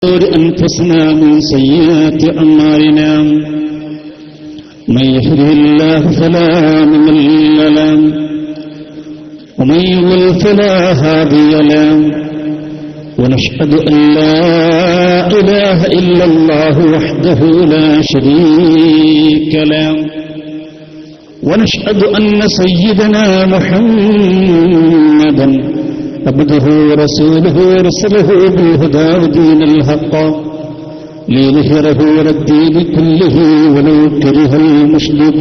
أنفسنا من سيئات أعمالنا من يهده الله فلا مضل له ومن يضلل فلا هادي له ونشهد أن لا إله إلا الله وحده لا شريك له ونشهد أن سيدنا محمدا عبده ورسوله ورسله بالهدى ودين الحق ليظهره على الدين كله ولو كره المشركون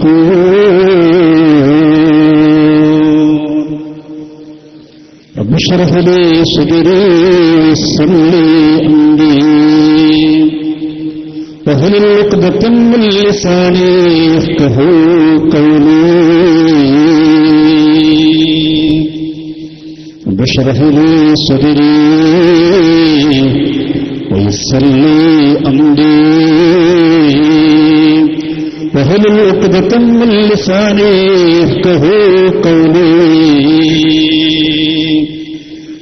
رب اشرح لي صدري ويسر لي أمري واحلل عقدة من لساني يفقهوا قولي رب اشرح لي صدري ويسر لي أمري واحلل عقدة من لساني يفقهوا قولي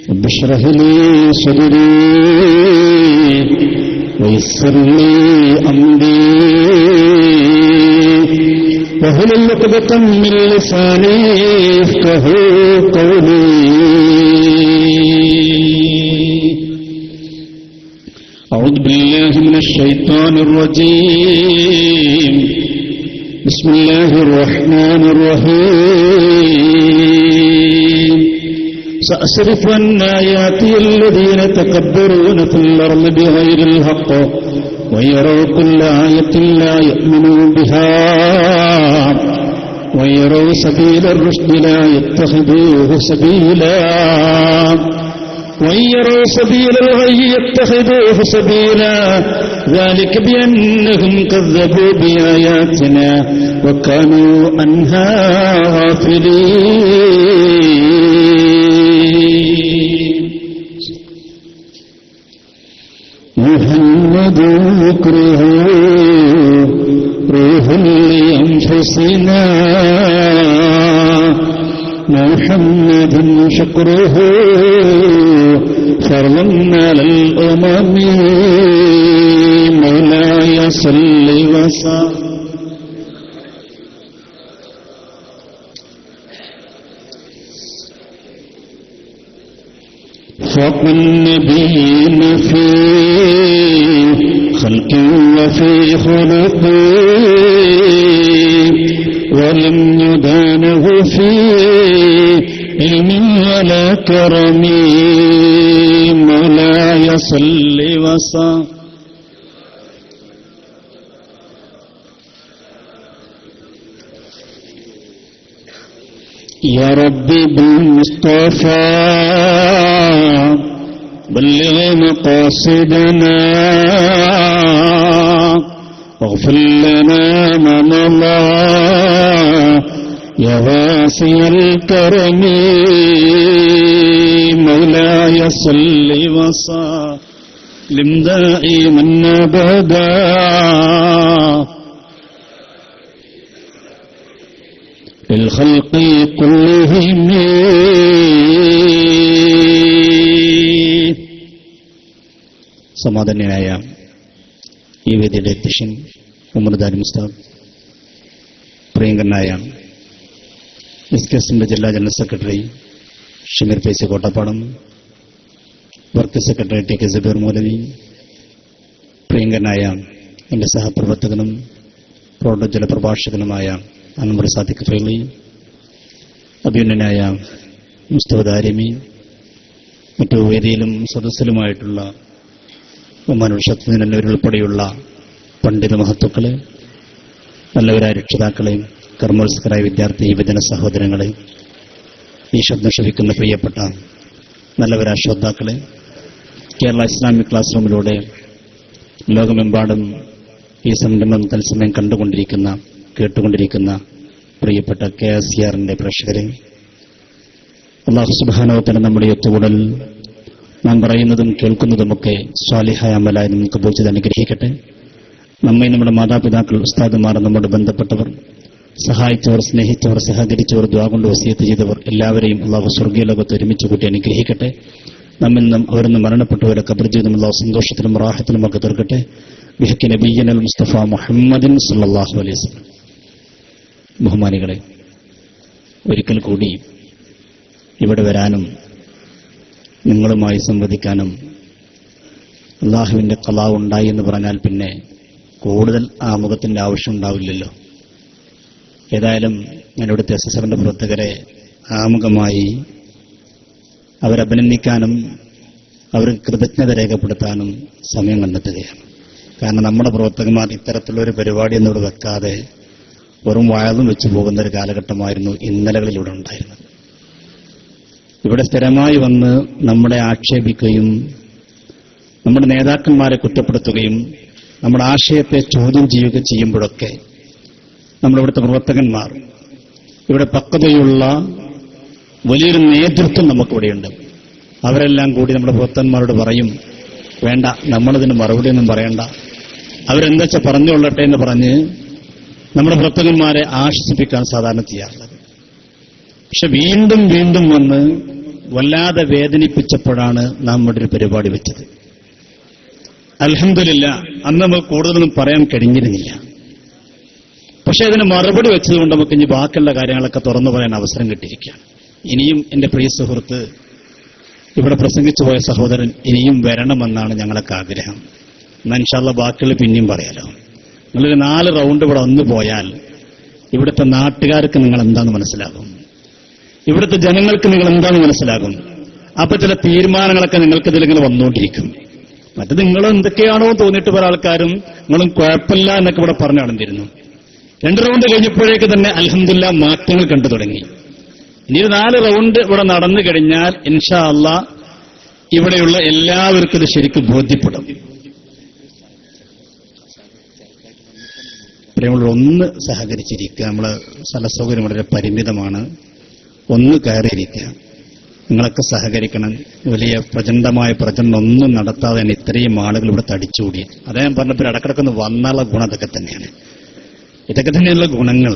رب اشرح لي صدري ويسر لي أمري واحلل عقدة من لساني يفقهوا قولي. أعوذ بالله من الشيطان الرجيم. بسم الله الرحمن الرحيم. سأصرف عن آياتي الذين يتكبرون في الأرض بغير الحق ويروا كل آية لا يؤمنوا بها ويروا سبيل الرشد لا يتخذوه سبيلا ويروا سبيل الغي يتخذوه سبيلا ذلك بأنهم كذبوا بآياتنا وكانوا عنها غافلين. محمد ذكره روح لأنفسنا محمد شكره فرض على الأمم مولاي صل وسلم. فوق النبيين في خلق وفي خلق ولم يدانه في علم ولا كرم مولاي صل وسلم. يا ربي بالمصطفى بلغ مقاصدنا واغفر لنا ما مضى يا واسع الكرم مولاي صل وسلم دائما أبدا للخلق كلهم. സമാധാന്യനായ ഈ വേദിയുടെ അധ്യക്ഷൻ ഉമർദാൻ മുസ്താദ്, പ്രിയങ്കരനായ എസ്.കെ.എസിന്റെ ജില്ലാ general secretary Shameer Faizi Kottappadam, work secretary T K. Sabeer Moulavi, പ്രിയങ്കരനായ എൻ്റെ സഹപ്രവർത്തകനും പ്രൗഢോജ്വല പ്രഭാഷകനുമായ അൻവർ സാദിഖ് ഫൈലി, അഭിനന്ദനായ മുസ്തഫ ദാരിമി, മറ്റു വേദിയിലും സദസ്സിലുമായിട്ടുള്ള ബഹുമാനപ്പെട്ട ശക്തിദിൻ എന്നിവരുൾപ്പെടെയുള്ള പണ്ഡിത മഹത്തുക്കളെ, നല്ലവരായ രക്ഷിതാക്കളെ, കർമ്മോത്സുകരായ വിദ്യാർത്ഥി യുവജന സഹോദരങ്ങളെ, ഈ ശബ്ദം ശ്രവിക്കുന്ന പ്രിയപ്പെട്ട നല്ലവരായ ശ്രോതാക്കളെ, കേരള ഇസ്ലാമിക് ക്ലാസ് റൂമിലൂടെ ലോകമെമ്പാടും ഈ സംരംഭം തത്സമയം കണ്ടുകൊണ്ടിരിക്കുന്ന കേട്ടുകൊണ്ടിരിക്കുന്ന പ്രിയപ്പെട്ട KSCR-ന്റെ പ്രേക്ഷകരെ, അല്ലാഹു സുബ്ഹാനഹു വ തആല നമ്മുടെ ഒത്തുകൂടൽ നാം പറയുന്നതും കേൾക്കുന്നതുമൊക്കെ സ്വാലിഹായ അമലായി നമുക്ക് കബൂൽ ചെയ്ത് അനുഗ്രഹിക്കട്ടെ. നമ്മെ നമ്മുടെ മാതാപിതാക്കൾ, ഉസ്താദുമാർ, നമ്മോട് ബന്ധപ്പെട്ടവർ, സഹായിച്ചവർ, സ്നേഹിച്ചവർ, സഹകരിച്ചവർ, ദുആ കൊണ്ട് വസിയത്ത് ചെയ്തവർ എല്ലാവരെയും അല്ലാഹു സ്വർഗ്ഗീയ ലോകത്ത് ഒരുമിച്ച് കൂട്ടി അനുഗ്രഹിക്കട്ടെ. നമ്മിന്നും അവരിന്ന് മരണപ്പെട്ടവരെ ഖബർ ജീവിതം അല്ലാഹു സന്തോഷത്തിലും റാഹത്തിലും ഒക്കെ തീർക്കട്ടെ. ബിഹഖി നബിയ്യനൽ മുസ്തഫ മുഹമ്മദിൻ സല്ലല്ലാഹു അലൈഹി വസല്ലം. ബഹുമാനികളെ, ഒരിക്കൽ കൂടി ഇവിടെ വരാനും നിങ്ങളുമായി സംവദിക്കാനും അള്ളാഹുവിന്റെ ഖലാ ഉണ്ടായി എന്ന് പറഞ്ഞാൽ പിന്നെ കൂടുതൽ ആമുഖത്തിന്റെ ആവശ്യം ഉണ്ടാവില്ലല്ലോ. ഏതായാലും ഞാൻ ഇവിടുത്തെ SSRന്റെ പ്രവർത്തകരെ ആമുഖമായി അവരഭിനന്ദിക്കാനും അവർക്ക് കൃതജ്ഞത രേഖപ്പെടുത്താനും സമയം കണ്ടെത്തുകയാണ്. കാരണം നമ്മുടെ പ്രവർത്തകന്മാർ ഇത്തരത്തിലൊരു പരിപാടി എന്നിവിടെ വെക്കാതെ വെറും വാഴതും വെച്ചു പോകുന്ന ഒരു കാലഘട്ടമായിരുന്നു ഇന്നലകളിലൂടെ ഉണ്ടായിരുന്നത്. ഇവിടെ സ്ഥിരമായി വന്ന് നമ്മളെ ആക്ഷേപിക്കുകയും നമ്മുടെ നേതാക്കന്മാരെ കുറ്റപ്പെടുത്തുകയും നമ്മുടെ ആശയത്തെ ചോദ്യം ചെയ്യുക ചെയ്യുമ്പോഴൊക്കെ നമ്മളിവിടുത്തെ പ്രവർത്തകന്മാർ, ഇവിടെ പക്വതയുള്ള വലിയൊരു നേതൃത്വം നമുക്കിവിടെയുണ്ട്. അവരെല്ലാം കൂടി നമ്മുടെ പ്രവർത്തകന്മാരോട് പറയും, വേണ്ട, നമ്മളതിന് മറുപടിയൊന്നും പറയണ്ട, അവരെന്താ വെച്ചാൽ പറഞ്ഞുകൊള്ളട്ടെ എന്ന് പറഞ്ഞ് നമ്മുടെ പ്രവർത്തകന്മാരെ ആശ്വസിപ്പിക്കാൻ സാധാരണ ചെയ്യാറുള്ളത്. പക്ഷെ വീണ്ടും വീണ്ടും വന്ന് വല്ലാതെ വേദനിപ്പിച്ചപ്പോഴാണ് നാം ഇവിടെ ഒരു പരിപാടി വെച്ചത്. അൽഹംദുലില്ലാ, അന്ന് നമുക്ക് കൂടുതലൊന്നും പറയാൻ കഴിഞ്ഞിരുന്നില്ല. പക്ഷെ അതിന് മറുപടി വെച്ചതുകൊണ്ട് നമുക്ക് ഇനി ബാക്കിയുള്ള കാര്യങ്ങളൊക്കെ തുറന്നു പറയാൻ അവസരം കിട്ടിയിരിക്കുകയാണ്. ഇനിയും എന്റെ പ്രിയ സുഹൃത്ത്, ഇവിടെ പ്രസംഗിച്ചു പോയ സഹോദരൻ ഇനിയും വരണമെന്നാണ് ഞങ്ങളൊക്കെ ആഗ്രഹം. എന്നാൽ ഇൻഷാ അല്ലാഹ് ബാക്കിയുള്ള പിന്നെയും പറയാലോ. നിങ്ങളൊരു 4 റൗണ്ട് ഇവിടെ വന്നു പോയാൽ ഇവിടുത്തെ നാട്ടുകാർക്ക് നിങ്ങൾ എന്താണെന്ന് മനസ്സിലാകും, ഇവിടുത്തെ ജനങ്ങൾക്ക് നിങ്ങൾ എന്താണെന്ന് മനസ്സിലാകും. അപ്പൊ ചില തീരുമാനങ്ങളൊക്കെ നിങ്ങൾക്ക് ഇതിലിങ്ങനെ വന്നുകൊണ്ടിരിക്കും. മറ്റത് നിങ്ങൾ എന്തൊക്കെയാണോ തോന്നിയിട്ട് പല ആൾക്കാരും നിങ്ങളും കുഴപ്പമില്ല എന്നൊക്കെ ഇവിടെ പറഞ്ഞു നടന്നിരുന്നു. 2 റൗണ്ട് കഴിഞ്ഞപ്പോഴേക്ക് തന്നെ അൽഹംദുലില്ലാ മാറ്റങ്ങൾ കണ്ടു തുടങ്ങി. ഇനി 4 റൗണ്ട് ഇവിടെ നടന്നു കഴിഞ്ഞാൽ ഇൻഷാ അല്ലാഹ് ഇവിടെയുള്ള എല്ലാവർക്കും ഇത് ശരിക്കും ബോധ്യപ്പെടും. പ്രിയമുള്ള, ഒന്ന് സഹകരിച്ചിരിക്കുക. നമ്മളെ സ്ഥലസൗകര്യം വളരെ പരിമിതമാണ്. ഒന്ന് കയറിയിരിക്കുക. നിങ്ങളൊക്കെ സഹകരിക്കണം. വലിയ പ്രചണ്ഡമായ പ്രചണ്ഡം ഒന്നും നടത്താതെ തന്നെ ഇത്രയും ആളുകൾ ഇവിടെ തടിച്ചുകൂടി. അതേ ഞാൻ പറഞ്ഞപ്പോൾ ഇടക്കിടക്കൊന്ന് വന്നുള്ള ഗുണം അതൊക്കെ തന്നെയാണ്. ഇതൊക്കെ തന്നെയുള്ള ഗുണങ്ങൾ.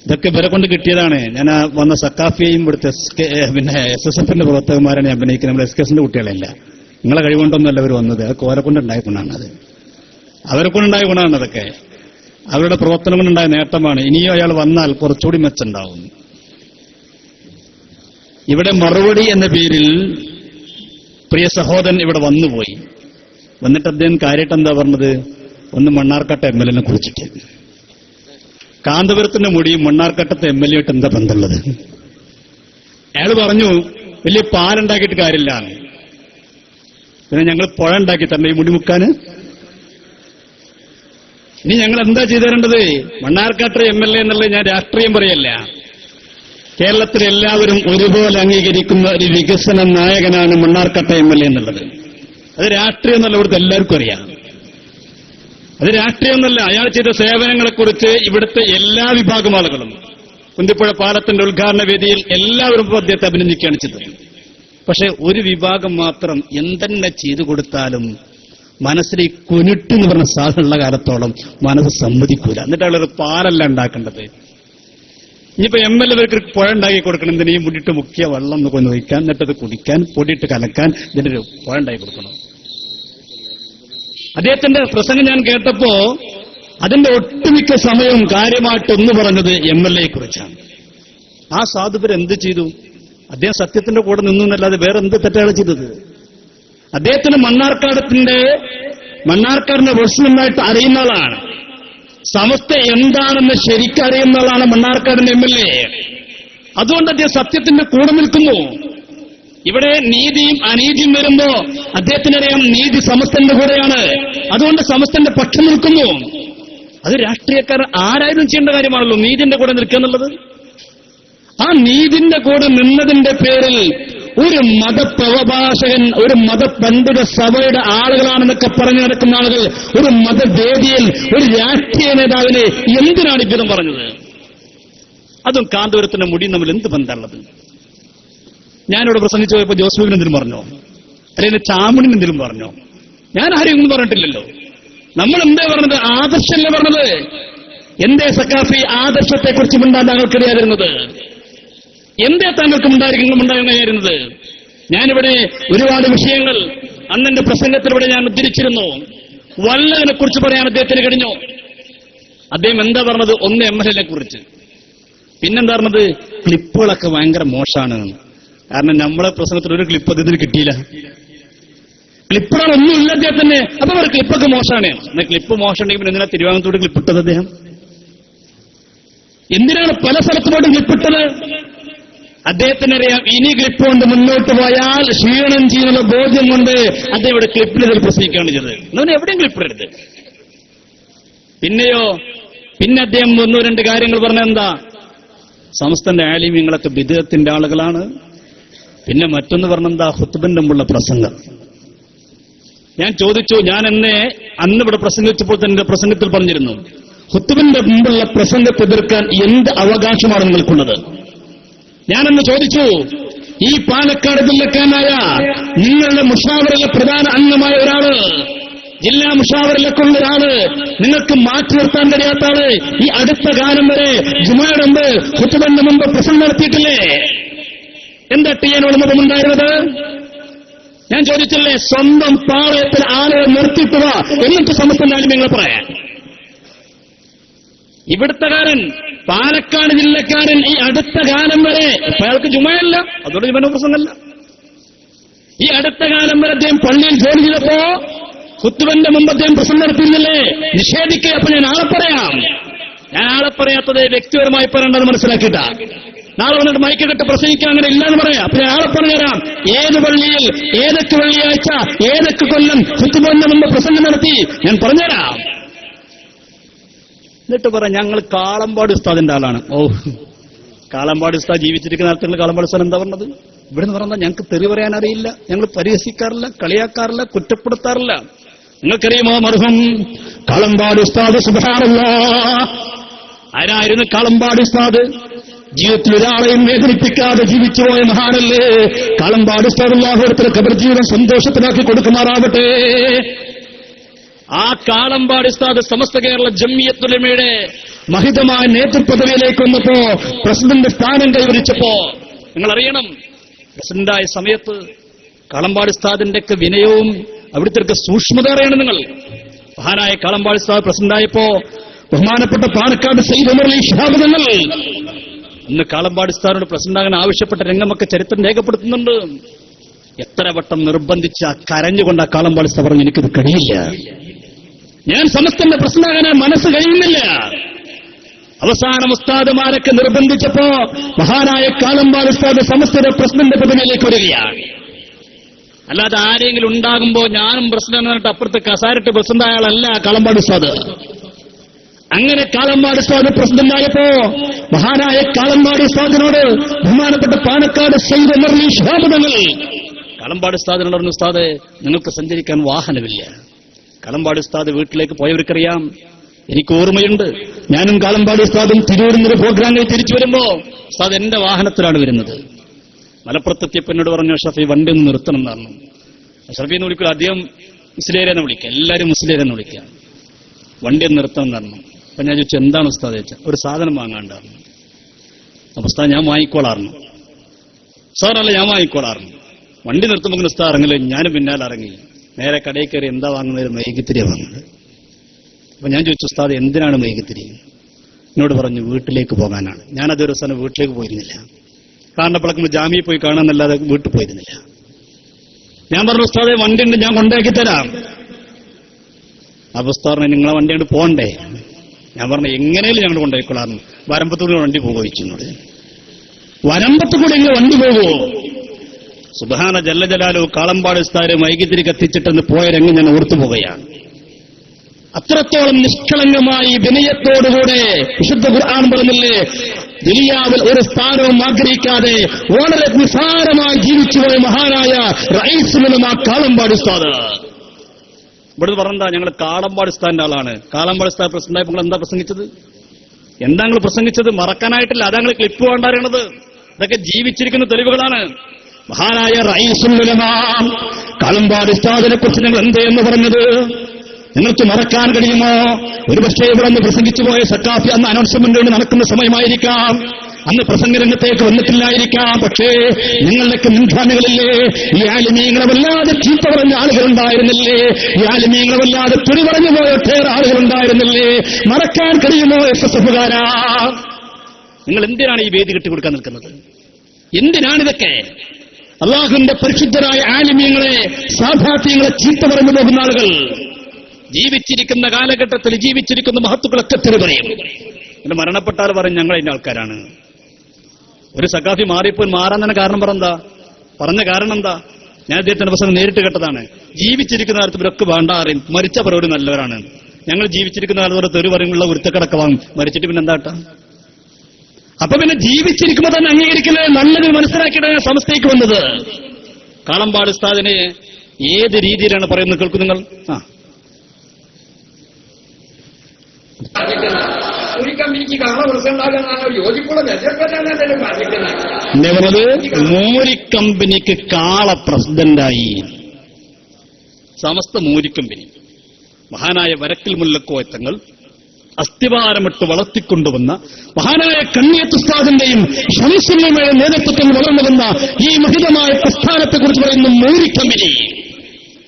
ഇതൊക്കെ ഇവരെ കൊണ്ട് കിട്ടിയതാണ്. ഞാൻ വന്ന സക്കാഫിയെയും ഇവിടുത്തെ SSFന്റെ പ്രവർത്തകന്മാരാണ് ഞാൻ അഭിനയിക്കുന്നത്. നമ്മൾ SKSന്റെ കുട്ടികളല്ല. നിങ്ങളെ കഴിവുകൊണ്ടൊന്നുമല്ല അവർ വന്നത്. അതൊക്കെ ഓരെ കൊണ്ടുണ്ടായ ഗുണമാണത്. അവരെ കൊണ്ടുണ്ടായ ഗുണമാണ് അതൊക്കെ. അവരുടെ പ്രവർത്തനം കൊണ്ടുണ്ടായ നേട്ടമാണ്. ഇനിയും അയാൾ വന്നാൽ കുറച്ചുകൂടി മെച്ചുണ്ടാവും. ഇവിടെ മറുപടി എന്ന പേരിൽ പ്രിയ സഹോദരൻ ഇവിടെ വന്നുപോയി. വന്നിട്ട് അദ്ദേഹം കാര്യമായിട്ട് എന്താ പറഞ്ഞത്? ഒന്ന് മണ്ണാർക്കാട്ടെ MLA കുറിച്ചിട്ട്, കാന്തപുരത്തിന്റെ മുടിയും മണ്ണാർക്കാട്ടത്തെ MLA ആയിട്ട് എന്താ ബന്ധമുള്ളത്? അയാൾ പറഞ്ഞു, വലിയ പാലുണ്ടാക്കിയിട്ട് കാര്യമില്ല, പിന്നെ ഞങ്ങൾ പുഴ ഉണ്ടാക്കി തന്നെ ഈ മുടി മുക്കാന്. ഇനി ഞങ്ങൾ എന്താ ചെയ്തു തരേണ്ടത്? മണ്ണാർക്കാട്ടെ MLA എന്നുള്ളത് ഞാൻ രാഷ്ട്രീയം പറയല്ല, കേരളത്തിൽ എല്ലാവരും ഒരുപോലെ അംഗീകരിക്കുന്ന ഒരു വികസന നായകനാണ് മണ്ണാർക്കാട്ടെ MLA എന്നുള്ളത്. അത് രാഷ്ട്രീയം എന്നല്ല, ഇവിടുത്തെ എല്ലാവർക്കും അറിയാം. അത് രാഷ്ട്രീയമൊന്നല്ല. അയാൾ ചെയ്ത സേവനങ്ങളെക്കുറിച്ച് ഇവിടുത്തെ എല്ലാ വിഭാഗം ആളുകളും, കുന്തിപ്പുഴ പാലത്തിന്റെ ഉദ്ഘാടന വേദിയിൽ എല്ലാവരും അദ്ദേഹത്തെ അഭിനന്ദിക്കുകയാണ് ചെയ്തത്. പക്ഷെ ഒരു വിഭാഗം മാത്രം എന്തെന്നെ ചെയ്തു കൊടുത്താലും മനസ്സിൽ ഈ കുനിട്ട് എന്ന് പറഞ്ഞ സാധനമുള്ള കാലത്തോളം മനസ്സ് സമ്മതിക്കൂല. എന്നിട്ട് അയാളൊരു പാലല്ല ഉണ്ടാക്കേണ്ടത്. ഇനിയിപ്പോ MLAവർക്ക് പുഴ ഉണ്ടാക്കി കൊടുക്കണം. എന്തിനീ മുടിയിട്ട് മുക്കിയ വെള്ളം ഒന്ന് ഒഴിക്കാൻ, എന്നിട്ടത് കുടിക്കാൻ, പൊടിയിട്ട് കലക്കാൻ, ഇതിന്റെ ഒരു പുഴ ഉണ്ടാക്കി കൊടുക്കണം. അദ്ദേഹത്തിന്റെ പ്രസംഗം ഞാൻ കേട്ടപ്പോ അതിന്റെ ഒട്ടുമിക്ക സമയവും കാര്യമായിട്ടൊന്നു പറഞ്ഞത് MLA കുറിച്ചാണ്. ആ സാധുപർ എന്ത് ചെയ്തു? അദ്ദേഹം സത്യത്തിന്റെ കൂടെ നിന്നു എന്നല്ലാതെ വേറെ എന്ത് തെറ്റാണ് ചെയ്തത്? അദ്ദേഹത്തിന് മണ്ണാർക്കാടിന്റെ പ്രശ്നമായിട്ട് അറിയുന്ന ആളാണ്. സമസ്ത എന്താണെന്ന് ശരിക്കറിയുന്ന ആളാണ് മണ്ണാർക്കാടിന്റെ MLA. അതുകൊണ്ട് അദ്ദേഹം സത്യത്തിന്റെ കൂടെ നിൽക്കുന്നു. ഇവിടെ നീതിയും അനീതിയും വരുമ്പോ അദ്ദേഹത്തിനറിയാം നീതി സമസ്തന്റെ കൂടെയാണ്. അതുകൊണ്ട് സമസ്തന്റെ പക്ഷം നിൽക്കുന്നു. അത് രാഷ്ട്രീയക്കാർ ആരായാലും ചെയ്യേണ്ട കാര്യമാണല്ലോ, നീതിന്റെ കൂടെ നിൽക്കുക എന്നുള്ളത്. ആ നീതിന്റെ കൂടെ നിന്നതിന്റെ പേരിൽ ഒരു മതപ്രഭാഷകൻ, ഒരു മതപണ്ഡിത സഭയുടെ ആളുകളാണെന്നൊക്കെ പറഞ്ഞു നടക്കുന്ന ആളുകൾ ഒരു മതവേദിയിൽ ഒരു രാഷ്ട്രീയ നേതാവിനെ എന്തിനാണ് ഇவ்விதം പറഞ്ഞത്? അതും കാന്തപുരത്തിന്റെ മുടി നമ്മൾ എന്ത് ബന്ധമുള്ളത്? ഞാനിവിടെ പ്രസംഗിച്ചു പോയപ്പോ ജോസഫിന് എന്തെങ്കിലും പറഞ്ഞോ? അല്ലെങ്കിൽ ചാമുണിന് എന്തെങ്കിലും പറഞ്ഞോ? ഞാൻ ആരെയും ഒന്നും പറഞ്ഞിട്ടില്ലല്ലോ. നമ്മൾ എന്തേ പറഞ്ഞത്? ആദർശല്ലേ പറഞ്ഞത്. എന്തേ സക്കാഫി ആദർശത്തെക്കുറിച്ച് മിണ്ടാൻ താങ്കൾക്കിടയായിരുന്നത്? എന്തേ താങ്കൾക്ക് ഉണ്ടായിരുന്നത്? ഞാനിവിടെ ഒരുപാട് വിഷയങ്ങൾ അന്നെന്റെ പ്രസംഗത്തിലൂടെ ഞാൻ ഉദ്ധരിച്ചിരുന്നു. വല്ലതിനെ കുറിച്ച് പറയാൻ അദ്ദേഹത്തിന് കഴിഞ്ഞു. അദ്ദേഹം എന്താ പറഞ്ഞത്? ഒന്ന് MLA കുറിച്ച്, പിന്നെന്താ പറഞ്ഞത്? ക്ലിപ്പുകളൊക്കെ ഭയങ്കര മോശമാണ്. കാരണം നമ്മളെ പ്രസംഗത്തിൽ ഒരു ക്ലിപ്പ് അദ്ദേഹത്തിന് കിട്ടിയില്ല. ക്ലിപ്പുകളൊന്നും ഇല്ല അദ്ദേഹത്തിന്. അപ്പൊ ഒരു ക്ലിപ്പൊക്കെ മോശമാണ്. എന്നാൽ ക്ലിപ്പ് മോശം ഉണ്ടെങ്കിൽ എന്തിനാ തിരുവാങ്ങത്തോട് ക്ലിപ്പിട്ടത് അദ്ദേഹം? എന്തിനാണ് പല സ്ഥലത്തുമായിട്ട് ക്ലിപ്പിട്ടത്? അദ്ദേഹത്തിനറിയാം ഇനി ക്ലിപ്പ് കൊണ്ട് മുന്നോട്ട് പോയാൽ ക്ഷീണം ചെയ്യുന്ന ബോധ്യം കൊണ്ട് അദ്ദേഹം ഇവിടെ ക്ലിപ്പിനെതിരെ പ്രസംഗിക്കുകയാണ് ചെയ്തത്. എന്നവന് എവിടെയും ക്ലിപ്പിടരുത്. പിന്നെയോ, പിന്നെ അദ്ദേഹം 1-2 കാര്യങ്ങൾ പറഞ്ഞെന്താ? സമസ്തന്റെ ആലിമീങ്ങളൊക്കെ ബിദ്അത്തിന്റെ ആളുകളാണ്. പിന്നെ മറ്റൊന്ന് പറഞ്ഞെന്താ? ഖുത്ബിന്റെ മുമ്പുള്ള പ്രസംഗം. ഞാൻ ചോദിച്ചു, ഞാൻ അന്ന് ഇവിടെ പ്രസംഗിച്ചപ്പോൾ തന്നെ പ്രസംഗത്തിൽ പറഞ്ഞിരുന്നു, ഖുത്ബിന്റെ മുമ്പുള്ള പ്രസംഗത്തെ എതിർക്കാൻ എന്ത് അവകാശമാണ് നിങ്ങൾക്കുള്ളത്? ഞാനന്ന് ചോദിച്ചു, ഈ പാലക്കാട് ജില്ലക്കാരനായ നിങ്ങളുടെ മുഷാവറിലെ പ്രധാന അംഗമായ ഒരാള്, ജില്ലാ മുഷാവറിലൊക്കെ ഉള്ള ഒരാള്, നിങ്ങൾക്ക് മാറ്റി നിർത്താൻ കഴിയാത്ത ആള്, ഈ അടുത്ത കാലം വരെ ജുമയുടെ മുമ്പ് ഖുത്ബിന്റെ മുമ്പ് പ്രസംഗം നടത്തിയിട്ടില്ലേ? എന്താ ചെയ്യാനുള്ള മുഖമുണ്ടായിരുന്നത്? ഞാൻ ചോദിച്ചില്ലേ, സ്വന്തം പാളയത്തിൽ ആളുകളെ നിർത്തിക്കുക എന്നിട്ട് സമസ്തന്റെ ആലിമീങ്ങൾ പറയാൻ. ഇവിടുത്തെക്കാരൻ, പാലക്കാട് ജില്ലക്കാരൻ ഈ അടുത്ത കാലം വരെ, ഇപ്പൊ അയാൾക്ക് ജുമയല്ല, അതോടെ ജുമയുടെ പ്രസംഗമല്ല, ഈ അടുത്ത കാലം വരെ അദ്ദേഹം പള്ളിയിൽ ജോലി ചെയ്തപ്പോ ഖുത്ബിന്റെ മുമ്പ് അദ്ദേഹം പ്രസംഗം നടത്തിയിരുന്നില്ലേ? നിഷേധിക്കുക. അപ്പൊ ഞാൻ ആളെ പറയാം. ഞാൻ ആളെ പറയാത്തത് വ്യക്തിപരമായി പറയേണ്ടത് മനസ്സിലാക്കിയിട്ടാ. നാളെ വന്നിട്ട് മൈക്ക് കെട്ട് പ്രസംഗിക്കാൻ അങ്ങനെ ഇല്ലാന്ന് പറയാം. അപ്പൊ ഞാൻ ആളെ പറഞ്ഞുതരാം. ഏത് പള്ളിയിൽ, ഏതൊക്കെ വെള്ളിയാഴ്ച, ഏതൊക്കെ കൊല്ലം ഖുത്ബിന്റെ മുമ്പ് പ്രസംഗം നടത്തി ഞാൻ പറഞ്ഞുതരാം. എന്നിട്ട് പറയാം ഞങ്ങൾ കാളമ്പാട് ഉസ്താദിന്റെ ആളാണ്. ഓ, കാളമ്പാട് ഉസ്താദ് ജീവിച്ചിരിക്കുന്ന നേരത്തെ കാളമ്പാട് ഉസ്താദ് എന്താ പറഞ്ഞത്? ഇവിടെ നിന്ന് പറഞ്ഞാൽ ഞങ്ങൾക്ക് തെറി പറയാൻ അറിയില്ല, ഞങ്ങൾ പരിഹസിക്കാറില്ല, കളിയാക്കാറില്ല, കുറ്റപ്പെടുത്താറില്ല. നിങ്ങൾക്കറിയുമോ മർഹൂം കാളമ്പാട് ഉസ്താദ്? സുബ്ഹാനല്ലാഹ്, ആരായിരുന്നു കാളമ്പാട് ഉസ്താദ്? ജീവിതത്തിൽ ഒരാളെയും വേദനിപ്പിക്കാതെ ജീവിച്ചുപോയ മഹാനല്ലേ കാളമ്പാട് ഉസ്താദ്. അല്ലാഹുവിന്റെ ഖബർ ജീവിതം സന്തോഷത്തിലാക്കി കൊടുക്കുമാറാവട്ടെ. ആ കാളമ്പാട് ഉസ്താദ് സമസ്ത കേരള ജംഇയ്യത്തുൽ ഉലമയുടെ മഹിതമായ നേതൃപദവിയിലേക്ക് വന്നപ്പോ, പ്രസിഡന്റ് സ്ഥാനം കൈവരിച്ചപ്പോ, നിങ്ങൾ അറിയണം, പ്രസിഡന്റായ സമയത്ത് കാളമ്പാട് ഉസ്താദിന്റെ ഒക്കെ വിനയവും അവിടുത്തെ സൂക്ഷ്മത അറിയണം നിങ്ങൾ. മഹാനായ കാളമ്പാട് ഉസ്താദ് പ്രസിഡന്റായപ്പോ ബഹുമാനപ്പെട്ട പാണക്കാട് സയ്യിദ് ഉമർ അലി ശിഹാബ് തങ്ങൾ ഇന്ന് കാളമ്പാട് ഉസ്താദിനോട് പ്രസിഡന്റാകാൻ ആവശ്യപ്പെട്ട രംഗമൊക്കെ ചരിത്രം രേഖപ്പെടുത്തുന്നുണ്ട്. എത്ര വട്ടം നിർബന്ധിച്ച കരഞ്ഞുകൊണ്ട് ആ കാളമ്പാട് ഉസ്താദ് പറഞ്ഞു, എനിക്കിത് കഴിയില്ല, ഞാൻ സമസ്തന്റെ പ്രസിഡന്റാകാൻ മനസ്സ് കഴിയുന്നില്ല. അവസാനം ഉസ്താദുമാരൊക്കെ നിർബന്ധിച്ചപ്പോ മഹാനായ കാളമ്പാട് ഉസ്താദ് സമസ്തയുടെ പ്രസിഡന്റ് പദവിയിലേക്ക് വരികയാണ്. അല്ലാതെ ആരെങ്കിലും ഉണ്ടാകുമ്പോ ഞാനും പ്രസിഡന്റ് എന്നിട്ട് അപ്പുറത്ത് കസാരിട്ട് പ്രസിഡന്റ് ആയാളല്ല കാളമ്പാട് ഉസ്താദ്. അങ്ങനെ കാളമ്പാട് ഉസ്താദ് പ്രസിഡന്റായപ്പോ മഹാനായ കാളമ്പാട് ഉസ്താദിനോട് ബഹുമാനപ്പെട്ട പാണക്കാട് സയ്യിദ് ഉമർ അലി ശിഹാബ് തങ്ങൾ കാളമ്പാട് ഉസ്താദിനോട് പറഞ്ഞു, ഉസ്താദ് നിങ്ങൾക്ക് സഞ്ചരിക്കാൻ വാഹനമില്ല. കാളമ്പാട് ഉസ്താദ് വീട്ടിലേക്ക് പോയവർക്കറിയാം. എനിക്ക് ഓർമ്മയുണ്ട്, ഞാനും കാളമ്പാട് ഉസ്താദും തിരൂരിൽ നിന്ന് പ്രോഗ്രാമിൽ തിരിച്ചു വരുമ്പോ ഉസ്താദ് എന്റെ വാഹനത്തിലാണ് വരുന്നത്. മലപ്പുറത്തെത്തിയപ്പോൾ എന്നോട് പറഞ്ഞു, അഷ്റഫി വണ്ടി ഒന്ന് നിർത്തണം എന്ന് പറഞ്ഞു. അഷ്റഫി എന്ന് വിളിക്കുക, അദ്ദേഹം മുസ്ലിയാരെന്ന് വിളിക്കുക, എല്ലാവരും മുസ്ലിയാരെന്ന് വിളിക്കുക. വണ്ടി ഒന്ന് നിർത്തണം എന്ന് പറഞ്ഞു. അപ്പൊ ഞാൻ ചോദിച്ചു, എന്താണ് ഉസ്താദ് ചോദിച്ചാൽ? ഒരു സാധനം വാങ്ങാണ്ടായിരുന്നു. അപ്പൊ ഉസ്താദ് ഞാൻ വാങ്ങിക്കോളാറുന്നു. സാറല്ല ഞാൻ വാങ്ങിക്കോളാറുന്നു. വണ്ടി നിർത്തുമ്പോൾ ഉസ്താദ് ഇറങ്ങില്ല, ഞാനും പിന്നാലെ ഇറങ്ങി നേരെ കടയിൽ കയറി എന്താ വാങ്ങുന്നത്? മെഴുകുതിരിയാണ് വാങ്ങുന്നത്. അപ്പൊ ഞാൻ ചോദിച്ചു, ഉസ്താദ് എന്തിനാണ് മെഴുകുതിരി? എന്നോട് പറഞ്ഞു, വീട്ടിലേക്ക് പോകാനാണ്. ഞാനതൊരു സ്ഥലം വീട്ടിലേക്ക് പോയിരുന്നില്ല, കാണപ്പളക്കുമ്പോൾ ജാമ്യയിൽ പോയി കാണാന്നല്ലാതെ വീട്ടിൽ പോയിരുന്നില്ല. ഞാൻ പറഞ്ഞു, ഉസ്താദെ വണ്ടി ഉണ്ട്, ഞാൻ കൊണ്ടാക്കി തരാം. അപ്പൊ ഉസ്താദ് പറഞ്ഞു, നിങ്ങളെ വണ്ടി കൊണ്ട് പോകണ്ടേ? ഞാൻ പറഞ്ഞു, എങ്ങനെയും ഞങ്ങൾ കൊണ്ടുപോയിക്കൊള്ളാറുണ്ട്. വരമ്പത്തൂടെ വണ്ടി പോകുന്നോട്, വരമ്പത്ത് കൂടെ ഇങ്ങനെ വണ്ടി പോകുമോ? സുബ്ഹാന ജല്ല ജലാലു കാളമ്പാട് ഉസ്താദ് മൈകിത്തിരി കത്തിച്ചിട്ടെന്ന് പോയ രംഗം ഞാൻ ഓർത്തു പോവുകയാണ്. അത്രത്തോളം നിഷ്കളങ്കമായി വിനയത്തോടുകൂടെ വിശുദ്ധ ഖുർആൻ പറഞ്ഞില്ലേ, ദുനിയാവിൽ ഒരു സ്ഥാനവും ആഗ്രഹിക്കാതെ വളരെ നിസ്സാരമായി ജീവിച്ചുപോയ മഹാനായ റഈസുൽ ഉലമ കാളമ്പാട് ഉസ്താദ്. ഇവിടുന്ന് പറഞ്ഞാ ഞങ്ങൾ കാളമ്പാട് ഉസ്താദിന്റെ ആളാണ്. കാളമ്പാട് ഉസ്താദ് പ്രസിഡന്റായപ്പോൾ നിങ്ങൾ എന്താ പ്രസംഗിച്ചത്? എന്താ നിങ്ങൾ പ്രസംഗിച്ചത്? മറക്കാനായിട്ടില്ല. അതാ നിങ്ങൾ ക്ലിപ്പ് വേണ്ടറിയണത്. ഇതൊക്കെ ജീവിച്ചിരിക്കുന്ന തെളിവുകളാണ്. മഹാനായ റഈസുൽ ഉലമ കാളമ്പാട് ഉസ്താദിനെ കുറിച്ച് നിങ്ങൾ എന്തേന്ന് പറഞ്ഞത് നിങ്ങൾക്ക് മറക്കാൻ കഴിയുമോ? ഒരുപക്ഷേ ഇവിടെ നിന്ന് പ്രസംഗിച്ചു പോയ സക്കാഫി അന്ന് അനൗൺസ്മെന്റ് നടക്കുന്ന സമയമായിരിക്കാം. അന്ന് പ്രസംഗരംഗത്തേക്ക് വന്നിട്ടില്ലായിരിക്കാം. പക്ഷേ നിങ്ങളുടെയൊക്കെ മുൻഗാമികളില്ലേ, ഈ ആലിമീങ്ങളെ വല്ലാതെ ചീത്ത പറഞ്ഞ ആളുകളുണ്ടായിരുന്നില്ലേ, ഈ ആലിമീങ്ങളെ വല്ലാതെ തുണി പറഞ്ഞു പോയ ഒട്ടേറെ ആളുകളുണ്ടായിരുന്നില്ലേ? മറക്കാൻ കഴിയുമോ SSFകാരാ? നിങ്ങൾ എന്തിനാണ് ഈ വേദി കെട്ടിക്കൊടുക്കാൻ നിൽക്കുന്നത്? എന്തിനാണിതൊക്കെ? അള്ളാഹുവിന്റെ പരിശുദ്ധരായ ആലിമീങ്ങളെ, സാധാത്യങ്ങളെ ചീത്ത പറഞ്ഞു പോകുന്ന ആളുകൾ ജീവിച്ചിരിക്കുന്ന കാലഘട്ടത്തിൽ ജീവിച്ചിരിക്കുന്ന മഹത്തുക്കളൊക്കെ തെറി പറയും. പിന്നെ മരണപ്പെട്ടാൽ പറയും ഞങ്ങൾ അതിന്റെ ആൾക്കാരാണ്. ഒരു സഖാഫി മാറിയപ്പോൾ മാറാൻ തന്നെ കാരണം പറഞ്ഞ കാരണം എന്താ? ഞാൻ അദ്ദേഹത്തിന്റെ പ്രസംഗം നേരിട്ട് കേട്ടതാണ്. ജീവിച്ചിരിക്കുന്ന കാലത്ത് ഇവരൊക്കെ വേണ്ട അറിയും, മരിച്ച പലവരും നല്ലവരാണ്. ഞങ്ങൾ ജീവിച്ചിരിക്കുന്ന കാലത്ത് തെറി പറയുന്നുള്ള ഒരുത്തക്കടക്ക വാങ്ങും, മരിച്ചിട്ട് പിന്നെ എന്താ കേട്ടാ? അപ്പൊ പിന്നെ ജീവിച്ചിരിക്കുമ്പോൾ തന്നെ അംഗീകരിക്കുന്നത് നല്ലത് മനസ്സിലാക്കിയിട്ടാണ് സമസ്തയ്ക്ക് വന്നത്. കാളമ്പാട് ഉസ്താദിനെ ഏത് രീതിയിലാണ് പറയുന്നത് കേൾക്കും നിങ്ങൾ? മൂരിക്കമ്പനിക്ക് കാള പ്രസിഡന്റായി സമസ്ത മൂരിക്കമ്പനി മഹാനായ വരക്കൽ മുല്ലക്കോയത്തങ്ങൾ അസ്ഥിവാരമിട്ട് വളർത്തിക്കൊണ്ടുവന്ന മഹാനായ കണ്ണിയത്ത് ഉസ്താദിന്റെയും ശംസുലമയുടെ നേതൃത്വത്തിൽ വളർന്നു വന്ന ഈ മഹിതമായ പ്രസ്ഥാനത്തെക്കുറിച്ച് പറയുന്ന മൂരിക്കമ്പനി,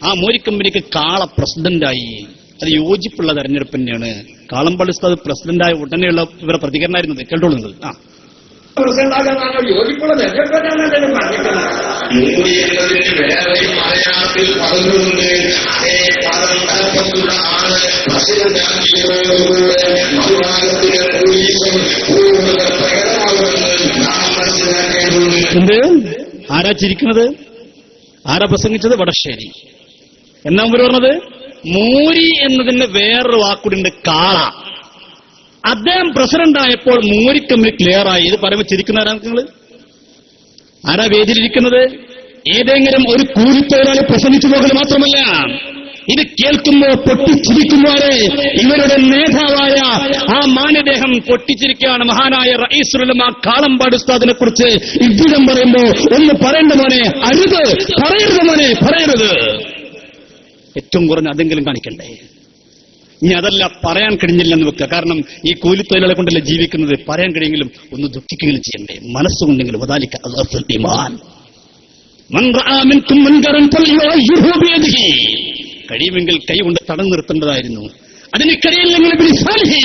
ആ മൂരിക്കമ്പനിക്ക് കാള പ്രസിഡന്റായി. അത് യോജിപ്പുള്ള തെരഞ്ഞെടുപ്പ് തന്നെയാണ്. കാളമ്പാട് ഉസ്താദ് പ്രസിഡന്റായ ഉടനെയുള്ള ഇവരുടെ പ്രതികരണമായിരുന്നത്. കേട്ടോളൂ നിങ്ങൾ. യോജിപ്പുള്ള എന്ത്? ആരാ ചിരിക്കുന്നത്? ആരാ പ്രസംഗിച്ചത്? വടശ്ശേരി. എന്നാ ഇവർ പറഞ്ഞത്? മൂരി എന്നതിന് വേറൊരു വാക്കുണ്ട്, കാള. അദ്ദേഹം പ്രസിഡന്റായപ്പോൾ മൂരിക്കമ്പനി ക്ലിയർ ആയി. ഇത് പറയുമ്പോൾ ചിരിക്കുന്നവരാ നിങ്ങൾ? ആരാ വേദിയിലിരിക്കുന്നത്? ഏതെങ്കിലും ഒരു കൂലിത്തൊഴിലാളി പ്രസംഗിച്ചു പോകൽ മാത്രമല്ല, ഇത് കേൾക്കുമ്പോൾ പൊട്ടിച്ചിരിക്കുന്നവരെ ഇവരുടെ നേതാവായ ആ മാന്യദേഹം പൊട്ടിച്ചിരിക്കുകയാണ്. മഹാനായ റഈസുൽ ഉലമ കാളമ്പാട് ഉസ്താദിനെ കുറിച്ച് ഇദ്ദിനം പറയുമ്പോ ഒന്ന് പറയേണ്ട മോനെ, അരുത്, പറയരുത് മോനെ, പറയരുത്. ഏറ്റവും കുറഞ്ഞ അതെങ്കിലും കാണിക്കണ്ടേ? ഇനി അതല്ല, പറയാൻ കഴിഞ്ഞില്ലെന്ന് വെക്കുക. കാരണം ഈ കൂലിത്തൊഴിലാളെ കൊണ്ടല്ലേ ജീവിക്കുന്നത്. പറയാൻ കഴിയെങ്കിലും ഒന്ന് ദുഃഖിക്കുകയും ചെയ്യണ്ടേ? മനസ്സുകൊണ്ടെങ്കിലും. വദാലിക അസ്അഫുൽ ഈമാൻ. മൻ റആ മിൻകും മുൻകറൻ ഫൽയുഗയ്യിർഹു ബിയദിഹി. കഴിയുമെങ്കിൽ കൈ കൊണ്ട് തടഞ്ഞു നിർത്തേണ്ടതായിരുന്നു. അതിന് കഴിയില്ലെങ്കിൽ ബിലിസാനിഹി,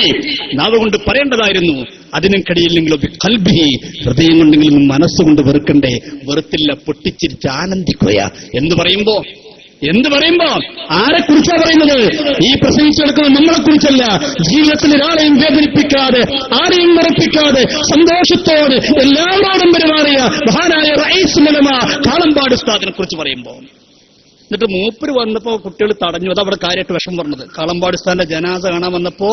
നാവ് കൊണ്ട് പറയേണ്ടതായിരുന്നു. അതിനും കഴിയില്ലെങ്കിലോ ബിഖൽബിഹി, ഹൃദയം കൊണ്ടെങ്കിലും മനസ്സുകൊണ്ട് വെറുക്കണ്ടേ? വെറുത്തില്ല, പൊട്ടിച്ചിരിച്ച് ആനന്ദിക്കുക. എന്ത് പറയുമ്പോ ആരെക്കുറിച്ചാ പറയുന്നത്? ഈ പ്രസംഗിച്ചെടുക്കുന്നത് നമ്മളെക്കുറിച്ചല്ല. ജീവിതത്തിൽ ഒരാളെയും വേദനിപ്പിക്കാതെ, ആരെയും മറപ്പിക്കാതെ, സന്തോഷത്തോട് എല്ലാവരോടും പെരുമാറിയ മഹാനായ റഈസുൽ ഉലമ കാളമ്പാട് ഉസ്താദിനെ കുറിച്ച് പറയുമ്പോ, എന്നിട്ട് മൂപ്പര് വന്നപ്പോ കുട്ടികൾ തടഞ്ഞു. അത് അവിടെ കാര്യമായിട്ട് വിഷം പറഞ്ഞത്. കാളമ്പാട് ഉസ്താദിന്റെ ജനാസ കാണാൻ വന്നപ്പോ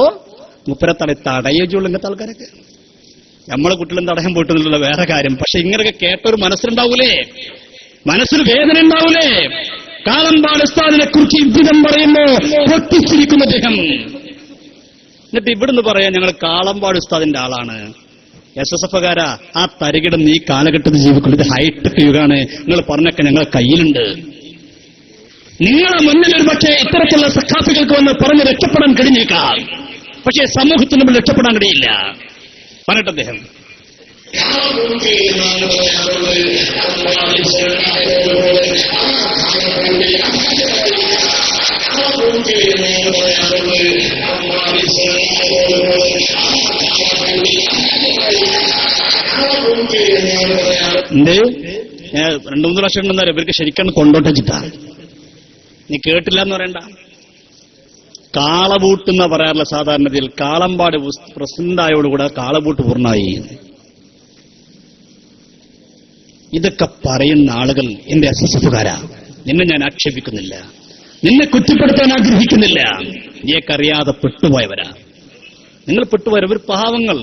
മൂപ്പരെ തടയുള്ളൂ. ഇങ്ങനത്തെ ആൾക്കാരൊക്കെ നമ്മളെ കുട്ടികളും തടയാൻ പോയിട്ടെന്നുള്ള വേറെ കാര്യം. പക്ഷെ ഇങ്ങനെയൊക്കെ കേട്ടൊരു മനസ്സിലുണ്ടാവൂലേ, മനസ്സിൽ വേദന ഉണ്ടാവൂലേ? കാളമ്പാട് ഉസ്താദിനെ കുറിച്ച് ഇദ്ദിനം പറയുമ്പോ പൊട്ടിച്ചിരിക്കുന്ന അദ്ദേഹം. എന്നിട്ട് ഇവിടുന്ന് പറയാൻ ഞങ്ങൾ കാളമ്പാട് ഉസ്താദിന്റെ ആളാണ്. SSFകാരാ, ആ തരികിടം ഈ കാലഘട്ടത്തിൽ ജീവിക്കുന്നത് ഹൈടെക് യുഗാണ്. നിങ്ങൾ പറഞ്ഞൊക്കെ ഞങ്ങളെ കയ്യിലുണ്ട്. നിങ്ങളെ മുന്നിൽ ഒരു പക്ഷേ ഇത്തരത്തിലുള്ള സഖാഫികൾക്ക് വന്ന് പറഞ്ഞ് രക്ഷപ്പെടാൻ കഴിഞ്ഞേക്കാം. പക്ഷേ സമൂഹത്തിന് മുന്നിൽ രക്ഷപ്പെടാൻ കഴിയില്ല. പറഞ്ഞിട്ട് അദ്ദേഹം എന്ത് 2-3 ലക്ഷം ഉണ്ടെന്നാ ഇവർക്ക് ശരിക്കും കൊണ്ടോട്ടിച്ചിട്ടാ. നീ കേട്ടില്ല എന്ന് പറയണ്ട. കാളബൂട്ടെന്നാ പറയാറില്ല സാധാരണത്തിൽ. കാളമ്പാട് പ്രസിഡന്റായോടുകൂടെ കാളബൂട്ട് പൂർണ്ണമായി. ഇതൊക്കെ പറയുന്ന ആളുകൾ എന്റെ SSFകാരാ. നിന്നെ ഞാൻ ആക്ഷേപിക്കുന്നില്ല, നിന്നെ കുറ്റപ്പെടുത്താൻ ആഗ്രഹിക്കുന്നില്ല. നീയൊക്കെ അറിയാതെ പെട്ടുപോയവരാ. നിങ്ങൾ പെട്ടുപോയവർ പാവങ്ങൾ.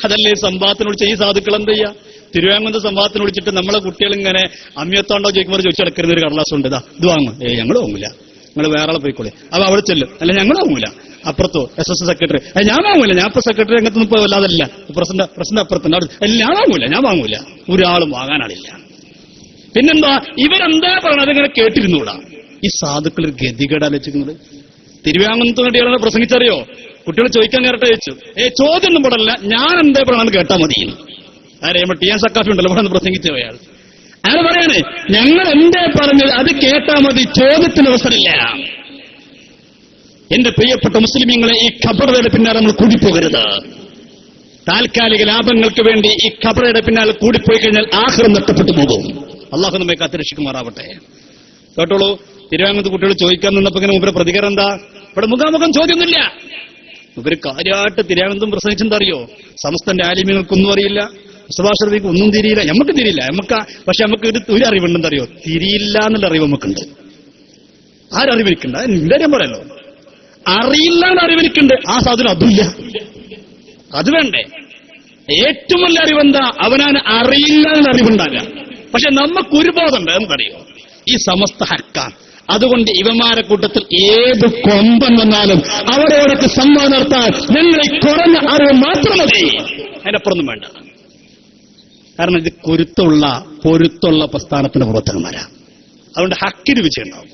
അതല്ലേ സംവാദത്തിന് വിളിച്ച ഈ സാധുക്കൾ എന്ത് ചെയ്യാ? തിരുവാങ്കുന്ന സംവാദത്തിന് വിളിച്ചിട്ട് നമ്മളെ കുട്ടികളിങ്ങനെ അമ്മിയത്താണ്ടോ ചോദിക്കുമ്പോൾ ചോദിച്ചടക്കുന്ന ഒരു കടലാസം ഉണ്ട്. ഇത് വാങ്ങും. ഞങ്ങൾ വാങ്ങൂല, നിങ്ങൾ വേറെ ആളെ പോയിക്കോളെ. അപ്പൊ അവിടെ ചെല്ലും. അല്ല ഞങ്ങൾ വാങ്ങൂല. അപ്പുറത്തോ SS സെക്രട്ടറി, ഞാൻ വാങ്ങൂല, ഞാൻ ഇപ്പൊ സെക്രട്ടറി രംഗത്തൊന്നും ഇപ്പൊ വല്ലാതല്ല, പ്രസിഡന്റ് അപ്പുറത്തുണ്ട്. ഞാൻ വാങ്ങൂല. ഒരാളും വാങ്ങാനാളില്ല. പിന്നെന്താ ഇവരെന്താ പറയണത്? അതിങ്ങനെ കേട്ടിരുന്നൂടാ. ഈ സാധുക്കൾ ഒരു ഗതികേട് ആലോചിക്കുന്നത്. തിരുവാങ്കുന്നത്ത് വേണ്ടിയാണ് പ്രസംഗിച്ചറിയോ? കുട്ടികൾ ചോദിക്കാൻ കയറട്ടെ ചോദിച്ചു. ചോദ്യം ഒന്നും പെടല്ല, ഞാൻ എന്താ പറയണമെന്ന് കേട്ടാ മതി. ആരെ ടി എൻ സക്കാഫി ഉണ്ടല്ലോ ഇവിടെ നിന്ന് പ്രസംഗിച്ചു അയാൾ. അയാൾ പറയാണ് ഞങ്ങൾ എന്തേ പറഞ്ഞത് അത് കേട്ടാ മതി, ചോദ്യത്തിന് അവസരമില്ല. എന്റെ പ്രിയപ്പെട്ട മുസ്ലിമീങ്ങളെ, ഈ ഖബറുകളുടെ പിന്നാലെ നമ്മൾ കൂടിപ്പോകരുത്. താൽക്കാലിക ലാഭങ്ങൾക്ക് വേണ്ടി ഈ ഖബറുകളുടെ പിന്നാലെ കൂടിപ്പോയി കഴിഞ്ഞാൽ ആഖിറം നഷ്ടപ്പെട്ടു പോകും. അള്ളാഹു നമ്മെ കാത്തുരക്ഷിക്കുമാറാവട്ടെ. കേട്ടോളൂ, തിരുവാങ്ങത്ത് കുട്ടികൾ ചോദിക്കാൻ നിന്നപ്പോ ഇങ്ങനെ മുമ്പ് പ്രതികരണം എന്താ? ഇവിടെ മുഖാമുഖം ചോദ്യമൊന്നുമില്ല. ഇവര് കാര്യമായിട്ട് തിരുവാങ്ങത്തും പ്രസംഗിച്ചെന്താ അറിയോ? സമസ്തന്റെ ആലിമ്യങ്ങൾക്കൊന്നും അറിയില്ല, സുഭാഷർക്ക് ഒന്നും തിരിയില്ല, നമുക്ക് തിരിയില്ല. പക്ഷെ നമുക്ക് ഒരു അറിവുണ്ടെന്ന് അറിയോ? തിരിയില്ല എന്നുള്ള അറിവ് നമുക്കുണ്ട്. ആരറിവിരിക്കണ്ട, നിന്റെ കാര്യം പറയല്ലോ. അറിയില്ല എന്ന അറിവിരിക്കുന്നുണ്ട്, ആ സാധനം അതുമില്ല. അത് വേണ്ടേ? ഏറ്റവും വലിയ അറിവെന്താ? അവനാണ് അറിയില്ല എന്ന അറിവുണ്ടാകാം. പക്ഷെ നമുക്കൊരു ബോധമുണ്ട്, എന്തറിയോ? ഈ സമസ്ത ഹക്കാണ്. അതുകൊണ്ട് ഇവന്മാരെ കൂട്ടത്തിൽ ഏത് കൊമ്പൻ വന്നാലും അവരോടൊക്കെ സംവാദം നടത്താൻ ഞങ്ങൾ ഈ കുറഞ്ഞ അറിവ് മാത്രം മതി, അതിനപ്പുറമൊന്നും വേണ്ട. കാരണം ഇത് പൊരുത്തുള്ള പ്രസ്ഥാനത്തിന്റെ പ്രവർത്തകന്മാരാ. അതുകൊണ്ട് ഹക്കിന് വിജയം ഉണ്ടാവും.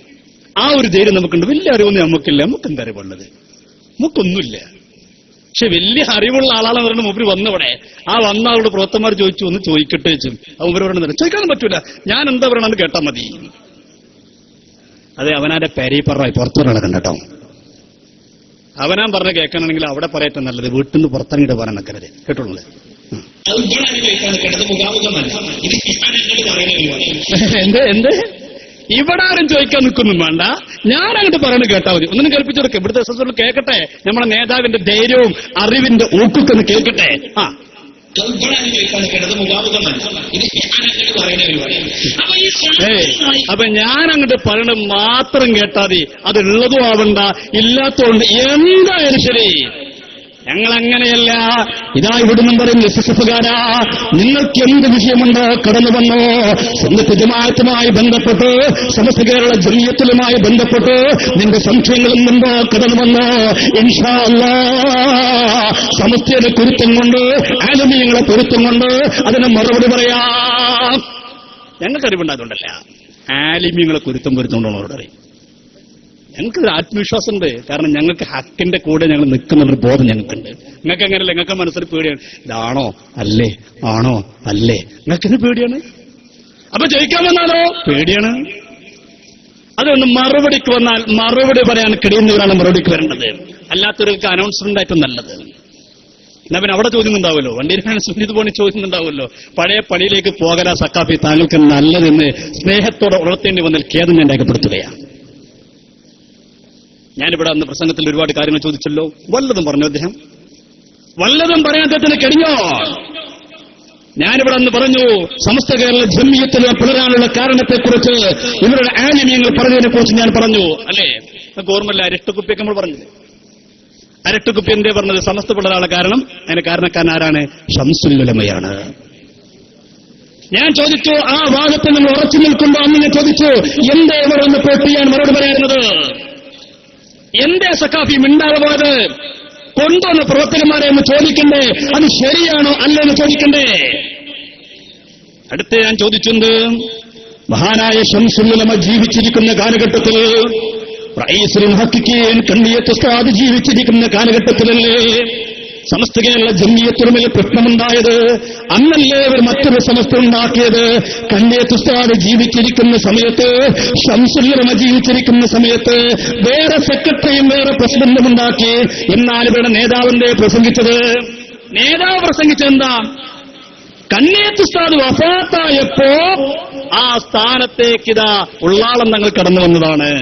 ആ ഒരു ധൈര്യം നമുക്കുണ്ട്. വലിയ അറിവൊന്നും നമുക്കില്ല. നമുക്ക് എന്താ അറിവുള്ളത്? നമുക്കൊന്നുമില്ല. പക്ഷെ വലിയ അറിവുള്ള ആളാണെന്ന് പറയുന്നത് മൂപ്പര് വന്നവിടെ. ആ വന്ന ആളുടെ പ്രവർത്തകന്മാർ ചോദിച്ചു, ഒന്ന് ചോദിക്കട്ടെ വെച്ചും. ആ മൂപ്പര് പറയുന്നത് ചോദിക്കാനും പറ്റൂല, ഞാൻ എന്താ പറയണമെന്ന് കേട്ടാൽ മതി. അതെ, അവനാന്റെ പെരീപ്പറായി പുറത്തു പറയണ കണ്ടോ. അവനാൻ പറഞ്ഞ കേൾക്കാനാണെങ്കിൽ അവിടെ പറയട്ടെ നല്ലത്, വീട്ടിൽ നിന്ന് പുറത്തിറങ്ങിയിട്ട് പറയണക്കരുത്. കേട്ടോളൂ. എന്ത് ഇവിടെ ആരും ചോദിക്കാൻ നിൽക്കൊന്നും വേണ്ട, ഞാൻ അങ്ങോട്ട് പറയണത് കേട്ടാൽ മതി. ഒന്നും കേൾപ്പിച്ചെടുക്കുക. ഇവിടുത്തെ എസ് കേൾക്കട്ടെ, നമ്മുടെ നേതാവിന്റെ ധൈര്യവും അറിവിന്റെ ഊക്കൊന്ന് കേൾക്കട്ടെ. അപ്പൊ ഞാൻ അങ്ങോട്ട് പറയണത് മാത്രം കേട്ടാൽ മതി. അതുള്ളതും ആവണ്ട, ഇല്ലാത്തതുകൊണ്ട് എന്തായാലും ശരി. ഞങ്ങൾ അങ്ങനെയല്ല. ഇതാ ഇവിടുന്നും പറയും, എസ്എസ്എഫുകാരാ, നിങ്ങൾക്ക് എന്ത് വിഷയമുണ്ടോ കടന്നു വന്നോ. സുന്നത്ത് ജമാഅത്തുമായി ബന്ധപ്പെട്ട്, സമസ്ത കേരള ജമിയത്തുമായി ബന്ധപ്പെട്ട് നിന്റെ സംശയങ്ങളും ഉണ്ടോ കടന്നു വന്നോ. ഇൻഷാ അല്ലാഹ് സമസ്തയുടെ കുരുത്തം കൊണ്ട്, ആലിമീങ്ങളെ കുരുത്തം കൊണ്ട് അതിനെ മറുപടി പറയാം. ഞങ്ങൾക്ക് അറിവുണ്ടായതുകൊണ്ടല്ല, ആലിമീങ്ങളെ കുരുത്തം കൊണ്ടോ മറുപടി പറയും. ഞങ്ങൾക്കൊരു ആത്മവിശ്വാസമുണ്ട്. കാരണം ഞങ്ങൾക്ക് ഹക്കിന്റെ കൂടെ ഞങ്ങൾ നിൽക്കുന്നുള്ളൊരു ബോധം ഞങ്ങൾക്കുണ്ട്. നിങ്ങൾക്ക് അങ്ങനെയല്ല. നിങ്ങൾക്ക് മനസ്സിൽ പേടിയാണ്. ഇതാണോ അല്ലേ, ആണോ അല്ലേ, നിങ്ങൾക്കിത് പേടിയാണ്. അപ്പൊ ജയിക്കാൻ വന്നാലോ പേടിയാണ്. അതൊന്ന് മറുപടിക്ക് വന്നാൽ മറുപടി പറയാൻ കഴിയുന്നവരാണ് മറുപടിക്ക് വരേണ്ടത്. അല്ലാത്തവർക്ക് അനൗൺസ്മെന്റ് ആയിട്ട് നല്ലത്. എന്നാ പിന്നെ അവിടെ ചോദ്യമുണ്ടാവുമല്ലോ, വണ്ടിയിലാണ് സുന്നിത് പോണി ചോദ്യമുണ്ടാവുമല്ലോ. പഴയ പണിയിലേക്ക് പോകരാ സക്കാഫി, താങ്കൾക്ക് നല്ലതെന്ന് സ്നേഹത്തോടെ ഉണർത്തേണ്ടി വന്നാൽ ഖേദം ഞാൻ രേഖപ്പെടുത്തുകയാണ്. ഞാനിവിടെ അന്ന് പ്രസംഗത്തിൽ ഒരുപാട് കാര്യങ്ങൾ ചോദിച്ചല്ലോ. വല്ലതും പറഞ്ഞു അദ്ദേഹം? വല്ലതും പറയാൻ അദ്ദേഹത്തിന് കഴിഞ്ഞോ? ഞാനിവിടെ അന്ന് പറഞ്ഞു, സമസ്ത കേരള ജമിയത്തിൽ പിളരാനുള്ള കാരണത്തെക്കുറിച്ച് ഇവരുടെ ആലിമീങ്ങൾ പറഞ്ഞതിനെ കുറിച്ച് ഞാൻ പറഞ്ഞു. അല്ലേ, നമുക്ക് ഓർമ്മയില്ല, അരട്ടുകുപ്പിയൊക്കെ നമ്മൾ പറഞ്ഞത്. അരട്ടുകുപ്പി എന്തേ പറഞ്ഞത്? സമസ്ത പിളരാനുള്ള കാരണം, അതിന് കാരണക്കാരൻ ആരാണ്? ശംസുൽ ഉലമയാണ്. ഞാൻ ചോദിച്ചു, ആ വാദത്തിൽ നമ്മൾ ഉറച്ചു നിൽക്കുമ്പോൾ അന്ന് ഞാൻ ചോദിച്ചു, എന്തേ ഇവിടെ ഒന്ന് പൊട്ടിയാൻ മറുപടി പറയാറുന്നത്? എന്തേ സക്കാഫി മിണ്ടാതെ പോയത്? കൊണ്ടുവന്ന പ്രവർത്തകന്മാരെ ഒന്ന് ചോദിക്കണ്ടേ? അത് ശരിയാണോ അല്ലെന്ന് ചോദിക്കണ്ടേ? അടുത്ത് ഞാൻ ചോദിച്ചുണ്ട്, മഹാനായ ശംസുൽ ഉലമ ജീവിച്ചിരിക്കുന്ന കാലഘട്ടത്തിൽ, റഈസുൽ മുഹഖിഖീൻ കണ്ണിയത്ത് ഉസ്താദ് ജീവിച്ചിരിക്കുന്ന കാലഘട്ടത്തിലല്ലേ സമസ്ത കേരള ജമിയത്തുൽ പ്രശ്നമുണ്ടായത്? അന്നല്ലേ അവർ മറ്റൊരു സമസ്ത ഉണ്ടാക്കിയത്? കണ്ണിയത്ത് ഉസ്താദ് ജീവിച്ചിരിക്കുന്ന സമയത്ത്, ശംസുൽ ഉലമ ജീവിച്ചിരിക്കുന്ന സമയത്ത് വേറെ സെക്രട്ടറിയും വേറെ പ്രസിഡന്റും ഉണ്ടാക്കി. എന്നാൽ ഇവരുടെ നേതാവിന്റെ പ്രസംഗിച്ചത്, നേതാവ് പ്രസംഗിച്ചെന്താ? കണ്ണിയത്ത് ഉസ്താദ് വഫാത്തായപ്പോ ആ സ്ഥാനത്തേക്കിതാ ഉള്ളാളം തങ്ങൾ കടന്നു വന്നതാണ്.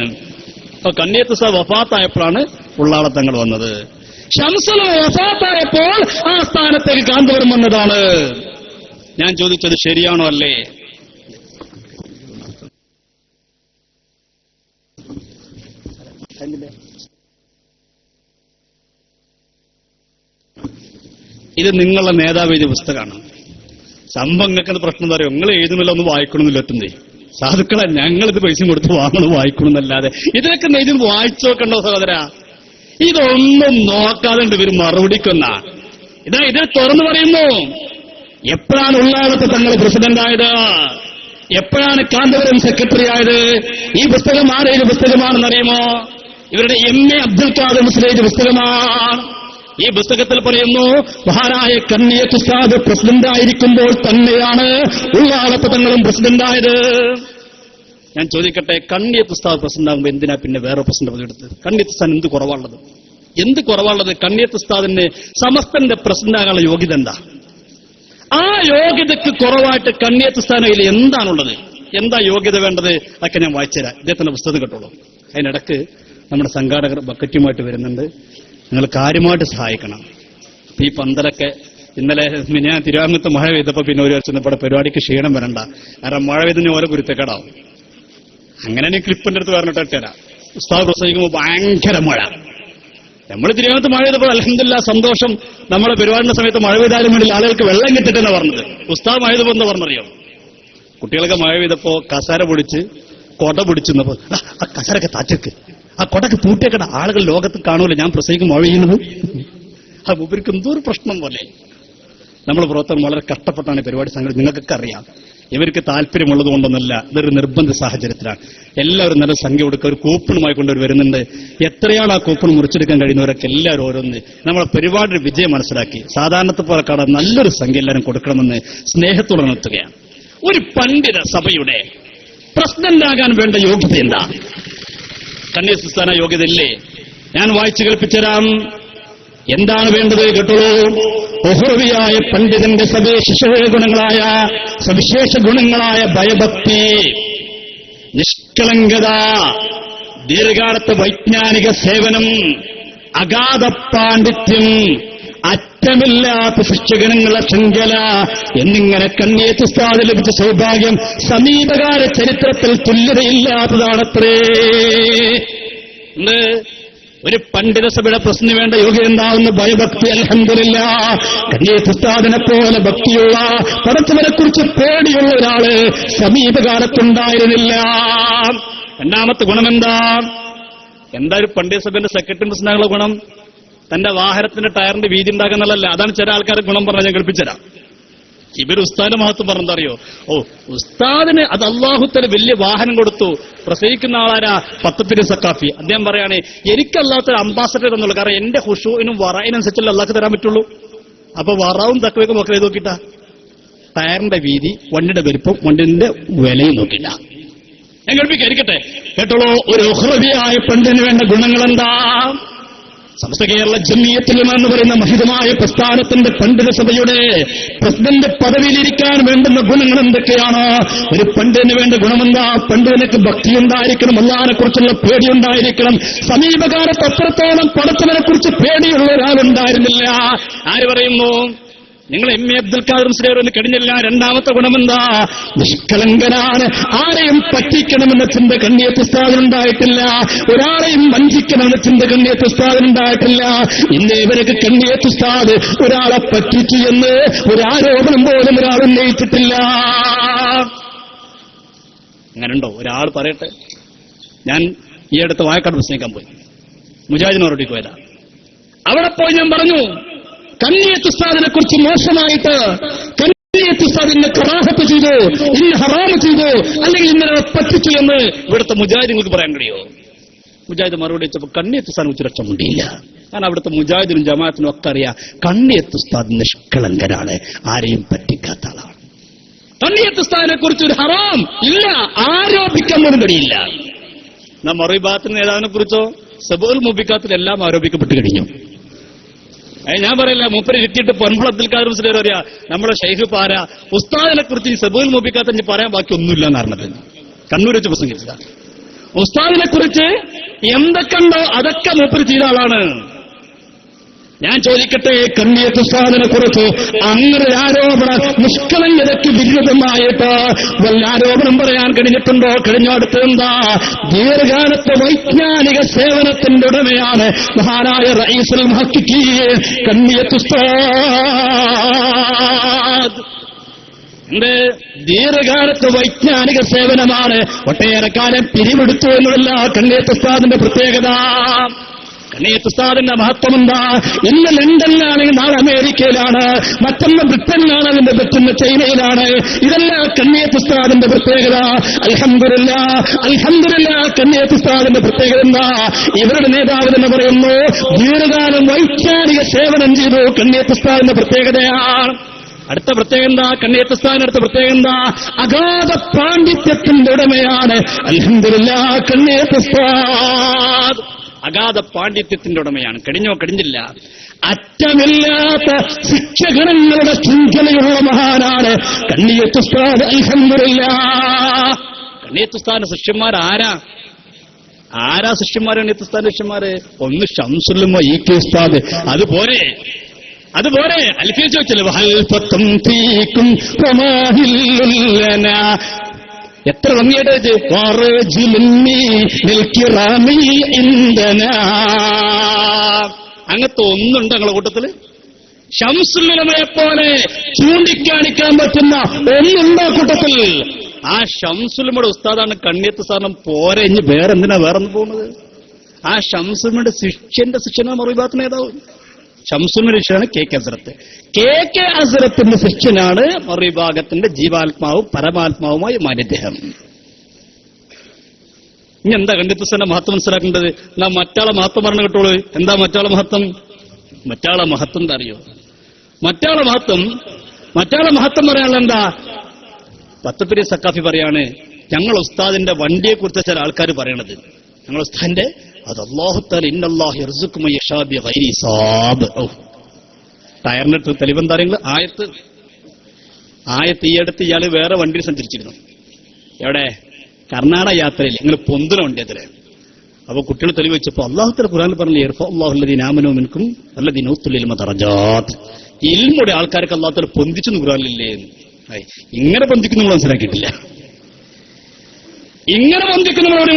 അപ്പൊ കണ്ണിയത്ത് ഉസ്താദ് വഫാത്തായപ്പോഴാണ് ഉള്ളാളത്തങ്ങൾ വന്നത്. ശംസുൽ ഉലമ വഫാത്തായപ്പോൾ ആ സ്ഥാനത്തേക്ക് കാന്തപുരം വന്നതാണ്. ഞാൻ ചോദിച്ചത് ശരിയാണോ അല്ലേ? ഇത് നിങ്ങളുടെ നേതാവ് എഴുതിയ പുസ്തകമാണ്. സംഭവം നിങ്ങൾക്കത് പ്രശ്നം എന്താ പറയുക? നിങ്ങൾ എഴുതുന്നില്ല, ഒന്ന് വായിക്കണമെന്നില്ല. എത്തുന്നേ സാധുക്കളെ, ഞങ്ങളിത് പൈസ കൊടുത്ത് വാങ്ങണം, വായിക്കണമെന്നല്ലാതെ ഇതൊക്കെ നെയ്തും വായിച്ചു നോക്കണ്ടോ സഹോദരാ? ഇതൊന്നും നോക്കാതെ ഇവർ മറുപടിക്കുന്ന ഇതാ ഇത് തുറന്നു പറയുന്നു. എപ്പോഴാണ് ഉള്ളാളത്ത് തങ്ങൾ പ്രസിഡന്റായത്? എപ്പോഴാണ് കാന്തപുരം സെക്രട്ടറി ആയത്? ഈ പുസ്തകം ആരെയും പുസ്തകമാണെന്നറിയുമോ? ഇവരുടെ MA അബ്ദുൽ ഖാദർ മുസ്ലിം പുസ്തകമാണ്. ഈ പുസ്തകത്തിൽ പറയുന്നു, മഹാനായ കണ്ണിയത്ത് ഉസ്താദ് പ്രസിഡന്റായിരിക്കുമ്പോൾ തന്നെയാണ് ഉള്ളാളപ്പതങ്ങളും പ്രസിഡന്റായത്. ഞാൻ ചോദിക്കട്ടെ, കണ്ണിയത്ത് ഉസ്താദ് പ്രസിഡന്റാകുമ്പോൾ എന്തിനാ പിന്നെ വേറെ പ്രസിഡന്റ് പങ്കെടുത്തത്? കണ്ണിയത്ത് ഉസ്താദിന് എന്ത് കുറവുള്ളത്? കണ്ണിയത്ത് ഉസ്താദിന് സമസ്തന്റെ പ്രസിഡന്റാകാനുള്ള യോഗ്യത എന്താ? ആ യോഗ്യതയ്ക്ക് കുറവായിട്ട് കണ്ണിയത്ത് ഉസ്താദിൽ എന്താണുള്ളത്? എന്താ യോഗ്യത വേണ്ടത്? അതൊക്കെ ഞാൻ വായിച്ചുതരാം. ഇദ്ദേഹത്തിന്റെ പുസ്തകം കേട്ടോളൂ. അതിനിടക്ക് നമ്മുടെ സംഘാടകർ ബക്കറ്റുമായിട്ട് വരുന്നുണ്ട്. നിങ്ങൾ കാര്യമായിട്ട് സഹായിക്കണം. ഈ പന്തലൊക്കെ ഇന്നലെ ഞാൻ തിരുവാങ്കുത്ത് മഴ പെയ്തപ്പോൾ പിന്നെ ഒരു വർഷം ഇവിടെ പരിപാടിക്ക് ക്ഷീണം വരണ്ട, കാരണം മഴ പെയ്തതിന് ഓരോ കുരുത്തക്കേടാവും. അങ്ങനെ ഞാൻ ക്ലിപ്പിന്റെ അടുത്ത് പറഞ്ഞിട്ട് തരാം. ഉസ്താദ് പ്രസംഗിക്കുമ്പോൾ ഭയങ്കര മഴ. നമ്മൾ തിരുവനന്തപുരത്ത് മഴ പെയ്തപ്പോൾ അൽഹംദുലില്ലാ സന്തോഷം. നമ്മുടെ പരിപാടിന്റെ സമയത്ത് മഴ പെയ്താലും വേണ്ടി ആളുകൾക്ക് വെള്ളം കിട്ടിട്ടെന്ന് പറഞ്ഞത്. ഉസ്താദ് മഴ പെയ്തപ്പോൾ എന്താ പറഞ്ഞറിയോ? കുട്ടികളൊക്കെ മഴ പെയ്തപ്പോ കസാര പൊടിച്ച് കൊട പിടിച്ചപ്പോ ആ കസാരൊക്കെ താറ്റക്ക്, ആ കൊടക്ക് പൂട്ടിയൊക്കെ ആളുകൾ ലോകത്ത് കാണൂല ഞാൻ പ്രസംഗിക്കും മഴ ചെയ്യുന്നത്. ആ മൂപ്പർക്ക് എന്തോ ഒരു പ്രശ്നം പോലെ. നമ്മൾ പ്രവർത്തനം വളരെ കഷ്ടപ്പെട്ടാണ് ഈ പരിപാടി സംഘടിപ്പിച്ചത്. നിങ്ങൾക്കൊക്കെ അറിയാം. ഇവർക്ക് താല്പര്യമുള്ളത് കൊണ്ടൊന്നല്ല, ഇതൊരു നിർബന്ധ സാഹചര്യത്തിലാണ്. എല്ലാവരും നല്ല സംഖ്യ കൊടുക്കുക. ഒരു കൂപ്പണുമായി കൊണ്ടുവർ വരുന്നുണ്ട്. എത്രയാണ് ആ കൂപ്പൺ മുറിച്ചെടുക്കാൻ കഴിയുന്നവരൊക്കെ എല്ലാവരും ഓരോന്ന് നമ്മളെ പരിപാടിയുടെ വിജയം മനസ്സിലാക്കി സാധാരണത്തെ പോലെ കാണാൻ നല്ലൊരു സംഖ്യ എല്ലാവരും കൊടുക്കണമെന്ന് സ്നേഹത്തോടെ നിർത്തുകയാണ്. ഒരു പണ്ഡിത സഭയുടെ പ്രസിഡന്റാകാൻ വേണ്ട യോഗ്യത എന്താ? കണ്ണിയത്ത് ഉസ്താദിന് യോഗ്യത ഇല്ലേ? ഞാൻ വായിച്ചു കേൾപ്പിച്ചുതരാം. എന്താണ് വേണ്ടത് കേട്ടോളൂ. ഉഹ്റവിയായ പണ്ഡിതന്റെ സവിശേഷ ഗുണങ്ങളായ ഭയഭക്തി, നിഷ്കളങ്കത, ദീർഘകാലത്തെ വൈജ്ഞാനിക സേവനം, അഗാധ പാണ്ഡിത്യം, അറ്റമില്ലാത്ത സൃഷ്ടിഗണങ്ങളുടെ ശൃംഖല എന്നിങ്ങനെ കണ്ണിയത്ത് ഉസ്താദ് ലഭിച്ച സൗഭാഗ്യം സമീപകാല ചരിത്രത്തിൽ തുല്യതയില്ലാത്തതാണത്രേ. ഒരു പണ്ഡിത സഭയുടെ പ്രശ്നം വേണ്ട യോഗ്യത എന്താവുന്ന ഭയഭക്തി. അൽഹംദുലില്ലാ, കണ്ണിയത്ത് ഉസ്താദിനെ പോലെ ഭക്തിയുള്ള, പടച്ചവനെ കുറിച്ച് പേടിയുള്ള ഒരാള് സമീപകാലത്തുണ്ടായിരുന്നില്ല. രണ്ടാമത്തെ ഗുണമെന്താ? എന്താ ഒരു പണ്ഡിത സഭയുടെ സെക്രട്ടറി പ്രസിഡന്റാകുള്ള ഗുണം? തന്റെ വാഹനത്തിന്റെ ടയറിന്റെ വീതി ഉണ്ടാകുന്നതല്ല. അതാണ് ചില ആൾക്കാർ ഗുണം പറഞ്ഞാൽ ഞാൻ കേൾപ്പിച്ചുതരാം. ഇവർ ഉസ്താദിന്റെ മഹത്വം പറഞ്ഞറിയോ? ഉസ്താദിന് അത് അള്ളാഹുത്തല വലിയ വാഹനം കൊടുത്തു. പ്രസംഗിക്കുന്ന ആളാരാ? പത്തപ്പിന് സക്കാഫി. അദ്ദേഹം പറയാണ്, എനിക്കല്ലാത്തൊരു അംബാസഡർ എന്നുള്ളൂ. കാരണം എന്റെ ഹുഷൂനും വറയിനനുസരിച്ചല്ലേ അള്ളാഹ് തരാൻ പറ്റുള്ളൂ. അപ്പൊ വറവും തക്കവയ്ക്കും ഒക്കെ നോക്കിയിട്ടാ ടയറിന്റെ വീതി, വണ്ടിയുടെ വലിപ്പം, വണ്ടിന്റെ വിലയും നോക്കിയില്ല. ഞാൻ കേൾപ്പിക്കായിരിക്കട്ടെ, കേട്ടോളൂ. ഒരു ഉഹ്റവിയായ പണ്ഡിതന് വേണ്ട ഗുണങ്ങൾ എന്താ? സമസ്ത കേരള ജമിയത്തുലമ എന്ന് പറയുന്ന മഹിതമായ പ്രസ്ഥാനത്തിന്റെ പണ്ഡിത സഭയുടെ പ്രസിഡന്റ് പദവിയിലിരിക്കാൻ വേണ്ടുന്ന ഗുണങ്ങൾ എന്തൊക്കെയാണ്? ഒരു പണ്ഡിതന് വേണ്ട ഗുണമെന്താ? പണ്ഡിതനക്ക് ഭക്തിയുണ്ടായിരിക്കണം, അല്ലാഹനെ കുറിച്ചുള്ള പേടിയുണ്ടായിരിക്കണം. സമീപകാലത്ത് അത്രത്തോളം പടച്ചവനെ കുറിച്ച് പേടിയുള്ള ഒരാളുണ്ടായിരുന്നില്ല. ആര് പറയുന്നു? നിങ്ങൾ എം എ അബ്ദുൽ ഖാദർ മുസ്ലിയാർ കഴിഞ്ഞില്ല. രണ്ടാമത്തെ ഗുണമെന്താ? നിഷ്കളങ്കനാണ്. ആരെയും പറ്റിക്കണമെന്ന ചിന്ത കണ്ണിയത്ത് ഉസ്താദിനുണ്ടായിട്ടില്ല. ഒരാളെയും വഞ്ചിക്കണമെന്ന ചിന്ത കണ്ണിയത്ത് ഉസ്താദിനുണ്ടായിട്ടില്ല. ഇന്നേ ഇവരൊക്കെ കണ്ണിയത്ത് ഉസ്താദ് ഒരാളെ പറ്റിച്ചു എന്ന് ഒരാരോപണം പോലും ഒരാൾ ഉന്നയിച്ചിട്ടില്ല. അങ്ങനെയുണ്ടോ? ഒരാൾ പറയട്ടെ. ഞാൻ ഈ അടുത്ത് വായക്കാട് പ്രസംഗിക്കാൻ പോയി, മുജാഹിദിനോരോടി പോയതാ. അവിടെ പോയി ഞാൻ പറഞ്ഞു, കണ്ണിയത്ത് ഉസ്താദിനെ കുറിച്ച് മോശമായിട്ട് കണ്ണിയത്ത് ഉസ്താദിനെ കറാഹത്ത് ചെയ്തു, ഇന്ന് ഹറാമ് ചെയ്തു, അല്ലെങ്കിൽ ഇന്നലെ പറ്റിച്ചു എന്ന് ഇവിടുത്തെ മുജാഹിദിങ്ങൾക്ക് പറയാൻ കഴിയോ? മുജാഹിദ് മറുപടി വെച്ചപ്പോൾ കണ്ണിയത്ത് ഉസ്താദിനെ കുറിച്ച് രക്ഷമുണ്ടില്ല. കാരണം അവിടുത്തെ മുജാഹിദിനും ജമാഅത്തിനും ഒക്കെ അറിയാം, കണ്ണിയത്ത് ഉസ്താദ് നിഷ്കളങ്കനാണ്, ആരെയും പറ്റിക്കാത്ത ആളാണ്. കണ്ണിയത്ത് ഉസ്താദിനെ കുറിച്ച് ഒരു ഹറാം ഇല്ല, ആരോപിക്കാൻ പോലും കഴിയില്ല. നാം മറുവിഭാഗത്തിന് നേതാവിനെ കുറിച്ചോ സബുൽ മുബിക്കാത്തിൽ എല്ലാം ആരോപിക്കപ്പെട്ട് കഴിഞ്ഞു. ഞാൻ പറയില്ല, മൂപ്പര് ഇരുത്തിയിട്ട് പൊന്മള അബ്ദുൽ ഖാദർ മുസ്ലിയാർ പറയാ നമ്മുടെ ഷെയ്ഖ് പാര ഉസ്താദിനെ കുറിച്ച് ഈ സബുൽ മുബിക്കാത്ത പറയാൻ ബാക്കി ഒന്നുമില്ല എന്ന് പറഞ്ഞത് കണ്ണൂർ വെച്ച് പ്രസംഗിച്ചതാ. ഉസ്താദിനെ കുറിച്ച് എന്തൊക്കെയുണ്ടോ അതൊക്കെ മൂപ്പര് ചെയ്ത ആളാണ്. ഞാൻ ചോദിക്കട്ടെ, കണ്ണിയത്ത് ഉസ്താദിനെ കുറിച്ച് അങ്ങനെ ആരോപണം നിഷ്കളങ്കതയ്ക്ക് വിരുദ്ധമായിട്ട് വല്ല ആരോപണം പറയാൻ കഴിഞ്ഞിട്ടുണ്ടോ? കഴിഞ്ഞടുത്ത് എന്താ? ദീർഘകാലത്തെ വൈജ്ഞാനിക സേവനത്തിന്റെ ഉടമയാണ് മഹാനായ റഈസുൽ മുഹഖിഖീൻ കണ്ണിയത്ത് ഉസ്താദ്. ദീർഘകാലത്തെ വൈജ്ഞാനിക സേവനമാണ്. ഒട്ടേറെ കാലം പിരിവെടുത്തു എന്നുള്ളതല്ല കണ്ണിയത്ത് ഉസ്താദിന്റെ പ്രത്യേകത. കണ്ണിയത്ത് ഉസ്താദിന്റെ മഹത്വം എന്താ? ഇന്ന് ലണ്ടനിലാണെങ്കിൽ നാളെ അമേരിക്കയിലാണ്, മറ്റൊന്ന് ബ്രിട്ടനിലാണ്, അതിന്റെ മറ്റൊന്ന് ചൈനയിലാണ്. ഇതെല്ലാം കണ്ണിയത്ത് ഉസ്താദിന്റെ പ്രത്യേകത. അൽഹംദുലില്ലാഹ്, അൽഹംദുലില്ലാഹ്. കണ്ണിയത്ത് ഉസ്താദിന്റെ പ്രത്യേകത എന്താ? ഇവരുടെ നേതാവ് തന്നെ പറയുന്നു, ദീർഘകാലം വൈജ്ഞാനിക സേവനം ചെയ്തു. കണ്ണിയത്ത് ഉസ്താദിന്റെ പ്രത്യേകതയാണ്. അടുത്ത പ്രത്യേകത എന്താ? കണ്ണിയത്ത് ഉസ്താദിന്റെ അടുത്ത പ്രത്യേകത എന്താ? അഗാധ പാണ്ഡിത്യത്തിന്റെ ഉടമയാണ്. അൽഹംദുലില്ലാഹ്, കണ്ണിയത്ത് ഉസ്താദ് അഗാധ പാണ്ഡിത്യത്തിന്റെ ഉടമയാണ്. കഴിഞ്ഞില്ല. അറ്റമില്ലാത്ത ശിക്ഷഗണങ്ങളുടെ ശൃംഖലയുള്ള മഹാനാണ് കണ്ണിയത്ത് ഉസ്താദ്. അൽഹംദുലില്ലാഹ്. കണ്ണിയത്ത് ഉസ്താദിന്റെ ശിഷ്യന്മാരാരാ? ശിഷ്യന്മാരാണ് കണ്ണിയത്ത് ഉസ്താദിന്റെ ശിഷ്യന്മാര്? ഒന്ന് ശംസുൽ ഉലമ ഇ.കെ. ഉസ്താദ്. അതുപോലെ അൽഫിയ ചോദിച്ചല്ലോ, എത്ര ഭംഗിയായിട്ട് അങ്ങനത്തെ ഒന്നുണ്ട് ഞങ്ങളുടെ കൂട്ടത്തില്? ശംസുൽ ഉലമയെ പോലെ ചൂണ്ടിക്കാണിക്കാൻ പറ്റുന്ന ഒന്നുണ്ടോ കൂട്ടത്തിൽ? ആ ശംസുൽ ഉലമയുടെ ഉസ്താദാണ് കണ്ണിയത്ത് ഉസ്താദ്. പോരെ, ഇനി വേറെന്തിനാ പോകുന്നത്? ആ ശംസുൽ ഉലമയുടെ ശിഷ്യനാണ് മറുവിഭാഗത്ത് നേതാവ്. ശംസുൽ ഉലമയുടെ ശിഷ്യനാണ് കെ കെ അസ്രത്തിന്റെ ശിഷ്യനാണ് മറുവിഭാഗത്തിന്റെ ജീവാത്മാവും പരമാത്മാവുമായ മാന്യദ്ദേഹം. ഇനി എന്താ കണ്ണിയത്ത് ഉസ്താദിന്റെ മഹത്വം മനസ്സിലാക്കേണ്ടത്? നാം മറ്റാളെ മഹത്വം പറഞ്ഞു കേട്ടോളൂ. എന്താ മറ്റാളെ മഹത്വം എന്താ അറിയോ? മറ്റാളെ മഹത്വം പറയാനുള്ള എന്താ? പത്തപ്പിരി സക്കാഫി പറയാണ്, ഞങ്ങൾ ഉസ്താദിന്റെ വണ്ടിയെ കുറിച്ച് ചില ആൾക്കാർ പറയണത്, ഞങ്ങൾ ഉസ്താദിന്റെ അത് അല്ലാഹു തആല ഇന്നല്ലാഹു യർസുഖു മൻ യശാ ബിഗൈരി ഹിസാബ്. ടയറിന്റെ തെളിവെന്താറിയ ആയത്ത് ഈ അടുത്ത് ഇയാള് വേറെ വണ്ടിയിൽ സഞ്ചരിച്ചിരുന്നു. എവിടെ? കർണാടക യാത്രയിൽ. നിങ്ങൾ പൊന്തുന വണ്ടിയത്തില്. അപ്പൊ കുട്ടികൾ തെളിവ് വെച്ചപ്പോ അല്ലാഹു തആല ഖുർആനിൽ പറഞ്ഞു, യർഫഉല്ലാഹു അല്ലദീന ആമനൂ മിൻകും വല്ലദീന ഊത്തുൽ ഇൽമ ദറജാത്ത്. ഇൽമുടെ ആൾക്കാർക്ക് അല്ലാഹു തആല പൊന്തിച്ചെന്ന് ഖുർആനിലില്ലേ? ഇങ്ങനെ പൊന്തിക്കുന്ന നമ്മൾ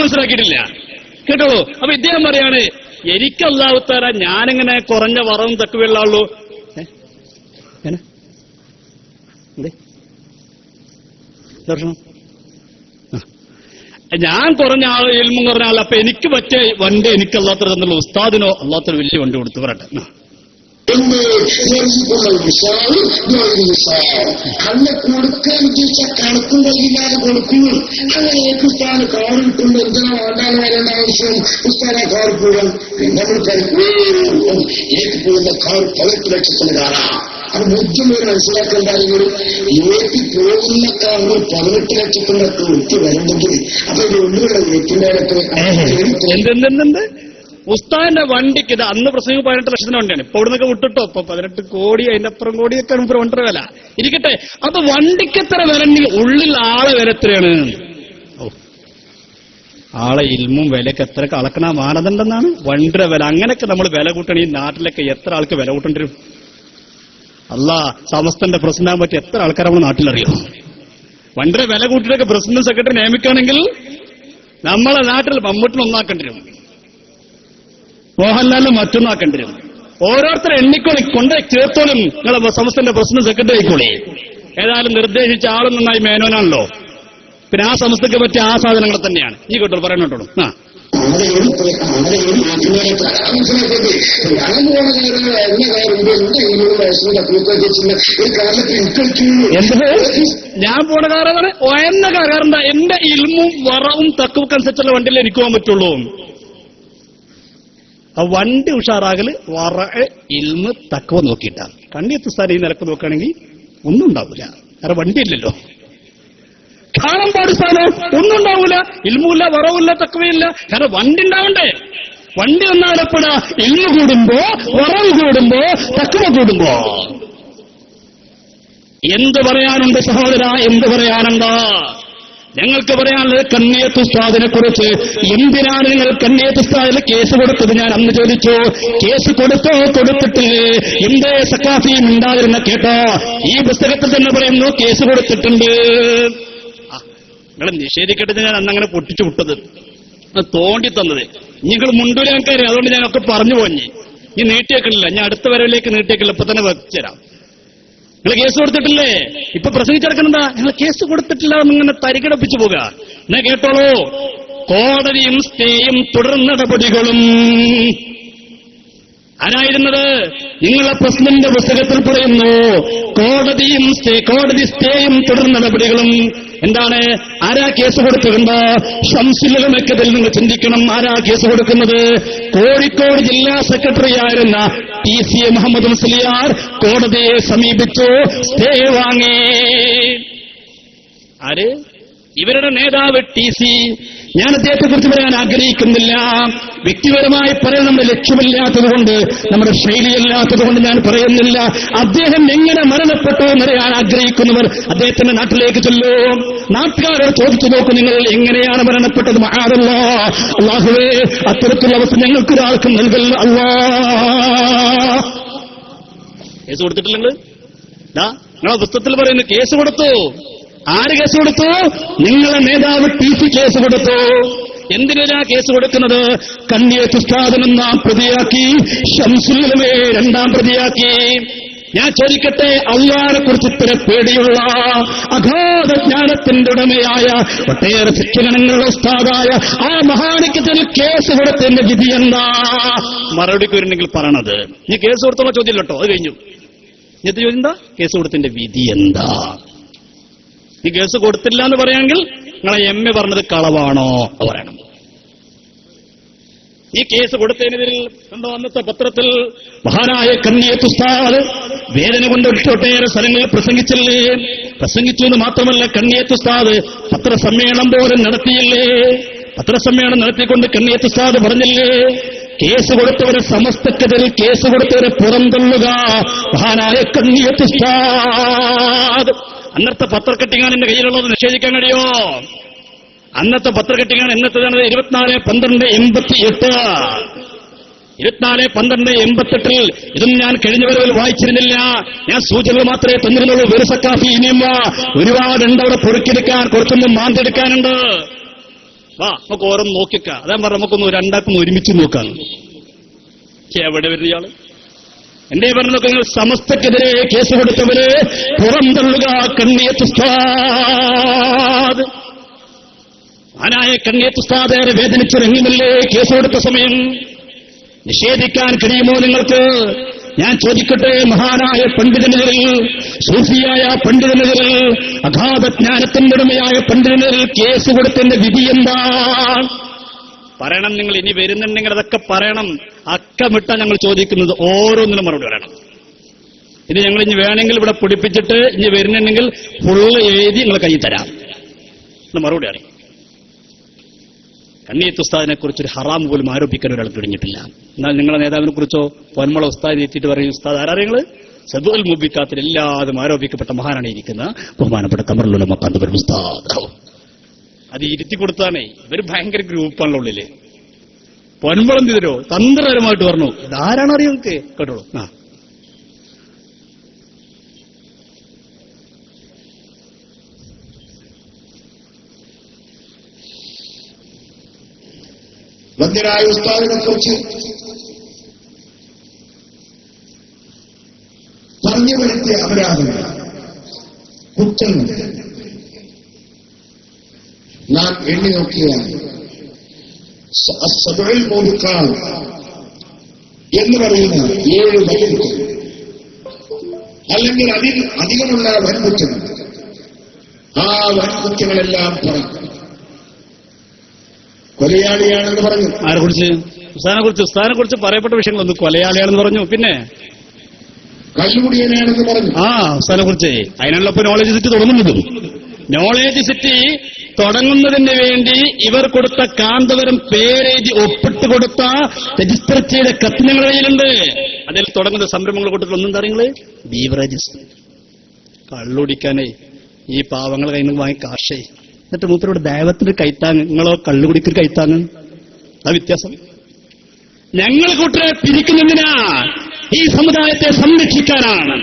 മനസ്സിലാക്കിയിട്ടില്ല. കേട്ടോളൂ. അപ്പൊ ഇദ്ദേഹം പറയാണ്, എനിക്ക് അല്ലാഹു തആല ഞാനെങ്ങനെ കുറഞ്ഞ വറവും തക്കുവയുള്ള ആളൂ? ദർശനം ഞാൻ കുറഞ്ഞ ആൾ, ഇൽമും കുറഞ്ഞ ആൾ. അപ്പൊ എനിക്ക് പറ്റിയ വണ്ടി എനിക്ക് അല്ലാഹു തആല തന്നുള്ള ഉസ്താദിനോ അല്ലാഹു തആല വലിയ വണ്ടി കൊടുത്തു പറട്ടെ. അന്ന് കൊടുക്കാൻ ഉദ്ദേശിച്ച കണക്കും കഴിയില്ലാതെ കൊടുക്കും. അങ്ങനെ ഉസ്താദ് കാർ കിട്ടുമ്പോൾ എന്തിനാ വേണ്ടാന്ന് വരേണ്ട ആവശ്യം? ഉസ്താദ് കാർ പോകാൻ നമ്മൾ എനിക്ക് പോകുന്ന കാർ 18 ലക്ഷത്തിന് കാറാ. അത് ബുദ്ധിമുട്ട് മനസ്സിലാക്കേണ്ടെങ്കിൽ ഏറ്റി പോകുന്ന കാറിന് 18 ലക്ഷത്തിനൊക്കെ ഒറ്റ വരുന്നെങ്കിൽ അപ്പൊ ഇത് ഒന്നുകൂടെ ഏറ്റിന്റെ എന്തെന്തെന്ത് ഉസ്താദിന്റെ വണ്ടിക്ക് ഇത് അന്ന് പ്രസംഗം 18 ലക്ഷത്തിന്റെ വണ്ടിയാണ്. ഇപ്പൊ ഇവിടെ നിന്നൊക്കെ വിട്ടിട്ടോ ഇപ്പൊ 18 കോടി, അതിന്റെ അപ്പുറം കോടിയൊക്കെ വണ്ടി വില ഇരിക്കട്ടെ. അപ്പൊ വണ്ടിക്ക് എത്ര വില ഉണ്ടെങ്കിൽ ഉള്ളിൽ ആളെ വില എത്രയാണ്? ആളെ ഇൽമും വിലക്ക് എത്ര അളക്കണ മാനദണ്ഡെന്നാണ് വണ്ടിയുടെ വില. അങ്ങനെയൊക്കെ നമ്മൾ വില കൂട്ടണം. ഈ നാട്ടിലൊക്കെ എത്ര ആൾക്ക് വില കൂട്ടേണ്ടി വരും? സമസ്തന്റെ പ്രസിഡന്റാൻ പറ്റി എത്ര ആൾക്കാർ നമ്മൾ നാട്ടിലറിയോ? വണ്ടിയുടെ വില കൂട്ടിയൊക്കെ പ്രസിഡന്റ് സെക്രട്ടറി നിയമിക്കുകയാണെങ്കിൽ നമ്മളെ നാട്ടിൽ മമ്മൂട്ടിനെ ഒന്നാക്കേണ്ടി വരും, മോഹൻലാലിനെ മറ്റൊന്നാക്കേണ്ടി വരും. ഓരോരുത്തരെ എണ്ണിക്കോളി കൊണ്ടേ ചേർത്തോളും നിങ്ങളെ സമസ്തന്റെ പ്രസിഡന്റ് സെക്രട്ടറി ആയിക്കോളി. ഏതായാലും നിർദ്ദേശിച്ച ആളും നന്നായി മേനോനാണല്ലോ. പിന്നെ ആ സമസ്തയ്ക്ക് പറ്റിയ ആ സാധനങ്ങൾ തന്നെയാണ്. ഈ കേട്ടോ പറയുന്നുണ്ടോ? ഞാൻ പോണ കാറാണ് ഒയന്ന കാറാറെന്താ? എന്റെ ഇൽമും വറവും തക്കുവൊക്കെ അനുസരിച്ചുള്ള വണ്ടിയിൽ എനിക്ക് പോകാൻ പറ്റുള്ളൂ. ആ വണ്ടി ഉഷാറാകല് വറ ഇൽമ് തക്കവ നോക്കിയിട്ടാണ്. കണ്ണിയത്ത് സ്ഥാനം ഈ നിലക്ക് നോക്കുകയാണെങ്കിൽ ഒന്നും ഉണ്ടാവില്ല. കാരണം വണ്ടിയില്ലല്ലോ. കാണാൻ പാട് സ്ഥാനം ഒന്നും ഉണ്ടാവൂല. ഇൽമുമില്ല, വറവില്ല, തക്കവയില്ല. കാരണം വണ്ടി ഉണ്ടാവണ്ടേ? വണ്ടി ഒന്നാലപ്പെടാ ഇൽമു കൂടുമ്പോ, വറവ് കൂടുമ്പോ, തക്കവ കൂടുമ്പോ. എന്ത് പറയാനുണ്ട് സഹോദര? എന്ത് പറയാനുണ്ടോ? ഞങ്ങൾക്ക് പറയാനുള്ളത് കണ്ണിയത്ത് ഉസ്താദിനെ കുറിച്ച്. എന്തിനാണ് നിങ്ങൾ കണ്ണിയത്ത് ഉസ്താദിന് കേസ് കൊടുത്തത്? ഞാൻ അന്ന് ചോദിച്ചു. കേസ് കൊടുത്തോ? കൊടുത്തിട്ടില്ലേ? എന്തേ സക്കാഫിയും ഉണ്ടാതിരുന്ന കേട്ടോ? ഈ പുസ്തകത്തിൽ തന്നെ പറയുന്നു കേസ് കൊടുത്തിട്ടുണ്ട്. നിങ്ങൾ നിഷേധിക്കട്ടെ. ഞാൻ അന്നങ്ങനെ പൊട്ടിച്ചു വിട്ടത്, തോണ്ടി തന്നത്. നിങ്ങൾ മുണ്ടൂരാക്കാരെ, അതുകൊണ്ട് ഞാനൊക്കെ പറഞ്ഞു പോഞ്ഞി. ഈ നീട്ടിയേക്കില്ല, ഞാൻ അടുത്ത വരവിലേക്ക് നീട്ടിയേക്കില്ല. ഇപ്പൊ തന്നെ വെച്ചുതരാം. നിങ്ങൾ കേസ് കൊടുത്തിട്ടില്ലേ? ഇപ്പൊ പ്രസംഗിച്ചെടുക്കണെന്താ? നിങ്ങൾ കേസ് കൊടുത്തിട്ടില്ല എന്നിങ്ങനെ തരികിടപ്പിച്ചു പോകുക. എന്നാ കേട്ടോളൂ, കോടതിയും സ്റ്റേയും തുടർ നടപടികളും ആരായിരുന്നത്? നിങ്ങളെ പ്രസിഡന്റ് പുസ്തകത്തിൽ പറയുന്നു കോടതി സ്റ്റേയും തുടർ നടപടികളും. എന്താണ്? ആരാ കേസ് കൊടുത്തിട്ടുണ്ട്? ഷംസുലുലമയ്ക്കെതിൽ നിങ്ങൾ ചിന്തിക്കണം. ആരാ കേസ് കൊടുക്കുന്നത്? കോഴിക്കോട് ജില്ലാ സെക്രട്ടറി ആയിരുന്ന TC മുഹമ്മദ് മുസ്ലിയാർ കോടതിയെ സമീപിച്ചു, സ്റ്റേ വാങ്ങി. ആര്? ഇവരുടെ നേതാവ് TC. ഞാൻ അദ്ദേഹത്തെക്കുറിച്ച് പറയാൻ ആഗ്രഹിക്കുന്നില്ല. വ്യക്തിപരമായി പറയാൻ നമ്മുടെ ലക്ഷ്യമില്ലാത്തതുകൊണ്ട്, നമ്മുടെ ശൈലിയല്ലാത്തതുകൊണ്ട് ഞാൻ പറയുന്നില്ല. അദ്ദേഹം എങ്ങനെ മരണപ്പെട്ടു എന്നറിയാൻ ആഗ്രഹിക്കുന്നവർ അദ്ദേഹത്തിന്റെ നാട്ടിലേക്ക് ചെല്ലൂ. നാട്ടുകാരോട് ചോദിച്ചു നോക്കൂ, നിങ്ങൾ എങ്ങനെയാണ് മരണപ്പെട്ടത്? മഅല്ലാഹ്, അല്ലാഹുവേ അത്തരത്തിലുള്ള അവസ്ഥ ഞങ്ങൾക്കൊരാൾക്കും നൽകല്ല അല്ലാ. കേസ് കൊടുത്തിട്ടില്ലെങ്കിൽ നിങ്ങളെ പുസ്തകത്തിൽ പറയുന്നു കേസ് കൊടുത്തു. ആര് കേസ് കൊടുത്തു? നിങ്ങളെ നേതാവ് TC കേസ് കൊടുത്തു. എന്തിനാ കേസ് കൊടുക്കുന്നത്? കണ്ണിയത്ത് ഉസ്താദിനെ 1 പ്രതിയാക്കി, ഷംസുലുലമയെ 2 പ്രതിയാക്കി. ഞാൻ ചോദിക്കട്ടെ, അല്ലാഹുവിനെ കുറിച്ച് ഇത്ര പേടിയുള്ള അഗാധ ജ്ഞാനത്തിന്റെ ഉടമയായ ഒട്ടേറെ ശിക്ഷണങ്ങളുടെ ഉസ്താദായ ആ മഹാനിക്കത്തിൽ കേസ് കൊടുത്തതിന്റെ വിധി എന്താ? മറുപടിക്ക് വരുന്നെങ്കിൽ പറയണത്. നീ കേസ് കൊടുത്തുള്ള ചോദ്യം കേട്ടോ, അത് കഴിഞ്ഞു. ഇന്നത്തെ ചോദ്യം എന്താ? കേസ് കൊടുത്തതിന്റെ വിധി എന്താ? ഈ കേസ് കൊടുത്തില്ല എന്ന് പറയുകയാണെങ്കിൽ നിങ്ങളെ MA പറഞ്ഞത് കളവാണോ പറയണം. ഈ കേസ് കൊടുത്തതിനെതിരിൽ കണ്ടോ അന്നത്തെ പത്രത്തിൽ മഹാനായ കണ്ണിയത്ത് ഉസ്താദ് വേദന കൊണ്ട് ഒട്ടേറെ സ്ഥലങ്ങളിൽ പ്രസംഗിച്ചില്ലേ? പ്രസംഗിച്ചു എന്ന് മാത്രമല്ല, കണ്ണിയത്ത് ഉസ്താദ് പത്രസമ്മേളനം പോലും നടത്തിയില്ലേ? പത്രസമ്മേളനം നടത്തിക്കൊണ്ട് കണ്ണിയത്ത് ഉസ്താദ് പറഞ്ഞില്ലേ, കേസ് കൊടുത്തവരെ സമസ്തക്കെതിരിൽ കേസ് കൊടുത്തവരെ പുറന്തള്ളുക മഹാനായ കണ്ണിയത്ത് ഉസ്താദ്. അന്നത്തെ പത്രക്കട്ടിങ്ങാൻ എന്റെ കയ്യിലുള്ളത് നിഷേധിക്കാൻ കഴിയോ? അന്നത്തെ പത്രക്കട്ടിങ്ങാൻ എന്നത്തേതാണ്? 24/12/88. 24/12/88 ഇതും ഞാൻ കഴിഞ്ഞ വരവിൽ വായിച്ചിരുന്നില്ല. ഞാൻ സൂചനകൾ മാത്രമേ തന്നിരുന്നുള്ളൂ. വെറുസക്കാഫി ഇനിയും ഒരുപാടുണ്ട് അവിടെ പൊറുക്കിയെടുക്കാൻ, കുറച്ചൊന്നും മാന്തെടുക്കാനുണ്ട്. വാ നമുക്ക് ഓരോന്ന് നോക്കിക്ക. അതാ പറഞ്ഞ നമുക്കൊന്ന് രണ്ടാക്കൊന്ന് ഒരുമിച്ച് നോക്കാം. എവിടെ വരുന്ന ഇയാള്? എന്റെ പറഞ്ഞൊക്കെ നിങ്ങൾ സമസ്തക്കെതിരെ കേസ് കൊടുത്തവര് പുറന്തള്ളുക കണ്ണിയത്ത് ഉസ്താദ്. ആനായ കണ്ണിയത്ത് ഉസ്താദ് ഏറെ വേദനിച്ചിറങ്ങുമല്ലേ കേസ് കൊടുത്ത സമയം? നിഷേധിക്കാൻ കഴിയുമോ നിങ്ങൾക്ക്? ഞാൻ ചോദിക്കട്ടെ, മഹാനായ പണ്ഡിതനെതിരിൽ, സൂഫിയായ പണ്ഡിതനെതിരിൽ, അഗാധജ്ഞാനത്തിന്റെ ഉടമയായ പണ്ഡിതനെതിരിൽ കേസ് കൊടുത്തതിന്റെ വിധി എന്താ? പറയണം. നിങ്ങൾ ഇനി വരുന്നുണ്ടെങ്കിൽ അതൊക്കെ പറയണം. അക്കമിട്ടാ ഞങ്ങൾ ചോദിക്കുന്നത് ഓരോന്നിനും മറുപടി പറയണം. ഇത് ഞങ്ങൾ ഇനി വേണമെങ്കിൽ ഇവിടെ പിടിപ്പിച്ചിട്ട് ഇനി വരുന്നുണ്ടെങ്കിൽ ഫുള്ള് എഴുതി നിങ്ങൾ കൈ തരാം. മറുപടി അറിയാം. കണ്ണിയത്ത് ഉസ്താദിനെ കുറിച്ചൊരു ഹറാം പോലും ആരോപിക്കാൻ ഒരാൾ കഴിഞ്ഞിട്ടില്ല. എന്നാൽ നിങ്ങളെ നേതാവിനെ കുറിച്ചോ പൊന്മുള ഉസ്താദ് എത്തിയിട്ട് പറയും, ഉസ്താദ് ആരാറിയങ്ങള് സദുൽ മുബിക്കാത്തിൽ എല്ലാതും ആരോപിക്കപ്പെട്ട മഹാനാണ് ഇരിക്കുന്ന ബഹുമാനപ്പെട്ട കമറുൽ മക്കാന്തപുരം ഉസ്താദ്. അത് ഇരുത്തി കൊടുത്താണേ. ഇവര് ഭയങ്കര ഗ്രൂപ്പാണല്ലോ ഉള്ളില്. പൊന്മുളം ചെയ്തരോ തന്ത്രപരമായിട്ട് പറഞ്ഞു. ഇതാരാണ് അറിയോ നിങ്ങൾക്ക്? കേട്ടോളൂ. വന്ദ്യരായ ഉസ്താദിനെ കുറിച്ച് പറഞ്ഞു വരുത്തിയ അപരാധങ്ങൾ, കുറ്റങ്ങൾ നാം എണ്ണി നോക്കിയാണ്. സബഉൽ മൂബിഖാത്ത് എന്ന് പറയുന്ന 7 വൻകുറ്റങ്ങൾ, അല്ലെങ്കിൽ അതിൽ അധികമുള്ള വൻകുറ്റങ്ങൾ, ആ വൻകുറ്റങ്ങളെല്ലാം പറഞ്ഞു. കൊലയാളിയാണെന്ന് പറഞ്ഞു. ആരെ കുറിച്ച്? ഉസ്താദിനെ കുറിച്ച് പറയപ്പെട്ട വിഷയങ്ങളൊന്നും കൊലയാളിയാണെന്ന് പറഞ്ഞു. പിന്നെ കള്ളുകുടിയനാണെന്ന് പറഞ്ഞു. ഉസ്താദിനെ കുറിച്ച് അതിനുള്ള ഇപ്പൊ നോളേജ് സിറ്റി തുടങ്ങുന്നതും. നോളേജ് സിറ്റി തുടങ്ങുന്നതിന് വേണ്ടി ഇവർ കൊടുത്ത കാന്തപുരം പേരെഴുതി ഒപ്പിട്ട് കൊടുത്ത രജിസ്റ്റർ ചെയ്ത കത്ത് ഞങ്ങളുടെ കയ്യിലുണ്ട്. അതിൽ തുടങ്ങുന്ന സംരംഭങ്ങൾ കൊടുത്തിട്ടുള്ള ഒന്നും കാര്യങ്ങള് ബീവറേജസ്. കള്ളുടിക്കാനേ ഈ പാവങ്ങളെ കയ്യിൽ നിന്ന് വാങ്ങി കാശേ. എന്നിട്ട് മൂപ്പരോട് ദൈവത്തിന്റെ കൈത്താങ്, നിങ്ങളോ കള്ളുകുടിക്കൊരു കൈത്താങ്. ആ വ്യത്യാസം. ഞങ്ങൾ കൂട്ടരെ പിരിക്കുന്നതിനാ ഈ സമുദായത്തെ സംരക്ഷിക്കാനാണ്,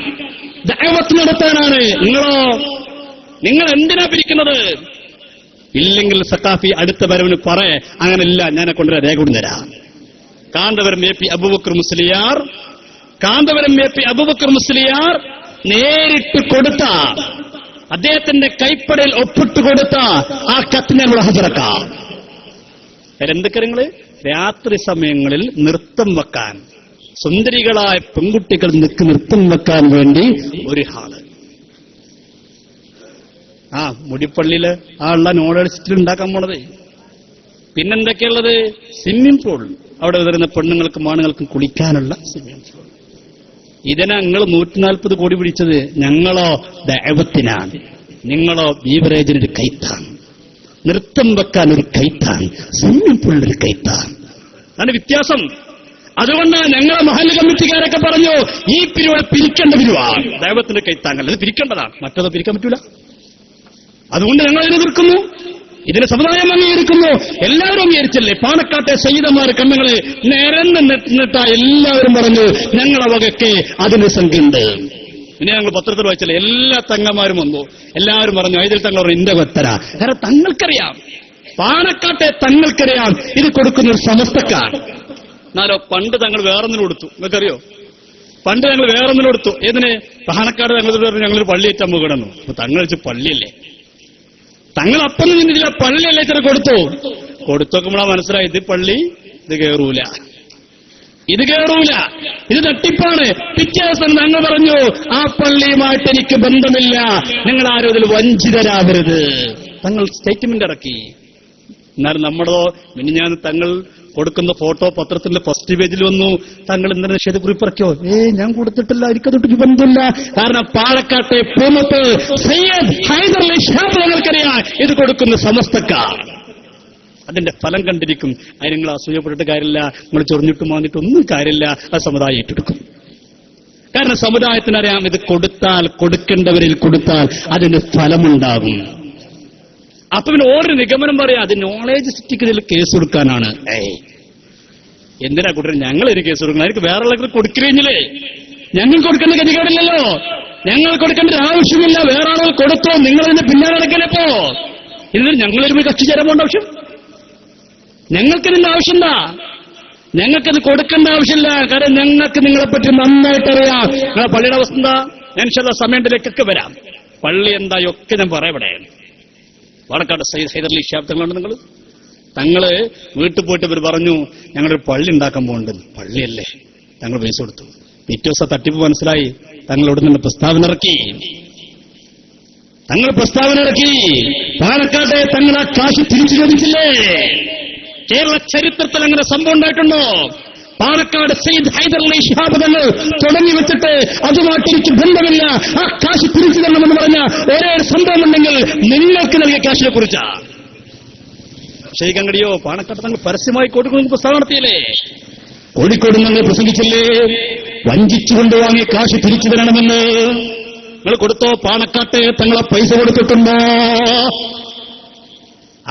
ദഅവത്ത് നടത്താനാണ്. നിങ്ങൾ എന്തിനാ പിരിക്കുന്നത്? ഇല്ലെങ്കിൽ സക്കാഫി അടുത്ത വരവിന് അങ്ങനെയല്ല, ഞാനെ കൊണ്ടുവരാൻ രേഖ കൊണ്ടുതരാം. കാന്തപുരം AP അബൂബക്കർ മുസ്ലിയാർ നേരിട്ട് കൊടുത്ത, അദ്ദേഹത്തിന്റെ കൈപ്പടയിൽ ഒപ്പിട്ട് കൊടുത്ത ആ കത്ത് ഞങ്ങൾ ഹാജരാക്കാം. എന്തൊക്കെ കാര്യങ്ങള്? രാത്രി സമയങ്ങളിൽ നൃത്തം വെക്കാൻ സുന്ദരികളായ പെൺകുട്ടികൾ നൃത്തം വെക്കാൻ വേണ്ടി ഒരു ഹാള്. മുടിപ്പള്ളിയില് ഉള്ള നോഡടിച്ചിട്ട് ഉണ്ടാക്കാൻ പോണത്. പിന്നെന്തൊക്കെയുള്ളത്? Swimming pool. അവിടെ വരുന്ന പെണ്ണുങ്ങൾക്കും ആണുങ്ങൾക്കും കുളിക്കാനുള്ള സ്വിമ്മിംഗ് പൂൾ. ഇതിനെ നിങ്ങൾ 140 കോടി പിടിച്ചത്. ഞങ്ങളോ ദൈവത്തിനാണ്, നിങ്ങളോ ബീവറേജിനൊരു കൈത്താണ്, നൃത്തം വെക്കാൻ ഒരു കൈത്താണ്, സ്വിമ്മിംഗ് പൂളിനൊരു കൈത്താണ്. അതാണ് വ്യത്യാസം. അതുകൊണ്ട് ഞങ്ങളെ മഹല്ല് കമ്മിറ്റിക്കാരൊക്കെ പറഞ്ഞു, ഈ പിരിവ് പിരിക്കേണ്ട പിരിവാണ്, ദൈവത്തിന്റെ കൈത്താങ്ങൽ, അത് പിരിക്കേണ്ടതാണ്, മറ്റത് പിരിക്കാൻ പറ്റൂല. അതുകൊണ്ട് ഞങ്ങൾ ഇതിനെ എതിർക്കുന്നു, ഇതിന് സമുദായം അംഗീകരിക്കുന്നു. എല്ലാവരും അംഗീകരിച്ചല്ലേ? പാണക്കാട്ടെ സയ്യിദന്മാർ കണ്ണുകളെ നിരന്ന് നിന്നിട്ട എല്ലാവരും പറഞ്ഞു ഞങ്ങളെ വകയ്ക്ക് അതിന് സംഖ്യയുണ്ട്. പിന്നെ ഞങ്ങൾ പത്രത്തിൽ വായിച്ചല്ലേ, എല്ലാ തങ്ങന്മാരും വന്നു, എല്ലാവരും പറഞ്ഞു ഇതിൽ തങ്ങൾ പറഞ്ഞു ഇന്റെ വെത്തര. കാരണം തങ്ങൾക്കറിയാം, പാണക്കാട്ടെ തങ്ങൾക്കറിയാം ഇത് കൊടുക്കുന്ന ഒരു സമസ്തക്കാണ്. എന്നാലോ പണ്ട് തങ്ങൾ വേറൊന്നിന് കൊടുത്തു. നിങ്ങൾക്കറിയോ? പണ്ട് ഞങ്ങൾ വേറൊന്നിന് കൊടുത്തു. ഏതിന്? പാണക്കാട് തങ്ങൾ പറഞ്ഞു ഞങ്ങളൊരു പള്ളി ഏറ്റാൻ പോകണം. അപ്പൊ തങ്ങൾ വെച്ച് പള്ളിയല്ലേ, തങ്ങൾ അപ്പം നിന്നില്ല, പള്ളിയല്ലേ ഇത്ര കൊടുത്തു. കൊടുത്തോക്കുമ്പോഴാ മനസ്സിലായി ഇത് പള്ളി, ഇത് കേറൂല, ഇത് കേറൂല, ഇത് തട്ടിപ്പാണ്. പിറ്റേ ദിവസം ഞങ്ങൾ പറഞ്ഞു ആ പള്ളിയുമായിട്ട് എനിക്ക് ബന്ധമില്ല, നിങ്ങൾ ആരും ഇതിൽ വഞ്ചിതരാകരുത്. തങ്ങൾ സ്റ്റേറ്റ്മെന്റ് ഇറക്കി. എന്നാലും നമ്മുടേതോ മിനിഞ്ഞാൻ തങ്ങൾ കൊടുക്കുന്ന ഫോട്ടോ പത്രത്തിന്റെ ഫസ്റ്റ് പേജിൽ വന്നു. തങ്ങൾ ഇന്നലെ നിഷേധക്കുറിപ്പ് ഇറക്കിയോ? ഞാൻ കൊടുത്തിട്ടില്ല, എനിക്കതൊട്ട് ബന്ധമില്ല. കാരണം പാലക്കാട്ടെ പൂമത്ത് സയ്യദ് ഹൈദരലി ശിഹാബ് തങ്ങൾക്കറിയാം ഇത് കൊടുക്കുന്ന സമസ്തക്കാർ. അതിന്റെ ഫലം കണ്ടിരിക്കും. അതിന് നിങ്ങൾ അസൂയപ്പെട്ടിട്ട് കാര്യമില്ല, നിങ്ങൾ ചൊറിഞ്ഞിട്ട് മാന്നിട്ടൊന്നും കാര്യമില്ല. അത് സമുദായം ഏറ്റെടുക്കും. കാരണം സമുദായത്തിനറിയാം ഇത് കൊടുത്താൽ, കൊടുക്കേണ്ടവരിൽ കൊടുത്താൽ അതിന് ഫലമുണ്ടാകും. അപ്പൊ പിന്നെ ഓരോ നിഗമനം പറയാം, അത് നോളേജ് സിറ്റിക്ക് കേസ് കൊടുക്കാനാണ്. എന്തിനാ കൂട്ടർ ഞങ്ങളൊരു കേസ് കൊടുക്കണം? എനിക്ക് വേറെ ആളുകൾ കൊടുക്കുകയില്ലേ? ഞങ്ങൾ കൊടുക്കേണ്ട ഗതികേടില്ലല്ലോ, ഞങ്ങൾ കൊടുക്കേണ്ട ആവശ്യമില്ല. വേറെ ആളുകൾ കൊടുത്തോ, നിങ്ങൾ ഇതിന്റെ പിന്നാലെ നടക്കലപ്പോ ഇതിന് ഞങ്ങളൊരു കക്ഷി ചേരാൻ പോകേണ്ട ആവശ്യം? ഞങ്ങൾക്കിതിന്റെ ആവശ്യമില്ല, ഞങ്ങൾക്കത് കൊടുക്കേണ്ട ആവശ്യമില്ല. കാരണം ഞങ്ങൾക്ക് നിങ്ങളെപ്പറ്റി നന്നായിട്ടറിയാം. നിങ്ങളെ പള്ളിയുടെ അവസ്ഥ എന്താ? ഞാൻ സമയത്തിലേക്കൊക്കെ വരാം. പള്ളി എന്തായൊക്കെ ഞാൻ പറയപ്പെടേ. പാലക്കാട് സയ്യിദ് ഹൈദരലി ശിഹാബ് തങ്ങളുണ്ട്. തങ്ങള് വീട്ടിൽ പോയിട്ട് ഇവർ പറഞ്ഞു ഞങ്ങളൊരു പള്ളി ഉണ്ടാക്കാൻ പോകുന്നുണ്ട്. പള്ളിയല്ലേ, തങ്ങൾ പൈസ കൊടുത്തു. പിറ്റേ ദിവസം തട്ടിപ്പ് മനസ്സിലായി. തങ്ങൾ ഇവിടെ നിന്ന് പ്രസ്താവന ഇറക്കി. പാലക്കാട്ടെ തങ്ങൾ ആ കാശ് തിരിച്ചു ചോദിച്ചില്ലേ? കേരള ചരിത്രത്തിൽ അങ്ങനെ സംഭവം ഉണ്ടായിട്ടുണ്ടോ? പാലക്കാട് സയ്യിദ് ഹൈദരലി ശിഹാബ് തങ്ങൾ തുടങ്ങി വെച്ചിട്ട് അതുമായിട്ട് എനിക്ക് ബന്ധമില്ല, ആ കാശ് തിരിച്ചു തരണമെന്ന് പറഞ്ഞ ഒരേ സംഭവം ഉണ്ടെങ്കിൽ നിങ്ങൾക്ക് നൽകിയ കാശിനെ കുറിച്ചാ ശരിക്കാൻ കഴിയോ? പാണക്കാട് തങ്ങൾ പരസ്യമായി കോഴിക്കോട് പ്രസ്താവന നടത്തിയില്ലേ? കോഴിക്കോട് നിങ്ങൾ പ്രസംഗിച്ചില്ലേ? വഞ്ചിച്ചുകൊണ്ട് വാങ്ങിയ കാശ് തിരിച്ചു തരണമെന്ന് നിങ്ങൾ കൊടുത്തോ? പാണക്കാട്ടെ തങ്ങളെ പൈസ കൊടുത്തിട്ടുണ്ടോ?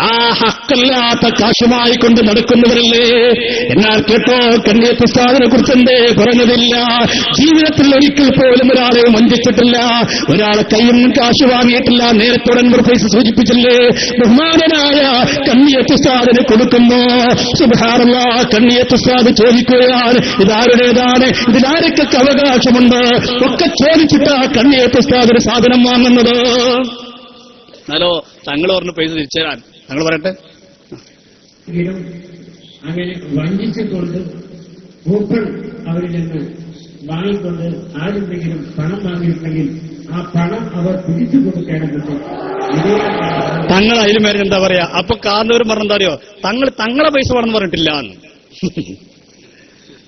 ആ ഹക്കല്ലാത്ത കാശുമായി കൊണ്ട് നടക്കുന്നവരല്ലേ? എന്നാൽ കേട്ടോ, കണ്ണിയത്ത് ഉസ്താദിനെ കുറിച്ച് എന്തേ പറഞ്ഞതില്ല? ജീവിതത്തിൽ ഒരിക്കൽ പോലും ഒരാളെ വഞ്ചിച്ചിട്ടില്ല, ഒരാളെ കയ്യിൽ നിന്ന് കാശ് വാങ്ങിയിട്ടില്ല. നേരത്തോടെ പൈസ സൂചിപ്പിച്ചില്ലേ? ബഹുമാനനായ കണ്ണിയത്ത് ഉസ്താദിന് കൊടുക്കുന്നു. സുബ്ഹാനല്ലാഹ്, കണ്ണിയത്ത് ഉസ്താദ് ചോദിക്കുകയാണ് ഇതാരുടേതാണ്, ഇതിലാരൊക്കെ അവകാശമുണ്ട് ഒക്കെ ചോദിച്ചിട്ടാ കണ്ണിയത്ത് ഉസ്താദിന് സാധനം വാങ്ങുന്നത്. ഹലോ, തങ്ങൾ പറഞ്ഞ പൈസ തിരിച്ചു തരാൻ ഞങ്ങൾ പറയട്ടെ. അങ്ങനെ വഞ്ചിച്ചുകൊണ്ട് കൂപ്പൺ അവരിൽ നിന്ന് വാങ്ങിക്കൊണ്ട് ആരെന്തെങ്കിലും പണം വാങ്ങിയിട്ടുണ്ടെങ്കിൽ ആ പണം അവർ തിരിച്ചു കൊടുക്കേണ്ടതുണ്ട്. തങ്ങൾ അതിലും മേലെ എന്താ പറയാ? അപ്പൊ കാരണവരും പറഞ്ഞെന്താ അറിയോ? തങ്ങളെ പൈസ വേണമെന്ന് പറഞ്ഞിട്ടില്ല.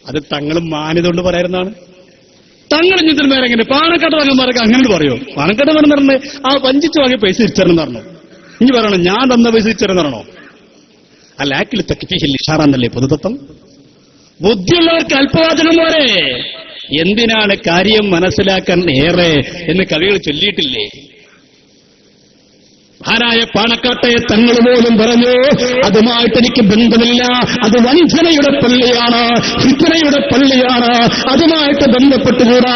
അത് തങ്ങൾ മാന്യതുകൊണ്ട് പറയാറുന്നതാണ്. തങ്ങൾ ഇതിൽ മേലെ എങ്ങനെ? പാണക്കാട്ട് തങ്ങന്മാരൊക്കെ അങ്ങനെ പറയോ? പാണക്കാട്ട് പറഞ്ഞ് ആ വഞ്ചിച്ചു വാങ്ങിയ പൈസ തിരിച്ചറിഞ്ഞു പറഞ്ഞോ? ഇനി പറയണോ ഞാൻ തന്ന പൈസ തിരിച്ചറിഞ്ഞു പറഞ്ഞോ? അല്ല, ആക്കിൽ തെക്കില്ല ഇഷാറാന്നല്ലേ പൊതുതത്വം? ബുദ്ധിയുള്ളവർക്ക് അല്പവാചകം പോരെ. എന്തിനാണ് കാര്യം മനസ്സിലാക്കാൻ ഏറെ എന്ന് കവികൾ ചൊല്ലിയിട്ടില്ലേ? മഹാനായ പാണക്കാട്ടെ തങ്ങൾ പോലും പറഞ്ഞു അതുമായിട്ട് എനിക്ക് ബന്ധമില്ല, അത് വഞ്ചനയുടെ പള്ളിയാണ്, ഫിത്നയുടെ പള്ളിയാണ്, അതുമായിട്ട് ബന്ധപ്പെട്ടുകൂടാ.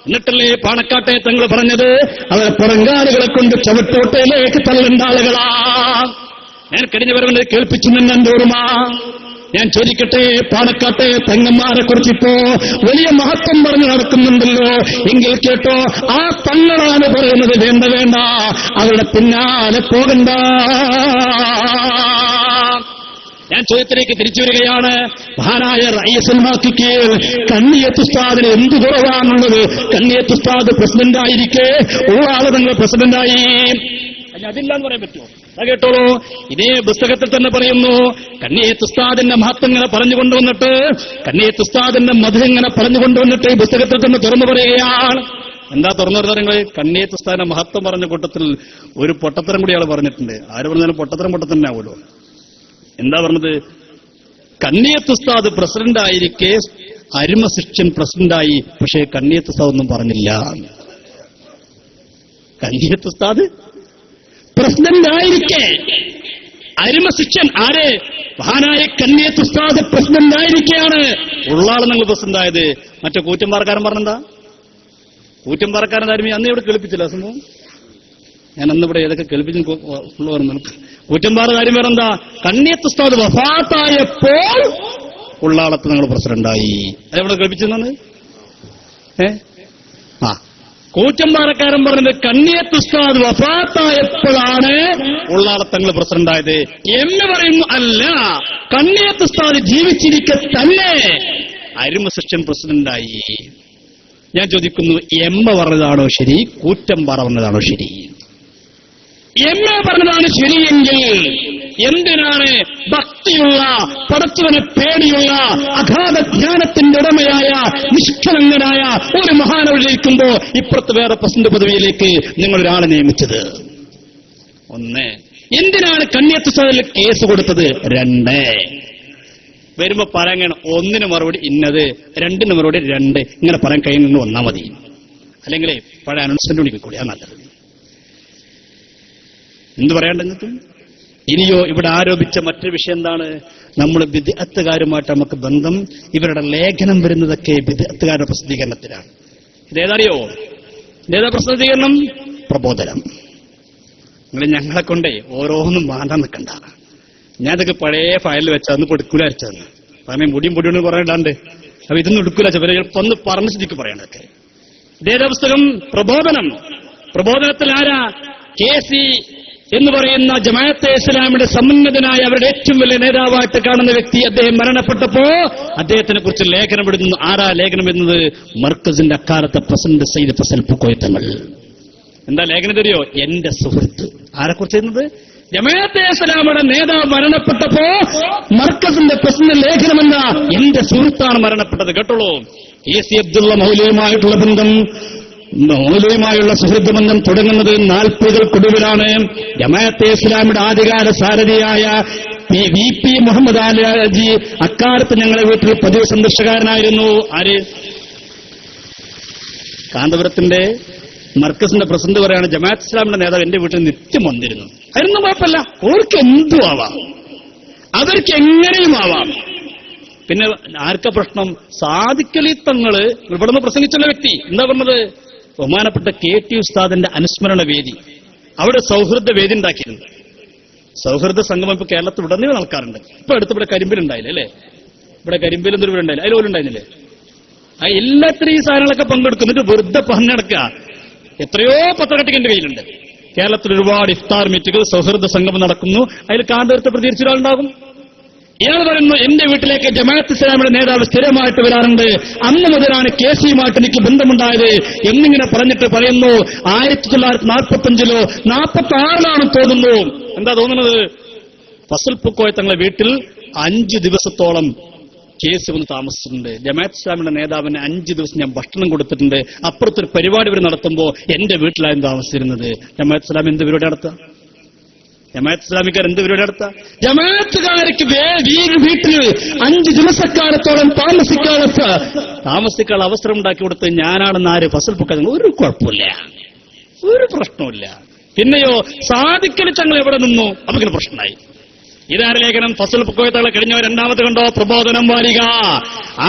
എന്നിട്ടല്ലേ പാണക്കാട്ടെ തങ്ങൾ പറഞ്ഞത് അവരെ പുറങ്കാലുകളെ കൊണ്ട് ചവിട്ടോട്ടയിലേക്ക് തള്ളേണ്ട ആളുകളാ. ഞാൻ കഴിഞ്ഞ വരവനെ കേൾപ്പിച്ചു നിന്ന് എന്റെ ഓർമ്മ. ഞാൻ ചോദിക്കട്ടെ, പാണക്കാട്ടെ തങ്ങന്മാരെ കുറിച്ചിപ്പോ വലിയ മഹത്വം പറഞ്ഞു നടക്കുന്നുണ്ടല്ലോ. എങ്കിൽ കേട്ടോ, ആ തങ്ങളാണ് പറയുന്നത് വേണ്ട വേണ്ട, അവരുടെ പിന്നാലെ പോകണ്ട. ഞാൻ ചോദ്യത്തിലേക്ക് തിരിച്ചു വരികയാണ്. മഹാനായ റഈസുൽ മാക്കിക്ക് കണ്ണിയത്ത് ഉസ്താദിന് എന്ത് കുറവാണുള്ളത്? കണ്ണിയത്ത് ഉസ്താദ് പ്രസിഡന്റായിരിക്കെ ഉള്ളാള് നിങ്ങൾ പ്രസിഡന്റായി. അതില്ല എന്ന് പറയാൻ പറ്റുമോ? അത് കേട്ടോളൂ. ഇതേ പുസ്തകത്തിൽ തന്നെ പറയുന്നു, കണ്ണിയത്ത് ഉസ്താദിന്റെ മഹത്വം ഇങ്ങനെ പറഞ്ഞുകൊണ്ടുവന്നിട്ട്, കണ്ണിയത്ത് ഉസ്താദിന്റെ മധു ഇങ്ങനെ പറഞ്ഞുകൊണ്ടുവന്നിട്ട് ഈ പുസ്തകത്തിൽ തന്നെ തുറന്നു പറയുകയാണ്. എന്താ തുറന്നു പറഞ്ഞാൽ നിങ്ങൾ? കണ്ണിയത്ത് ഉസ്താദിന്റെ മഹത്വം പറഞ്ഞ കൂട്ടത്തിൽ ഒരു പൊട്ടത്തരം കൂടി ആൾ പറഞ്ഞിട്ടുണ്ട്. ആര് പറഞ്ഞാലും പൊട്ടത്തരം തന്നെ ആവുമല്ലോ. എന്താ പറഞ്ഞത്? കണ്ണിയത്ത് ഉസ്താദ് പ്രസിഡന്റ് ആയിരിക്കെ അരുമ ശിഷ്യൻ പ്രസിഡന്റായി, പക്ഷേ കണ്ണിയത്ത് ഉസ്താദ് ഒന്നും പറഞ്ഞില്ല. കണ്ണിയത്ത് ഉസ്താദ് പ്രസിഡന്റ് ആയിരിക്കെ അരുമ ശിഷ്യൻ ആരെ? മഹാനായ കണ്ണിയത്ത് ഉസ്താദ് പ്രസിഡന്റ് ആയിരിക്കെയാണ് ഉള്ളാള് നിങ്ങൾ പ്രസിഡന്റ് ആയത്. മറ്റേ കൂറ്റമ്പാറക്കാരൻ പറഞ്ഞെന്താ? കൂറ്റമ്പാറക്കാരൻ ആരും അന്ന് ഇവിടെ കേൾപ്പിച്ചില്ല. സംഭവം ഞാൻ അന്നിവിടെ ഏതൊക്കെ കേൾപ്പിച്ചു കൂറ്റമ്പാറ കാര്യം വേറെന്താ? കണ്ണിയത്ത് ഉസ്താദ് വഫാത്തായപ്പോൾ ഉള്ളാളത്ത് നിങ്ങൾ പ്രസിഡന്റായി. അതെവിടെ കേൾപ്പിച്ചെന്നാണ്? കൂറ്റമ്പാറക്കാരൻ പറഞ്ഞത് കണ്ണിയത്ത് ഉസ്താദ് വഫാത്തായപ്പോഴാണ് ഉള്ളാളത്തങ്ങൾ പ്രസിഡന്റായത് എന്ന് പറയുന്നു. അല്ല, കണ്ണിയത്ത് ഉസ്താദ് ജീവിച്ചിരിക്കെ തന്നെ അരുമ ശിഷ്യൻ പ്രസിഡന്റായി. ഞാൻ ചോദിക്കുന്നു, എമ്മ പറഞ്ഞതാണോ ശരി, കൂറ്റമ്പാറ പറഞ്ഞതാണോ ശരി? എമ്മ പറഞ്ഞതാണ് ശരിയെങ്കിൽ എന്തിനാണ് ഭക്തിയുള്ള, പടച്ചവനെ പേടിയുള്ള, അഗാധ ധ്യാനത്തിന്റെ ഉടമയായ നിഷ്കളങ്കനായ ഒരു മഹാനവരിക്കുമ്പോ ഇപ്പുറത്ത് വേറെ പ്രസിഡന്റ് പദവിയിലേക്ക് നിങ്ങളൊരാളെ നിയമിച്ചത്? ഒന്ന്, എന്തിനാണ് കണ്ണിയത്ത് ഉസ്താദിൽ കേസ് കൊടുത്തത്? രണ്ട്, വരുമ്പോ പറയാൻ ഒന്നിന് മറുപടി ഇന്നത്, രണ്ടിന് മറുപടി രണ്ട്, ഇങ്ങനെ പറയാൻ കഴിയുന്ന വന്നാൽ മതി. അല്ലെങ്കിൽ പഴയ അനൗൺസ്മെന്റ് വിളിക്കൂടിയാ നല്ലത്. എന്ത് പറയാണ്ടെന്നിട്ട്? ഇനിയോ ഇവിടെ ആരോപിച്ച മറ്റൊരു വിഷയം എന്താണ്? നമ്മൾ ബിദ്അത്തുകാരുമായിട്ട് നമുക്ക് ബന്ധം, ഇവരുടെ ലേഖനം വരുന്നതൊക്കെ ബിദ്അത്തുകാരുടെ പ്രസിദ്ധീകരണത്തിലാണ്. ഇതേതറിയോ? ഇതേതാ പ്രസിദ്ധീകരണം? പ്രബോധനം. നിങ്ങൾ ഞങ്ങളെ കൊണ്ടേ ഓരോന്നും മാണ്ടാൻ നിൽക്കണ്ട. ഞാനതൊക്കെ പഴയ ഫയലിൽ വെച്ചാൽ അന്ന് പൊടുക്കൂല അരച്ചതെന്ന് പറഞ്ഞ മുടിയും പൊടിയൊന്നും പറയാണ്ട്. അപ്പൊ ഇതൊന്നും എടുക്കൂല. ഒന്ന് പറഞ്ഞ സ്ഥിതിക്ക് പറയണതൊക്കെ. ഇതേതാ പുസ്തകം? പ്രബോധനം. പ്രബോധനത്തിൽ ആരാ? KC എന്ന് പറയുന്ന ജമാഅത്തെ ഇസ്ലാമിയുടെ സമുന്നതനായ അവരുടെ ഏറ്റവും വലിയ നേതാവായിട്ട് കാണുന്ന വ്യക്തി, അദ്ദേഹം മരണപ്പെട്ടപ്പോ അദ്ദേഹത്തിനെ കുറിച്ച് ലേഖനം എഴുതുന്നു. ആരാ ലേഖനം എഴുതുന്നത്? മർക്കസിന്റെ അക്കാലത്തെ പ്രസിഡന്റ് സയ്യിദ് ഫസൽ പൂക്കോയ തങ്ങൾ. എന്താ ലേഖനം തരുമോ? എന്റെ സുഹൃത്ത്. ആരെക്കുറിച്ച് എഴുതുന്നത്? ജമാഅത്തെ ഇസ്ലാമിയുടെ നേതാവ് മരണപ്പെട്ടപ്പോ മർക്കസിന്റെ പ്രസിഡന്റ് ലേഖനമല്ല, എന്റെ സുഹൃത്താണ് മരണപ്പെട്ടത്. കേട്ടോളൂ. KC അബ്ദുള്ള മൗലവിയുമായിട്ടുള്ള ബന്ധം, മൗലവിയുമായുള്ള സുഹൃത്ത് ബന്ധം തുടങ്ങുന്നത് 40കൾക്കൊടുവിലാണ്. ജമാഅത്തെ ഇസ്ലാമിയുടെ ആദ്യകാല സാരഥിയായ VP മുഹമ്മദ് ആലി അക്കാലത്ത് ഞങ്ങളുടെ വീട്ടിൽ പതിവ് സന്ദർശകനായിരുന്നു. ആര്? കാന്തപുരത്തിന്റെ മർക്കസിന്റെ പ്രസിഡന്റ് പറയാണ്, ജമാഅത്ത് ഇസ്ലാമിന്റെ നേതാവ് എന്റെ വീട്ടിൽ നിത്യം വന്നിരുന്നു. അതിനൊന്നും കുഴപ്പമില്ല, അവർക്ക് എന്തും ആവാം, അവർക്ക് എങ്ങനെയും ആവാം. പിന്നെ ആർക്കാ പ്രശ്നം? സാദിഖലി തങ്ങള് ഇവിടെ നിന്ന് പ്രസംഗിച്ചുള്ള വ്യക്തി എന്താ പറഞ്ഞത്? ബഹുമാനപ്പെട്ട KT ഉസ്താദിന്റെ അനുസ്മരണ വേദി, അവിടെ സൗഹൃദ വേദി ഉണ്ടാക്കിയിരുന്നു. സൗഹൃദ സംഗമം ഇപ്പൊ കേരളത്തിൽ ഉടനീളം നടക്കാറുണ്ട്. ഇപ്പൊ അടുത്ത് ഇവിടെ കരിമ്പിലുണ്ടായില്ലേ അല്ലേ? ഇവിടെ കരിമ്പിലെന്തൊരു ഇവിടെ ഉണ്ടായില്ല, അതിലോലും ഉണ്ടായിരുന്നില്ലേ? ആ എല്ലാത്തിനും ഈ സാധനങ്ങളൊക്കെ പങ്കെടുക്കും. എന്നിട്ട് വെറുതെ പറഞ്ഞെടുക്കുക. എത്രയോ പത്രകെട്ടിക്ക് എന്റെ കയ്യിലുണ്ട്. കേരളത്തിൽ ഒരുപാട് ഇഫ്താർ മീറ്റുകൾ, സൗഹൃദ സംഗമം നടക്കുന്നു. അതിൽ കാന്തപുരത്തെ പ്രതികരിച്ച ഒരാളുണ്ടാകും. ഇയാൾ പറയുന്നു, എന്റെ വീട്ടിലേക്ക് ജമാഅത്ത് ഇസ്ലാമിയുടെ നേതാവ് സ്ഥിരമായിട്ട് വരാറുണ്ട്. അന്ന് മുതലാണ് KCയുമായിട്ട് എനിക്ക് ബന്ധമുണ്ടായത് എന്നിങ്ങനെ പറഞ്ഞിട്ട് പറയുന്നു. 1945 46 തോന്നുന്നു. എന്താ തോന്നുന്നത്? ഫസൽ പൂക്കോയ തങ്ങളെ വീട്ടിൽ 5 ദിവസത്തോളം KC വന്ന് താമസിച്ചിട്ടുണ്ട്. ജമാഅത്ത് ഇസ്ലാമിയുടെ നേതാവിന് 5 ദിവസം ഞാൻ ഭക്ഷണം കൊടുത്തിട്ടുണ്ട്. അപ്പുറത്തൊരു പരിപാടി ഇവർ നടത്തുമ്പോ എന്റെ വീട്ടിലായിരുന്നു താമസിച്ചിരുന്നത്. ജമാഅത്ത് ഇസ്ലാം എന്ത് പരിപാടി നടത്തുക? ജമാഅത്ത് ഇസ്ലാമിക്കാർ എന്ത് പരിപാടി നടത്തുക? ജമാഅത്തുകാർക്ക് വീട്ടിൽ 5 ദിവസക്കാലത്തോളം താമസിക്കാനുള്ള അവസരം ഉണ്ടാക്കി കൊടുത്ത് ഞാനാണെന്ന് ആര്? ഫസൽ പൂക്കോയ. ഒരു കുഴപ്പമില്ല, ഒരു പ്രശ്നമില്ല. പിന്നെയോ സാദിഖലി തങ്ങൾ എവിടെ നിന്നു? നമുക്കിന് പ്രശ്നമായി. ഇതാര ലേഖനം? ഫസൽ പൂക്കോയ തങ്ങളെ കഴിഞ്ഞ രണ്ടാമത് കണ്ടോ? പ്രബോധനം വാരിക.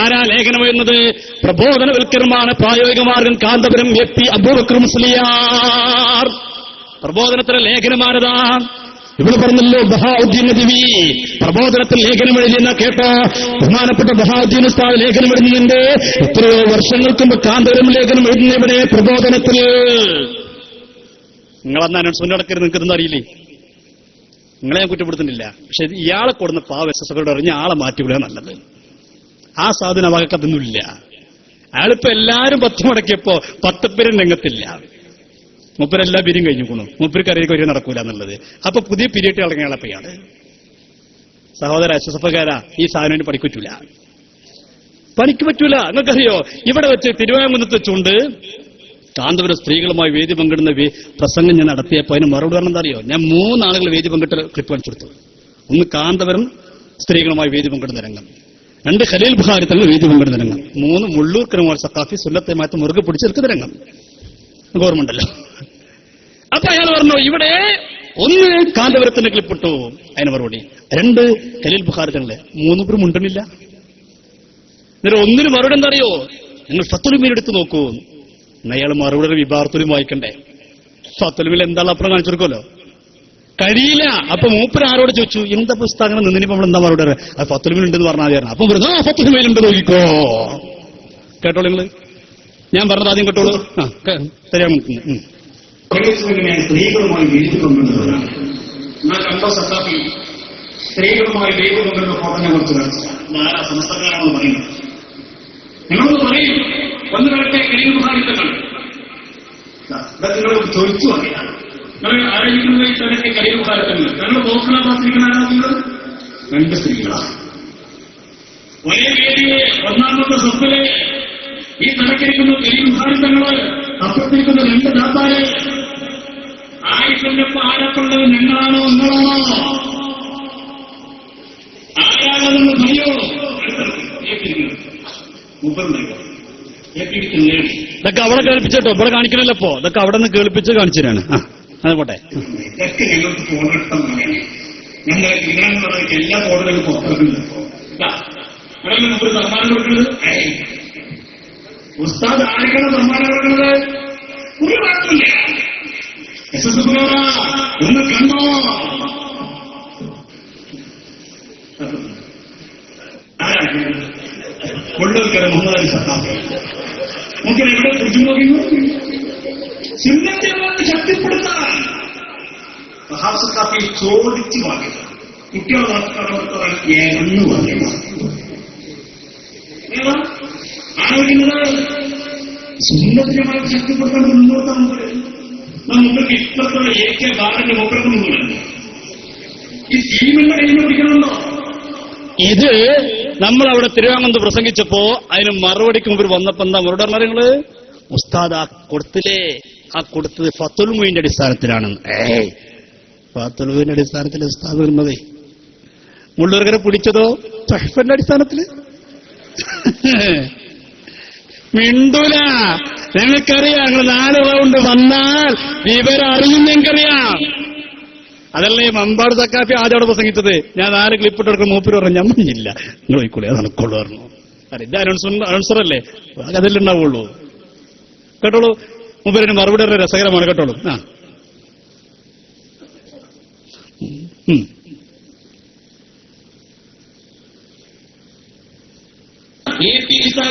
ആരാ ലേഖനം എഴുതുന്നത്? പ്രബോധനവൽക്കരണമാണ് പ്രായോഗിക മാർഗം, കാന്തപുരം FP അബൂബക്കർ മുസ്ലിയാർ. പ്രബോധനത്തിലെ ലേഖനമാരതാ? ഇവിടെ പറഞ്ഞല്ലോ, ബഹാഉദ്ദീൻ നദ്വി പ്രബോധനത്തിൽ ലേഖനം എഴുതിയെന്ന കേട്ടോ. ബഹുമാനപ്പെട്ട ബഹാഉദ്ദീൻ ഉസ്താദ് ലേഖനം എഴുതുന്നുണ്ട്. എത്രയോ വർഷങ്ങൾക്ക് മുമ്പ് കാന്തപുരം ലേഖനം എഴുതുന്ന ഇവിടെ പ്രബോധനത്തിൽ. നിങ്ങളന്ന് അനൗൺസ്മെന്റ് നടക്കരുത്, നിങ്ങൾക്കിതൊന്നും അറിയില്ലേ? നിങ്ങളെ ഞാൻ കുറ്റപ്പെടുത്തുന്നില്ല. പക്ഷെ ഇയാളെ കൊടുന്ന പാവ SSFയോട് അറിഞ്ഞ് ആളെ മാറ്റിവിടുക നല്ലത്. ആ സാധനം അവകത്തൊന്നുമില്ല. അയാളിപ്പോ എല്ലാരും 10 മുടക്കിയപ്പോ 10 പേരും രംഗത്തില്ല. മൂപ്പരെല്ലാ പിരിയും കഴിഞ്ഞുകൊണ്ടു. മൂപ്പർക്ക് അറിയിക്കും ഒരു നടക്കൂല എന്നുള്ളത്. അപ്പൊ പുതിയ പിരിയിട്ട് ഇറങ്ങിയ ആളെപ്പയാണ് സഹോദര SSFക്കാരാ. ഈ സാധനം പണിക്ക് പറ്റൂല. നിങ്ങൾക്കറിയോ, ഇവിടെ വെച്ച് തിരുവാങ്കുന്നത്ത് വെച്ചുകൊണ്ട് കാന്തപുരം സ്ത്രീകളുമായി വേദി പങ്കിടുന്ന പ്രസംഗം ഞാൻ നടത്തിയപ്പോ അതിന് മറുപടി പറഞ്ഞ എന്താ അറിയോ? ഞാൻ 3 ആളുകൾ വേദി പങ്കിട്ട് ക്ലിപ്പ് കാണിച്ചു കൊടുത്തു. ഒന്ന് കാന്തപുരം സ്ത്രീകളുമായി വേദി പങ്കിടുന്ന രംഗം, 2 ഖലീൽ ബുഖാരി തങ്ങൾ വേദി പങ്കിടുന്ന രംഗം, 3 മുള്ളൂർ കരുമാൾ സഖാഫി സുന്നത്തെ മാറ്റി മുറുകെ പിടിച്ചെടുക്കുന്ന രംഗം. ഓർമ്മണ്ടല്ലോ. അപ്പൊ അയാൾ പറഞ്ഞു, ഇവിടെ 1 കാന്തപുരത്തിന്റെ ക്ലിപ്പിട്ടു, അതിന് മറുപടി. 2 ഖലീൽ ബുഖാരി തങ്ങളെ, 3 പേരും മുണ്ടണില്ല. എന്നിട്ട് 1 മറുപടി എന്താ അറിയോ? നിങ്ങൾ ഫത്തുലുമീൻ എടുത്ത് നോക്കൂ. അയാൾ മറുപടി വിഭാഗത്തിലും വായിക്കണ്ടേ? ഫത്തുലുമിൽ എന്താണ് അപ്പുറം കാണിച്ചു കൊടുക്കുമല്ലോ. കഴിയില്ല. അപ്പൊ മൂപ്പര് ആരോട് ചോദിച്ചു, എന്താ പുസ്തകങ്ങൾ നിന്നിപ്പോ നമ്മൾ എന്താ മറുപടി? അത് ഫത്തുലുമിൽ ഉണ്ടെന്ന് പറഞ്ഞാൽ അപ്പൊ പറഞ്ഞു, ഫത്തുലുമയിലുണ്ട് നോക്കിക്കോ. കേട്ടോളൂ നിങ്ങള്, ഞാൻ പറഞ്ഞത് ആദ്യം കേട്ടോളൂ. തരാൻ സ്ത്രീകളുമായി വേദി പങ്കിടുന്നവരാണ്. എന്നാൽ കണ്ടോ സത്താഫി സ്ത്രീകളുമായി വേദി പങ്കിടുന്ന ഫോട്ടോനെ കുറിച്ച് ആരാ സംസ്ഥാനമാണെന്ന് പറയുന്നത്? നിങ്ങളൊന്ന് പറയും. ഒന്ന് വരട്ടെ ഖലീൽ ബുഖാരി തങ്ങൾ. നിങ്ങളോട് ചോദിച്ചു പറയാം. നിങ്ങൾ ആലോചിക്കുന്ന ഈ തലത്തെ ഖലീൽ ബുഖാരി തങ്ങൾ ഞങ്ങൾ ബോക്സിലാസിരിക്കുന്ന ആരാധനകൾ 2 സ്ത്രീകളാണ്. ഒരേ വേദിയെ 1-ാമത്തെ സ്വപ്നിലെ ഈ തലക്കിരിക്കുന്ന ഖലീൽ ബുഖാരി തങ്ങള്, അപ്പുറത്തിരിക്കുന്ന 2 ദാത്താരെ. ആയിഷന്റെ ആരക്കുള്ളത് ഞങ്ങളാണോ നിങ്ങളാണോ? ആരാണെന്ന് പറയോ? ഇതൊക്കെ അവിടെ കേൾപ്പിച്ചോ, ഇവിടെ കാണിക്കണല്ലോ. ഇപ്പോ ഇതൊക്കെ അവിടെ നിന്ന് കേൾപ്പിച്ച് കാണിച്ചതാണ്. അത് പോട്ടെ. ഇതൊക്കെ ഞങ്ങൾക്ക് ഫോണെടുത്താൽ ഞങ്ങൾ നിങ്ങളെന്ന് പറഞ്ഞ എല്ലാ ഫോണുകളും പുറത്തിറക്കുന്നുണ്ട്. ഒരു സമ്മാനം കൊടുക്കുന്നത് ഉസ്താദ് ആർക്കാണ് സമ്മാനം കൊടുക്കുന്നത്? ഒരു കുഴപ്പമില്ല. SSF ഒന്ന് കണ്ടോ? കൊള്ളൂർക്കര മുഹമ്മദ് അലി സത്താഫ് നമുക്ക് എവിടെ കുറിച്ചു നോക്കുന്നു? സുന്നത്തിനെ ശക്തിപ്പെടുത്താൻ സഹാബ് സത്താഫി ചോദിച്ചു വാങ്ങിയത് കുട്ടികളെ നടത്തുന്നവർക്ക് എന്ന് പറയുന്നു. ആലോചിക്കുന്നത് സുന്നത്തിനുമായി ശക്തിപ്പെടുത്താൻ മുന്നോട്ട് നമുക്ക് ഇപ്പോഴത്തുള്ള AK ബാറിന്റെ മുപ്പറൊന്നും കൂടെ ഈ സീമിന്റെ കയ്യിൽ പിടിക്കണമല്ലോ. ഇത് നമ്മളവിടെ തിരുവാങ്കുന്ന് പ്രസംഗിച്ചപ്പോ അതിന് മറുപടിക്ക് മുമ്പ് വന്നപ്പോ എന്താ മറുപടി പറഞ്ഞാൽ നിങ്ങള്? ഉസ്താദ് ആ കൊടുത്തില്ലേ, ആ കൊടുത്തത് ഫത്തുൽമുയിന്റെ അടിസ്ഥാനത്തിലാണ്. ഫത്തുൽമുയിന്റെ അടിസ്ഥാനത്തിൽ ഉസ്താദ് വരുന്നതേ. മുള്ളൂർക്കര പിടിച്ചതോ തഹ്ഫിന്റെ അടിസ്ഥാനത്തില്. മിണ്ടൂല. ഞങ്ങൾക്കറിയാം, ഞങ്ങൾ 4 റൗണ്ട് വന്നാൽ വിവരം അറിയും. ഞങ്ങൾക്കറിയാം. അതല്ലേ മമ്പാട് സക്കാഫി ആദ്യം അവിടെ പ്രസംഗിച്ചത്. ഞാൻ 4 ക്ലിപ്പിട്ട് എടുക്കുന്ന മൂപ്പര് പറഞ്ഞു, ഞാൻ പറഞ്ഞില്ല, നിങ്ങൾ പോയിക്കോളെ, അത് നടക്കുള്ളൂ പറഞ്ഞു. ഇത് അനൗൺസറല്ലേ, അതിലുണ്ടാവുള്ളൂ. കേട്ടോളൂ, മൂപ്പരിന് മറുപടി രസകരമാണ്. കേട്ടോളൂ.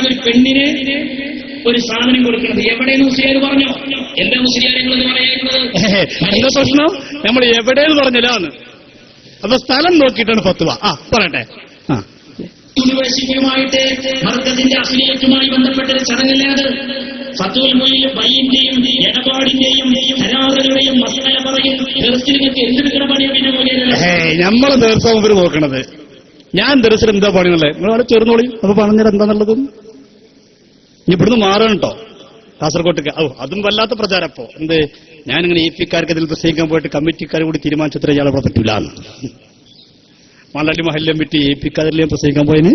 ഒരു പെണ്ണിന് ഒരു സാധനം കൊടുക്കുന്നത് എവിടെയെന്ന് മുസ്ലിയാർ പറഞ്ഞോ? എന്താ മുസ്ലിയാർ നിങ്ങളെന്ന് പറയുന്നത്? എന്താ പ്രശ്നം? നമ്മൾ എവിടെയെന്ന് പറഞ്ഞില്ലാന്ന്. അപ്പൊ സ്ഥലം നോക്കിയിട്ടാണ് ഫത്വ. പറയട്ടെ. യൂണിവേഴ്സിറ്റിയുമായിട്ട് മർക്കസിന്റെ അഫിലിയേറ്റുമായി ബന്ധപ്പെട്ടൊരു ചടങ്ങല്ലാതെ ഫത്തുൽ മുയിൽ ബൈന്റെയും ഇടപാടിന്റെയും കരാറുകളുടെയും മസല പറയും. നിങ്ങൾക്ക് എന്തെടുക്കണ പണിയോ? പിന്നെ നമ്മളെ നേർസം ഇവർ നോക്കണത്. ഞാൻ ദർശനം എന്താ പണിയുള്ളത്? നിങ്ങൾ ചേർന്നോളി. അപ്പൊ പറഞ്ഞത് എന്താന്നുള്ളതും ഇവിടുന്ന് മാറണം കേട്ടോ. കാസർകോട്ടേക്ക് അതും വല്ലാത്ത പ്രചാരപ്പോ. എന്ത് ഞാനിങ്ങനെ EPക്കാർക്ക് ഇതിൽ പ്രസംഗിക്കാൻ പോയിട്ട് കമ്മിറ്റിക്കാർ കൂടി തീരുമാനിച്ചത്ര ഇയാളെ അവിടെ പറ്റൂല. മലയാളി മഹല്യം വിട്ട് EPക്കാരിൽ ഞാൻ പ്രസംഗിക്കാൻ പോയതിന്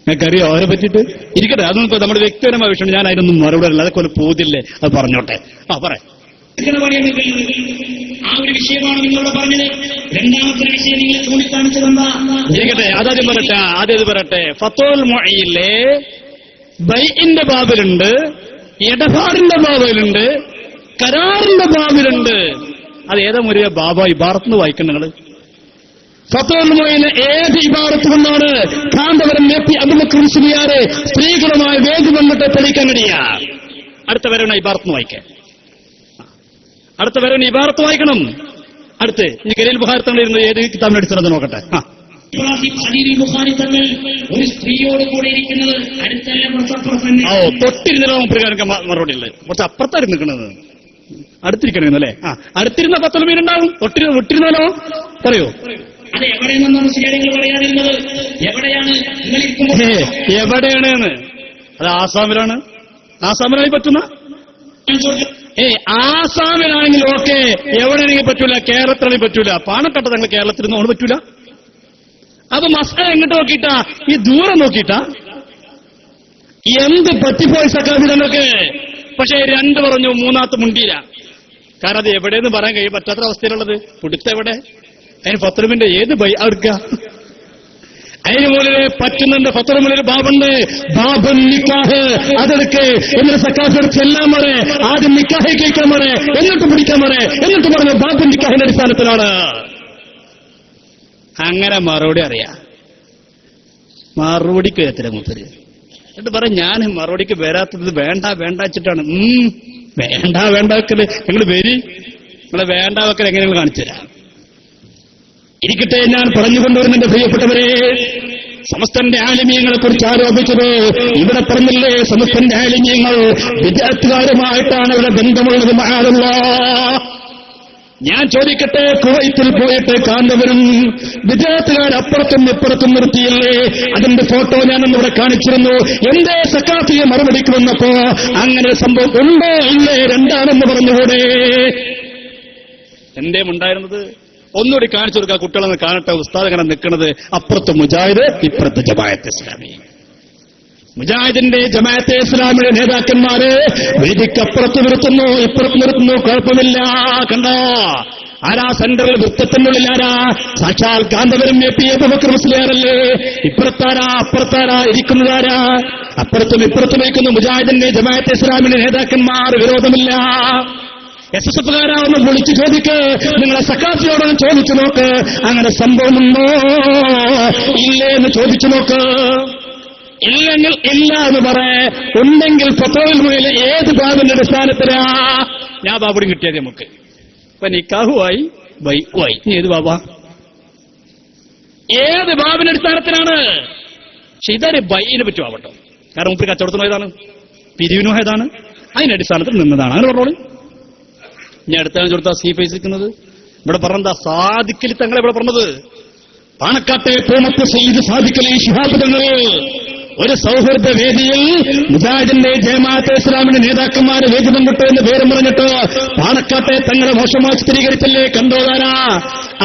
ഞങ്ങൾക്കറിയോ അവരെ പറ്റിയിട്ട്. ഇരിക്കട്ടെ, അതൊന്നും ഇപ്പൊ നമ്മുടെ വ്യക്തിപരമായ വിഷയം. ഞാൻ അതിനൊന്നും മറുപടി അല്ല. അതൊക്കെ പോതില്ലേ, അത് പറഞ്ഞോട്ടെ. പറയാം. ആ ഒരു വിഷയമാണ് നിങ്ങളോട് പറഞ്ഞത്. 2ാമത്തെ വിഷയം നിങ്ങൾ ചൂണ്ടിക്കാണിച്ചതെന്താ? ഇരിക്കട്ടെ, ആദ്യം പറയട്ടെ. ഫത്തുൽ മുഈനിലെ ബൈഇന്റെ ബാബിലുണ്ട്, ഇടപാടിന്റെ ബാബിലുണ്ട്, കരാറിന്റെ ബാബിലുണ്ട്. അത് ഏതാ മുറിയ ബാബ ഇബാറത്തുനിന്ന് വായിക്കണം നിങ്ങള്. ഫത്തുൽ മുഈനിലെ ഏത് ഇബാറത്ത് കൊണ്ടാണ് കാന്തപുരം അബൂബക്കർ മുസ്ലിയാരെ സ്ത്രീകളുമായി വേദി വന്നിട്ട് തെളിയിക്കാൻ കഴിയാ? അടുത്ത വരണ ഇബാറത്തുനിന്ന് വായിക്കാൻ. അടുത്ത വരണ ഇബാറത്ത് വായിക്കണം. അടുത്ത് ഈ ഖലീൽ ബുഖാരി തങ്ങൾ ഇരുന്ന് ഏത് കിതാബിനെ അടിച്ചത് നോക്കട്ടെ. ഇബ്രാഹിം ഖലീൽ ബുഖാരി തങ്ങൾ ഒരു സ്ത്രീയോട് കൂടെ ഇരിക്കുന്നത് അടുത്തല്ല കുറച്ചപ്പുറത്ത് തന്നെ. തൊട്ടിരുന്നോ പ്രകാരം മറുപടി ഉള്ളത്, കുറച്ച് അപ്പുറത്തായിരുന്നു നിൽക്കുന്നത്, അടുത്തിരിക്കണമെന്ന് അല്ലേ? അടുത്തിരുന്ന 10 പേരുണ്ടാവും. വിട്ടിരുന്നാലോ പറയൂ. അത് എവിടെ നിന്നാണ് ശരിയാണെങ്കിൽ പറയാതിരുന്നത്? എവിടെയാണ് എവിടെയാണ്? അത് ആസാമിലാണ്. ആസാമിലായി പറ്റുന്ന ആസാമിലാണെങ്കിൽ ഓക്കെ, എവിടെയാണെങ്കിൽ പറ്റൂല, കേരളത്തിലാണെങ്കിൽ പറ്റൂല. പാണക്കാട്ട് തങ്ങൾ കേരളത്തിൽ നിന്ന് പറ്റൂല. അപ്പൊ മസാല എങ്ങോട്ട് നോക്കിയിട്ടാ? ഈ ദൂരം നോക്കിയിട്ടാ? എന്ത് പറ്റിപ്പോയി സക്കാഫി തങ്ങൾക്ക്. പക്ഷേ 2 പറഞ്ഞു, 3ാമത്തെ മുണ്ടിയില്ല. കാരണം അത് എവിടെയെന്ന് പറയാൻ കഴിയും പറ്റാത്ത അവസ്ഥയിലുള്ളത്. പിടുത്ത എവിടെ? അതിന് ഫത്രുമിന്റെ ഏത് ബൈ അടുക്ക? അതിന് മുകളിൽ പറ്റുന്നുണ്ട്. ഫത്രുമിലൊരു ബാബുണ്ട്, ബാബുൻ നിക്കാഹ്. അതെടുക്ക് എന്നിട്ട് സക്കാഫിയോട് ചെല്ലാൻ പറ, ആദ്യം നിക്കാഹ് കഴിക്കാൻ പറ, എന്നിട്ട് പിടിക്കാൻ പറ, എന്നിട്ട് പറഞ്ഞു ബാബുൻ നിക്കാഹിന്റെ അടിസ്ഥാനത്തിലാണ്. അങ്ങനെ മറുപടി അറിയാം. മറുപടിക്ക് എത്ര മൂപ്പര് എന്നിട്ട് പറ, ഞാൻ മറുപടിക്ക് വരാത്തത് വേണ്ട വെച്ചിട്ടാണ്. വേണ്ട വെക്കല് നിങ്ങൾ വരി, നിങ്ങളെ വേണ്ട വെക്കൽ എങ്ങനെ നിങ്ങൾ കാണിച്ചു തരാം. ഇരിക്കട്ടെ, ഞാൻ പറഞ്ഞുകൊണ്ടുവരുന്നുണ്ട് പ്രിയപ്പെട്ടവരെ. സമസ്തന്റെ ആലിമീങ്ങളെ കുറിച്ച് ആരോപിച്ചത് ഇവിടെ പറഞ്ഞില്ലേ? സമസ്തന്റെ ആലിമീങ്ങൾ വിദ്യാർത്ഥികാരുമായിട്ടാണ് ഇവിടെ ബന്ധമുള്ളത്. മഅല്ലാഹ്, ഞാൻ ചോദിക്കട്ടെ, കുവൈത്തിൽ പോയിട്ട് കാന്തപുരം വിദ്യാർത്ഥികാർ അപ്പുറത്തും ഇപ്പുറത്തും നിർത്തിയില്ലേ? അതിന്റെ ഫോട്ടോ ഞാനന്നിവിടെ കാണിച്ചിരുന്നു. എന്തേ സക്കാഫിയെ മറുപടിക്ക് വന്നപ്പോ അങ്ങനെ സംഭവം ഉണ്ടോ ഇല്ലേ? 2ആണെന്ന് പറഞ്ഞുകൂടെ? എന്തേ ഉണ്ടായിരുന്നത്? ഒന്നുകൂടി കാണിച്ചു കൊടുക്കുക, കുട്ടികളെന്ന് കാണട്ടെ. ഉസ്താദ് ഇങ്ങനെ നിൽക്കുന്നത്, അപ്പുറത്ത് മുജാഹിദ്, ഇപ്പുറത്ത് ജമാഅത്തെ ഇസ്ലാമി. മുജാഹിദിന്റെ ജമാഅത്തെ ഇസ്ലാമിയുടെ നേതാക്കന്മാര് വേദിക്കപ്പുറത്ത് നിർത്തുന്നു, ഇപ്പുറത്ത് നിർത്തുന്നു, കുഴപ്പമില്ല. കണ്ടോ ആരാ സെന്ററിൽ വൃത്തത്തിനുള്ളിൽ? ആരാ? സാക്ഷാൽ കാന്തപുരം എ പി അബൂബക്കർ മുസ്ലിയാരല്ലേ? ഇപ്പുറത്താരാ അപ്പുറത്താരാ ഇരിക്കുന്നതാരാ? അപ്പുറത്തും ഇപ്പുറത്തും ഇരിക്കുന്നു മുജാഹിദിന്റെ ജമാഅത്തെ ഇസ്ലാമിയുടെ നേതാക്കന്മാർ. വിരോധമില്ല. SSF ഒന്ന് വിളിച്ചു ചോദിക്ക്, നിങ്ങളെ സക്കാഫിയോടൊന്ന് ചോദിച്ചു നോക്ക്, അങ്ങനെ സംഭവമുണ്ടോ ഇല്ലേ എന്ന് ചോദിച്ചു നോക്ക്. ഇല്ലെങ്കിൽ ഇല്ല എന്ന് പറയേ, ഉണ്ടെങ്കിൽ ഫത്വയിൽ മുതൽ ഏത് ബാബിന്റെ അടിസ്ഥാനത്തിലാ? ഞാൻ ബാബുടി കിട്ടിയത് നമുക്ക്. ഇപ്പൊ നിക്കാഹുമായി ബൈക്കുമായി. ഇനി ഏത് ബാബ? ഏത് ബാബിന്റെ അടിസ്ഥാനത്തിലാണ്? പക്ഷെ ഇതൊരു ബൈനെ പറ്റുമാവട്ടോ. കാരണം മുപ്പര് കച്ചവടത്തിന് പോയതാണ്, പിരിവിനും പോയതാണ്, അതിന്റെ അടിസ്ഥാനത്തിൽ നിന്നതാണ്. അങ്ങനെ പറഞ്ഞോളൂ. ഞാൻ അടുത്താണ് ചോദിച്ചാ സീ ഫേസിക്കുന്നത് ഇവിടെ പറഞ്ഞെന്താ? സാദിക്കലി തങ്ങളെ ഇവിടെ പറഞ്ഞത്. പാണക്കാട്ടെ പൂമത്ത് സയ്യിദ് സാദിക്കലി ശിഹാബ് തങ്ങൾ ഒരു സൗഹൃദ വേദിയിൽ മുജാഹിദിന്റെ ജമാഅത്തെ ഇസ്ലാമിന്റെ നേതാക്കന്മാര് വേദി പങ്കിട്ടു എന്ന് പേരും പറഞ്ഞിട്ട് പാണക്കാട്ടെ തങ്ങളെ മോശമായി സ്ഥിരീകരിച്ചല്ലേ? കണ്ടോതാരാ?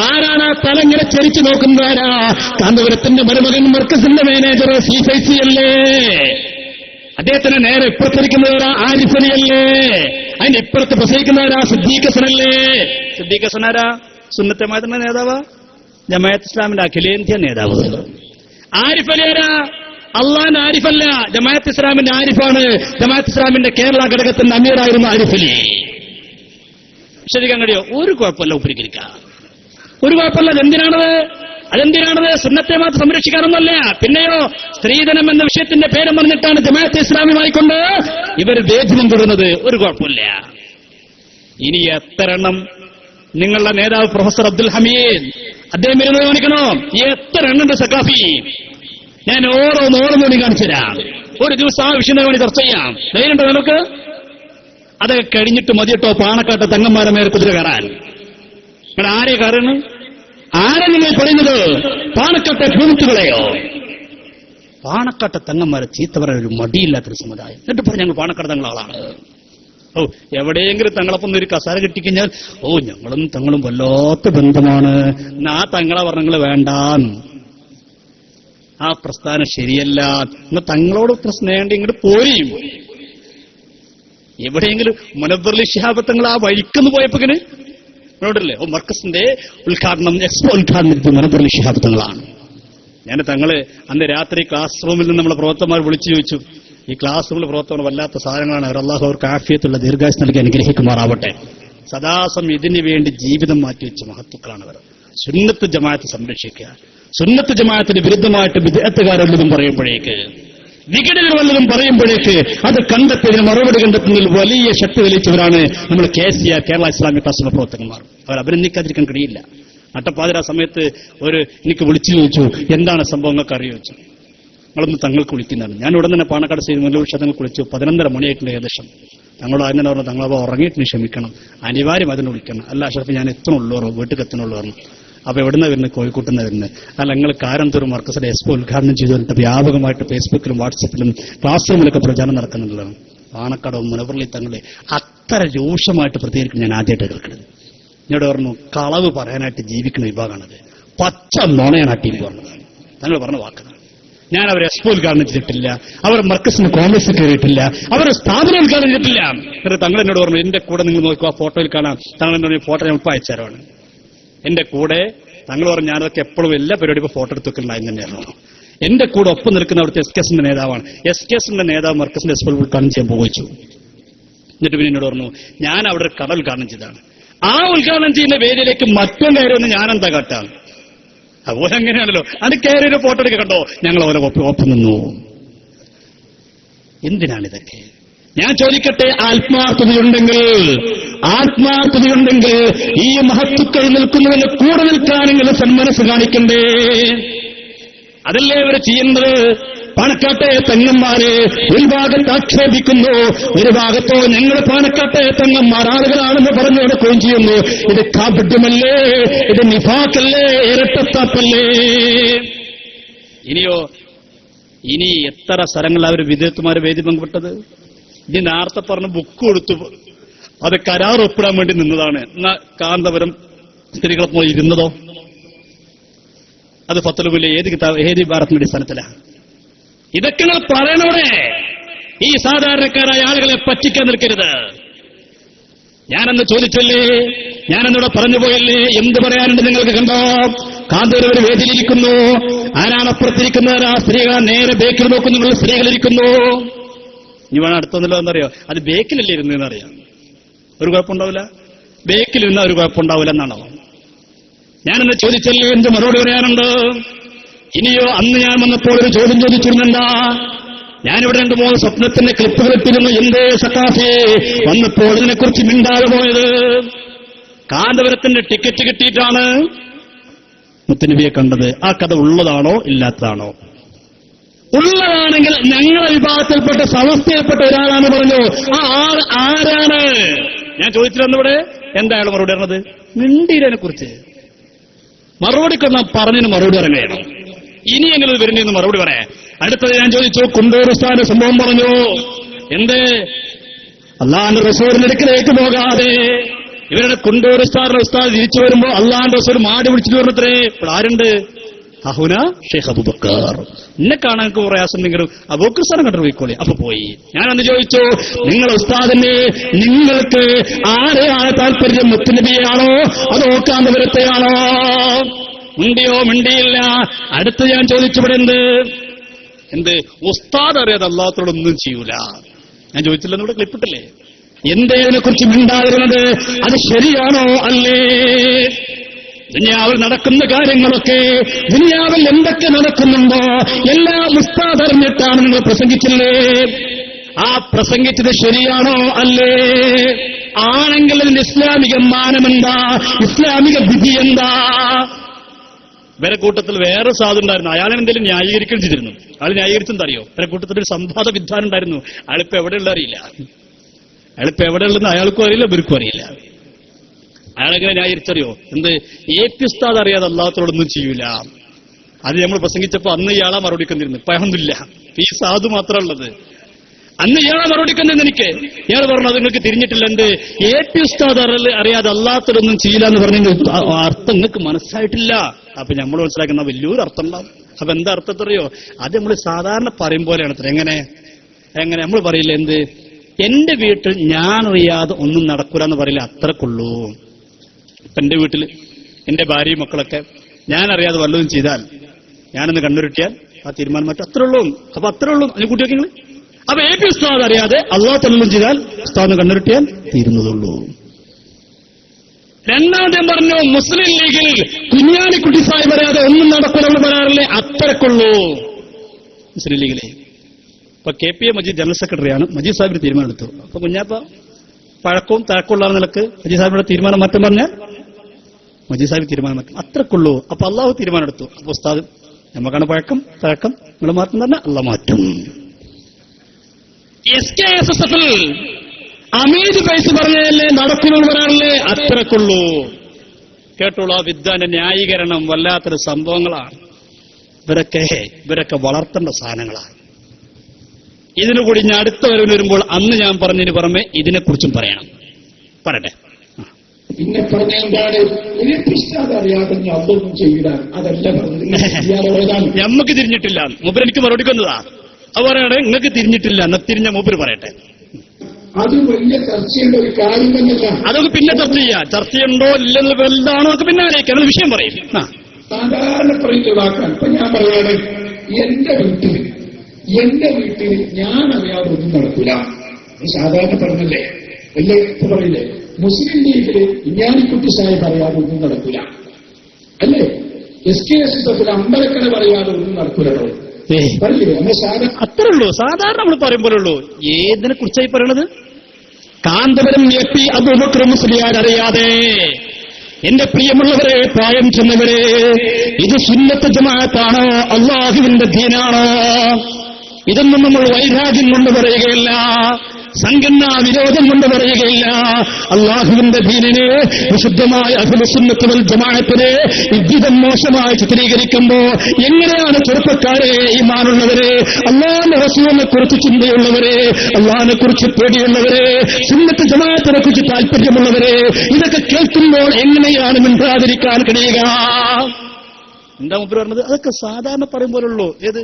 ആരാണ് തലങ്ങനെ ചരിച്ചു നോക്കുന്നതാരാ? കാന്തപുരത്തിന്റെ മരുമകൻ മർക്കസിന്റെ മാനേജർ സി ഫൈസി അല്ലേ? അദ്ദേഹത്തിന് നേരെ ഇപ്പുറത്തിരിക്കുന്നവരാ ആരിഫലിയല്ലേ? അതിന്റെ ഇപ്പുറത്ത് പ്രസംഗിക്കുന്നവരാ സിദ്ദീഖസനല്ലേ? സിദ്ദീഖസനാരാ? സുന്നത്തെ മാതൃന്റെ നേതാവ്, ജമാഅത്ത് ഇസ്ലാമിന്റെ അഖിലേന്ത്യാ നേതാവ്. ആരിഫലിയാരാ? അള്ളാന്റെ ആരിഫല്ല, ജമാഅത്ത് ഇസ്ലാമിന്റെ ആരിഫാണ്. ജമാഅത്ത് ഇസ്ലാമിന്റെ കേരള ഘടകത്തിന്റെ അമീറായിരുന്നു ആരിഫലി. ശരിക്കാൻ കഴിയോ? ഒരു കുഴപ്പമില്ല, ഉപരിക്കരിക്കാം. ഒരു കുഴപ്പമില്ല. അതെന്തിനാണത്? സുന്നത്തെ മാത്രം സംരക്ഷിക്കാനൊന്നല്ല. പിന്നെയോ സ്ത്രീധനം എന്ന വിഷയത്തിന്റെ പേരും പറഞ്ഞിട്ടാണ് ജമാഅത്തെ ഇസ്ലാമിയുമായിക്കൊണ്ട് ഇവർ വേദനം കൊടുക്കുന്നത്. ഒരു കുഴപ്പമില്ല. ഇനി എത്ര എണ്ണം നിങ്ങളുടെ നേതാവ് പ്രൊഫസർ അബ്ദുൽ ഹമീദ് അദ്ദേഹം ഇരുന്ന് കാണിക്കണോ? എത്ര എണ്ണുണ്ട് സക്കാഫി? ഞാൻ ഓരോന്നോടി കാണിച്ചു തരാം. ഒരു ദിവസം ആ വിഷയത്തിന് വേണ്ടി ചർച്ച ചെയ്യാം. ധൈര്യമുണ്ടോ നമുക്ക്? അതൊക്കെ കഴിഞ്ഞിട്ട് മതിയട്ടോ പാണക്കാട്ടെ തങ്ങന്മാരെ മേലെ കുതിര കയറാൻ. ഇവിടെ ആരെ കയറണം? ആരെ നിങ്ങൾ പറയുന്നത്? പാണക്കാട്ടെ പൂമുത്തുകളെയോ? പാണക്കാട്ടെ തങ്ങന്മാരെ ചീത്ത പറയാൻ ഒരു മടിയില്ലാത്തൊരു സമുദായം. എന്നിട്ട് പറഞ്ഞു ഞങ്ങൾ പാണക്കാട് തങ്ങളാളാണ്. എവിടെയെങ്കിലും തങ്ങളൊപ്പം ഒരു കസാര കിട്ടിക്കഴിഞ്ഞാൽ ഞങ്ങളും തങ്ങളും വല്ലാത്ത ബന്ധമാണ്. ആ തങ്ങളെ പറഞ്ഞങ്ങൾ വേണ്ടാന്ന്. ആ പ്രസ്ഥാനം ശരിയല്ല. എന്നാൽ തങ്ങളോട് ഇത്ര സ്നേഹം ഇങ്ങോട്ട് പോരും. എവിടെയെങ്കിലും മുനവ്വർ ശിഹാബ് തങ്ങൾ ആ വഴിക്കെന്ന് പോയപ്പോക്കിന് നോട്ടില്ലേ? മർക്കസിന്റെ ഉദ്ഘാടനം, എക്സ്പോ ഉദ്ഘാടനം മുനവ്വർ ശിഹാബ് തങ്ങളാണ്. ഞാൻ തങ്ങള് അന്ന് രാത്രി ക്ലാസ് റൂമിൽ നിന്ന് നമ്മളെ പ്രവർത്തകന്മാർ വിളിച്ചു ചോദിച്ചു, ഈ ക്ലാസ് റൂമിൽ പ്രവർത്തകർ വല്ലാത്ത സാധനങ്ങളാണ്. അല്ലാഹു അവർക്ക് ആഫിയത്തുള്ള ദീർഘായുസ് നൽകി അനുഗ്രഹിക്കുമാറാവട്ടെ. സദാസം ഇതിനു വേണ്ടി ജീവിതം മാറ്റിവെച്ച മഹത്തുക്കളാണ് അവർ. സുന്നത്ത് ജമാഅത്ത് സംരക്ഷിക്കുക. സുന്നത്ത് ജമാഅത്തിന് വിരുദ്ധമായിട്ട് വിദഅത്തുകാരല്ലതും പറയുമ്പോഴേക്ക്, വിഘടനങ്ങൾ വല്ലതും പറയുമ്പോഴേക്ക് അത് കണ്ടെത്തിയതിന് മറുപടി കണ്ടെത്തുന്നതിൽ വലിയ ശക്തി തെളിയിച്ചവരാണ് നമ്മൾ KCR കേരള ഇസ്ലാമിക് ട്രസ്റ്റിലെ പ്രവർത്തകന്മാർ. അവർ അഭിനന്ദിക്കാതിരിക്കാൻ കഴിയില്ല. നട്ടപ്പാതിര സമയത്ത് എനിക്ക് വിളിച്ചു ചോദിച്ചു, എന്താണ് സംഭവം നിങ്ങൾക്ക് അറിയോ ചോദിച്ചു. നിങ്ങളൊന്ന് തങ്ങൾക്ക് വിളിക്കുന്നതാണ്. ഞാൻ ഉടൻ തന്നെ പാണക്കാട് സൈഡ് മുല്ലൂർ തങ്ങൾക്ക് വിളിച്ചു. 11:30 മണിയായിട്ടുണ്ട് ഏകദേശം. തങ്ങളോട് അതിനെ പറഞ്ഞു, തങ്ങളപ്പോൾ ഉറങ്ങിയിട്ടിന് ക്ഷമിക്കണം, അനിവാര്യം അതിന് വിളിക്കണം. അല്ല അഷറഫ്, ഞാൻ എത്തണുള്ളൂ, വീട്ടിൽ എത്തണുള്ളൂ പറഞ്ഞു. അപ്പൊ എവിടുന്ന വരുന്നത്? കോഴിക്കോട്ട് നിന്ന് വരുന്നത്. അല്ല, നിങ്ങൾ കാരന്തൂർ മർക്കസിലെ എക്സ്പോ ഉദ്ഘാടനം ചെയ്തു പറഞ്ഞിട്ട് വ്യാപകമായിട്ട് ഫേസ്ബുക്കിലും വാട്സപ്പിലും ക്ലാസ് റൂമിലൊക്കെ പ്രചാരണം നടക്കുന്നുള്ളതാണ്. പാണക്കാടോ മുനവറലി തങ്ങളെ അത്ര രൂക്ഷമായിട്ട് പ്രതികരിക്കുന്നത് ഞാൻ ആദ്യമായിട്ട് കേൾക്കുന്നത്. എന്നോട് പറഞ്ഞു, കളവ് പറയാനായിട്ട് ജീവിക്കുന്ന വിഭാഗമാണത്, പച്ച നുണയാണ് ആ ടീം പറഞ്ഞത്. തങ്ങൾ പറഞ്ഞ വാക്കാണ്. ഞാൻ അവർ എക്സ്പോ ഉദ്ഘാടനം ചെയ്തിട്ടില്ല, അവർ മർക്കസിന് കോൺഗ്രസ് കയറിയിട്ടില്ല, അവർ സ്ഥാപനം ഉദ്ഘാടനം ചെയ്തിട്ടില്ല. എന്നിട്ട് തങ്ങൾ എന്നോട് പറഞ്ഞു, എന്റെ കൂടെ നിങ്ങൾ നോക്കുക, ആ ഫോട്ടോയിൽ കാണാം. തങ്ങൾ എന്നോട് ഫോട്ടോ ഞാൻ ഇപ്പം അയച്ചാരാണ്. എന്റെ കൂടെ തങ്ങൾ പറഞ്ഞു, ഞാനതൊക്കെ എപ്പോഴും എല്ലാ പരിപാടിയും ഫോട്ടോ എടുത്ത് വെക്കലുണ്ടായി തന്നെയായിരുന്നു. എന്റെ കൂടെ ഒപ്പം നിൽക്കുന്ന അവിടുത്തെ SKSന്റെ നേതാവാണ്. SKSന്റെ നേതാവ് മർക്കസിന്റെ എക്സ്പോ ഉദ്ഘാടനം ചെയ്യാൻ പോയിച്ചു. എന്നിട്ട് പിന്നെ എന്നോട് പറഞ്ഞു, ഞാൻ അവിടെ ഒരു കട ഉദ്ഘാടനം ചെയ്തതാണ്. ആ ഉദ്ഘാടനം ചെയ്യുന്ന വേദിയിലേക്ക് മറ്റൊരു കയറുമെന്ന് ഞാനെന്താ കാട്ടാണ്? അതുപോലെ അങ്ങനെയാണല്ലോ, അത് കയറിയൊരു ഫോട്ടോ എടുക്കുക കണ്ടോ, ഞങ്ങൾ അവരെ ഒപ്പം നിന്നു. എന്തിനാണിതൊക്കെ? ഞാൻ ചോദിക്കട്ടെ, ആത്മാർത്ഥതയുണ്ടെങ്കിൽ ഈ മഹത്തുക്കൾ നിൽക്കുന്നതിന് കൂടെ നിൽക്കാനെങ്കിലും സന്മനസ് കാണിക്കണ്ടേ? അതല്ലേ ഇവർ ചെയ്യുന്നത്? പാണക്കാട്ടെ തെങ്ങന്മാരെ ഒരു ഭാഗത്ത് ആക്ഷേപിക്കുന്നു, ഒരു ഭാഗത്തോ ഞങ്ങൾ പാണക്കാട്ടെ തെങ്ങന്മാർ ആളുകളാണെന്ന് പറഞ്ഞു കൊടുക്കുകയും ചെയ്യുന്നു. ഇത് കാപട്യമല്ലേ? ഇത് നിഫാഖല്ലേ? ഇരട്ടത്താപ്പല്ലേ? ഇനി എത്ര സ്ഥലങ്ങളിൽ അവർ വിദഗ്ധന്മാർ വേദി പങ്കുവിട്ടത്? ഇനി നേരത്തെ പറഞ്ഞ ബുക്ക് കൊടുത്തു, അത് കരാർ ഒപ്പിടാൻ വേണ്ടി നിന്നതാണ്. എന്നാ കാന്തപുരം സ്ത്രീകളൊപ്പം ഇരുന്നതോ? അത് ഫത്തലുമില്ല ഏത് ഭാരത്തിന്റെ അടിസ്ഥാനത്തിലാണ്? ഇതൊക്കെ നിങ്ങൾ പറയണോടെ. ഈ സാധാരണക്കാരായ ആളുകളെ പറ്റിക്കാൻ നിൽക്കരുത്. ഞാനെന്ന് ചോദിച്ചല്ലേ, ഞാനെന്നിവിടെ പറഞ്ഞു പോയല്ലേ, എന്ത് പറയാനുണ്ട് നിങ്ങൾക്ക്? കണ്ടോ, കാന്തൂരവർ വേദിയിലിരിക്കുന്നു. ആരാണ് അപ്പുറത്തിരിക്കുന്നത്? ആ സ്ത്രീകൾ നേരെ ബേക്കിൽ നോക്കുന്നുള്ള സ്ത്രീകളിരിക്കുന്നു. ഇനി വേണം അടുത്തൊന്നല്ലോ എന്നറിയോ, അത് ബേക്കിലല്ലേ ഇരുന്നറിയാം. ഒരു കുഴപ്പമുണ്ടാവില്ല, ബേക്കിലിരുന്ന ഒരു കുഴപ്പമുണ്ടാവില്ല എന്നാണോ? ഞാനെന്ന് ചോദിച്ചല്ലേ, എന്ത് മറുപടി പറയാനുണ്ട്? ഇനിയോ, അന്ന് ഞാൻ വന്നപ്പോൾ ഒരു ചോദ്യം ചോദിച്ചിരുന്നെന്താ? ഞാനിവിടെ 2-3 സ്വപ്നത്തിന്റെ ക്ലിപ്പുകൾ ഇട്ടിരുന്നു. എന്തേ സഖാഫേ വന്നപ്പോൾ ഇതിനെക്കുറിച്ച് മിണ്ടാതെ പോയത്? കാന്തപുരത്തിന്റെ ടിക്കറ്റ് കിട്ടിയിട്ടാണ് മുത്തുനബിയെ കണ്ടത്. ആ കഥ ഉള്ളതാണോ ഇല്ലാത്തതാണോ? ഉള്ളതാണെങ്കിൽ ഞങ്ങളുടെ വിഭാഗത്തിൽപ്പെട്ട സമസ്തയിൽപ്പെട്ട ഒരാളാണ് പറഞ്ഞു. ആ ആൾ ആരാണ്? ഞാൻ ചോദിച്ചിരുന്നിവിടെ. എന്താ അയാൾ മറുപടി പറഞ്ഞത്? മിണ്ടീരനെ കുറിച്ച് മറുപടി കൊണ്ടാൽ പറഞ്ഞതിന് മറുപടി പറയുകയാണ്. ഇനി എങ്ങനെ വരുന്നതെന്ന് മറുപടി പറയാം. അടുത്തത് ഞാൻ ചോദിച്ചു, കുണ്ടൂർ ഉസ്താദിന്റെ സംഭവം പറഞ്ഞു. എന്ത്? അള്ളാന്റെ റസൂലിന്റെ അടുക്കലേക്ക് പോകാതെ ഇവരുടെ കുണ്ടൂർ ഉസ്താദ് തിരിച്ചു വരുമ്പോ അള്ളാന്റെ റസൂൽ മാടി വിളിച്ചിട്ട് പറഞ്ഞത്രേ, ഇപ്പോൾ ആരുണ്ട്? അഹുന ഷെയ്ഖ് അബൂബക്കർ. എന്നെ കാണാൻ പ്രയാസമുണ്ടെങ്കിലും അബൂബക്കർ സാറെ കണ്ടു പോയിക്കോളി. അപ്പൊ പോയി. ഞാനന്ന് ചോദിച്ചു, നിങ്ങൾ ഉസ്താദിനെ നിങ്ങൾക്ക് ആരെയാണ് താല്പര്യം? മുത്തുനബിയാണോ അതോ കാന്തപുരത്തെയാണോ? മിണ്ടിയോ? മിണ്ടിയില്ല. അടുത്ത് ഞാൻ ചോദിച്ചവിടെ എന്ത് ഉസ്താദ് അറിയാതെ അല്ലാത്തവരോടൊന്നും ചെയ്യൂല. ഞാൻ ചോദിച്ചില്ലെന്ന് ഇവിടെ ക്ലിപ്പിട്ടില്ലേ? എന്തേ അതിനെക്കുറിച്ച് മിണ്ടാതിരുന്നത്? അത് ശരിയാണോ അല്ലേ? ദുനിയാവിൽ നടക്കുന്ന കാര്യങ്ങളൊക്കെ, ദുനിയാവിൽ എന്തൊക്കെ നടക്കുന്നുണ്ടോ എല്ലാം ഉസ്താദ് അറിഞ്ഞിട്ടാണ് നിങ്ങൾ പ്രസംഗിച്ചില്ലേ? ആ പ്രസംഗിച്ചത് ശരിയാണോ അല്ലേ? ആണെങ്കിൽ അതിന്റെ ഇസ്ലാമിക മാനമെന്താ? ഇസ്ലാമിക വിധി എന്താ? വേറെ കൂട്ടത്തിൽ വേറെ സാധുണ്ടായിരുന്നു. അയാളെ എന്തെങ്കിലും ന്യായീകരിക്കുകയും ചെയ്തിരുന്നു. അയാൾ ന്യായീകരിച്ചെന്താ അറിയോ? വേറെ കൂട്ടത്തിൽ ഒരു സംവാദ വിദ്വാൻ ഉണ്ടായിരുന്നു. അയാളിപ്പോ എവിടെയുള്ള അറിയില്ല. അയാളിപ്പോ എവിടെയുള്ളതെന്ന് അയാൾക്കും അറിയില്ല, ഇവർക്കും അറിയില്ല. അയാളെങ്ങനെ ന്യായീകരിച്ചറിയോ? AP ഉസ്താദ് അറിയാതെ അല്ലാത്തവരോടൊന്നും ചെയ്യൂല. അത് നമ്മൾ പ്രസംഗിച്ചപ്പോ അന്ന് ഇയാളെ മറുപടിക്കൊണ്ടിരുന്നു. ഇപ്പൊ അതൊന്നുമില്ല, ഈ സാധു മാത്രമുള്ളത്. അന്ന് ഇയാളെ മറുപടിക്കൊണ്ടിരുന്നു. ഇയാൾ പറഞ്ഞു, അത് നിങ്ങൾക്ക് തിരിഞ്ഞിട്ടില്ല. AP ഉസ്താദ് അറിയാതെ അല്ലാത്തവരൊന്നും ചെയ്യില്ല എന്ന് പറഞ്ഞെങ്കിൽ അർത്ഥം നിങ്ങൾക്ക് മനസ്സിലായിട്ടില്ല. അപ്പൊ നമ്മൾ മനസ്സിലാക്കുന്ന വലിയൊരു അർത്ഥം ഉണ്ടാവും. അപ്പൊ എന്താ അർത്ഥത്തറിയോ? അത് നമ്മൾ സാധാരണ പറയും പോലെയാണ്. എങ്ങനെ നമ്മൾ പറയില്ല, എന്റെ വീട്ടിൽ ഞാൻ അറിയാതെ ഒന്നും നടക്കൂല എന്ന് പറയില്ല, അത്രക്കുള്ളൂ. ഇപ്പൊ എന്റെ വീട്ടിൽ എന്റെ ഭാര്യയും മക്കളൊക്കെ ഞാൻ അറിയാതെ വല്ലതും ചെയ്താൽ, ഞാനൊന്ന് കണ്ണുരുട്ടിയാൽ ആ തീരുമാനം മാറ്റും. അത്രേ ഉള്ളൂ. അപ്പൊ അത്രേ ഉള്ളൂ. അതിന് കൂട്ടിയൊക്കെ നിങ്ങൾ. അപ്പൊ AP ഉസ്താദ് അറിയാതെ അള്ളാഹു ചെയ്താൽ ഉസ്താദിന് കണ്ണുരുട്ടിയാൽ തീരുന്നതുള്ളൂ. രണ്ടാമത് പറഞ്ഞു, മുസ്ലിം ലീഗിൽ കുഞ്ഞാലിക്കുട്ടി സാഹിബ് അറിയാതെ ഒന്നും നടക്കൂലെന്ന് പറയാറില്ലേ, അത്രക്കുള്ളൂ മുസ്ലിം ലീഗിലെ. ഇപ്പൊ KPA മജീദ് ജനറൽ സെക്രട്ടറിയാണ്. മജീദ് സാഹിബിന് തീരുമാനം എടുത്തു. അപ്പൊ കുഞ്ഞാപ്പ പഴക്കവും തഴക്കമുള്ള നിലക്ക് മജീദ് സാഹിബിന്റെ തീരുമാനം മാറ്റം പറഞ്ഞാൽ മജീദ് സാഹിബ് തീരുമാനം വെക്കും, അത്രക്കുള്ളൂ. അപ്പൊ അള്ളാഹു തീരുമാനം എടുത്തു. അപ്പൊ ഉസ്താദ് നമുക്കാണ് പഴക്കം നിങ്ങൾ മാറ്റം തന്നെ അള്ളാഹ് മാറ്റും. SKSSF-ൽ അമീദ് പൈസ പറഞ്ഞതല്ലേ നടക്കുന്നു പറയാറില്ലേ, അത്രക്കുള്ളൂ. കേട്ടോളൂ, ആ വിദ്വാന്റെ ന്യായീകരണം വല്ലാത്തൊരു സംഭവങ്ങളാണ്. ഇവരൊക്കെ വളർത്തേണ്ട സാധനങ്ങളാണ്. ഇതിനു കൂടി ഞാൻ അടുത്ത വരുമ്പോൾ അന്ന് ഞാൻ പറഞ്ഞതിന് പുറമെ ഇതിനെക്കുറിച്ചും പറയട്ടെ. പിന്നെ പറഞ്ഞ എന്താണ്, അറിയാതെ അതൊന്നും ചെയ്യിടാൻ അതല്ല പറഞ്ഞത്. ഞമ്മക്ക് തിരിഞ്ഞിട്ടില്ല. മൂപ്പര് എനിക്ക് മറുപടി വന്നതാ. അത് പറയണേ, നിങ്ങൾക്ക് തിരിഞ്ഞിട്ടില്ല എന്നാ തിരിഞ്ഞ മൂപ്പര് പറയട്ടെ. അത് വലിയ ചർച്ചയുടെ ഒരു കാര്യം തന്നെയല്ല. അതൊക്കെ പിന്നെ ചർച്ച ചെയ്യാം. ചർച്ചയുണ്ടോ ഇല്ലെന്ന് വലുതാണോ ഒക്കെ പിന്നെ ആലോചിക്കാം. അത് വിഷയം പറയും. സാധാരണ പറയുന്ന വാക്കാൻ ഇപ്പൊ ഞാൻ പറയാണ്, എന്റെ വീട്ടിൽ ഞാൻ അറിയാതെ ഒന്നും നടക്കില്ല. സാധാരണ പറഞ്ഞല്ലേ, വലിയ പറയില്ലേ, മുസ്ലിം ലീഗില് ഇഞ്ഞാലിക്കുട്ടി സാഹിബ് അറിയാതെ ഒന്നും നടക്കില്ല അല്ലേ? SKSSF-ൽ അമ്പലക്കട പറയാതെ ഒന്നും നടക്കില്ലല്ലോ. പറയില്ലേ നമ്മൾ സാധാരണ അത്രേ ഉള്ളൂ. സാധാരണ നമ്മൾ പറയുമ്പോഴുള്ളൂ. ഏതിനെ കുറിച്ചായി പറയണത്? കാന്തപുരം AP അബൂബക്കർ മുസ്ലിയാർ അറിയാതെ, എന്റെ പ്രിയമുള്ളവരെ, പ്രായം ചെന്നവരെ, ഇത് സുന്നത്ത് ജമാഅത്താണോ അള്ളാഹുവിന്റെ ദീനാണോ? ഇതൊന്നും നമ്മൾ വൈരാഗ്യം കൊണ്ട് പറയുകയില്ല, സംഘടനാ വിരോധം കൊണ്ട് പറയുകയില്ല. അള്ളാഹുവിന്റെ ദീനിനെ, വിശുദ്ധമായ അഹ്ലുസുന്നത്ത് വൽ ജമാഅത്തിനെ വിദ്യുതം മോശമായി ചിത്രീകരിക്കുമ്പോ എങ്ങനെയാണ് ചെറുപ്പക്കാരെ, ഈമാനുള്ളവരെ, അള്ളാഹുവിന്റെ റസൂലിനെ കുറിച്ച് ചിന്തയുള്ളവരെ, അള്ളാഹിനെ കുറിച്ച് പേടിയുള്ളവരെ, സുന്നത്ത് ജമാഅത്തിനെ കുറിച്ച് താല്പര്യമുള്ളവരെ, ഇതൊക്കെ കേൾക്കുമ്പോൾ എങ്ങനെയാണ് മിണ്ടാതിരിക്കാൻ കഴിയുക? എന്താ മുമ്പ് പറഞ്ഞത്? അതൊക്കെ സാധാരണ പറയുമ്പോഴുള്ളൂ. ഏത്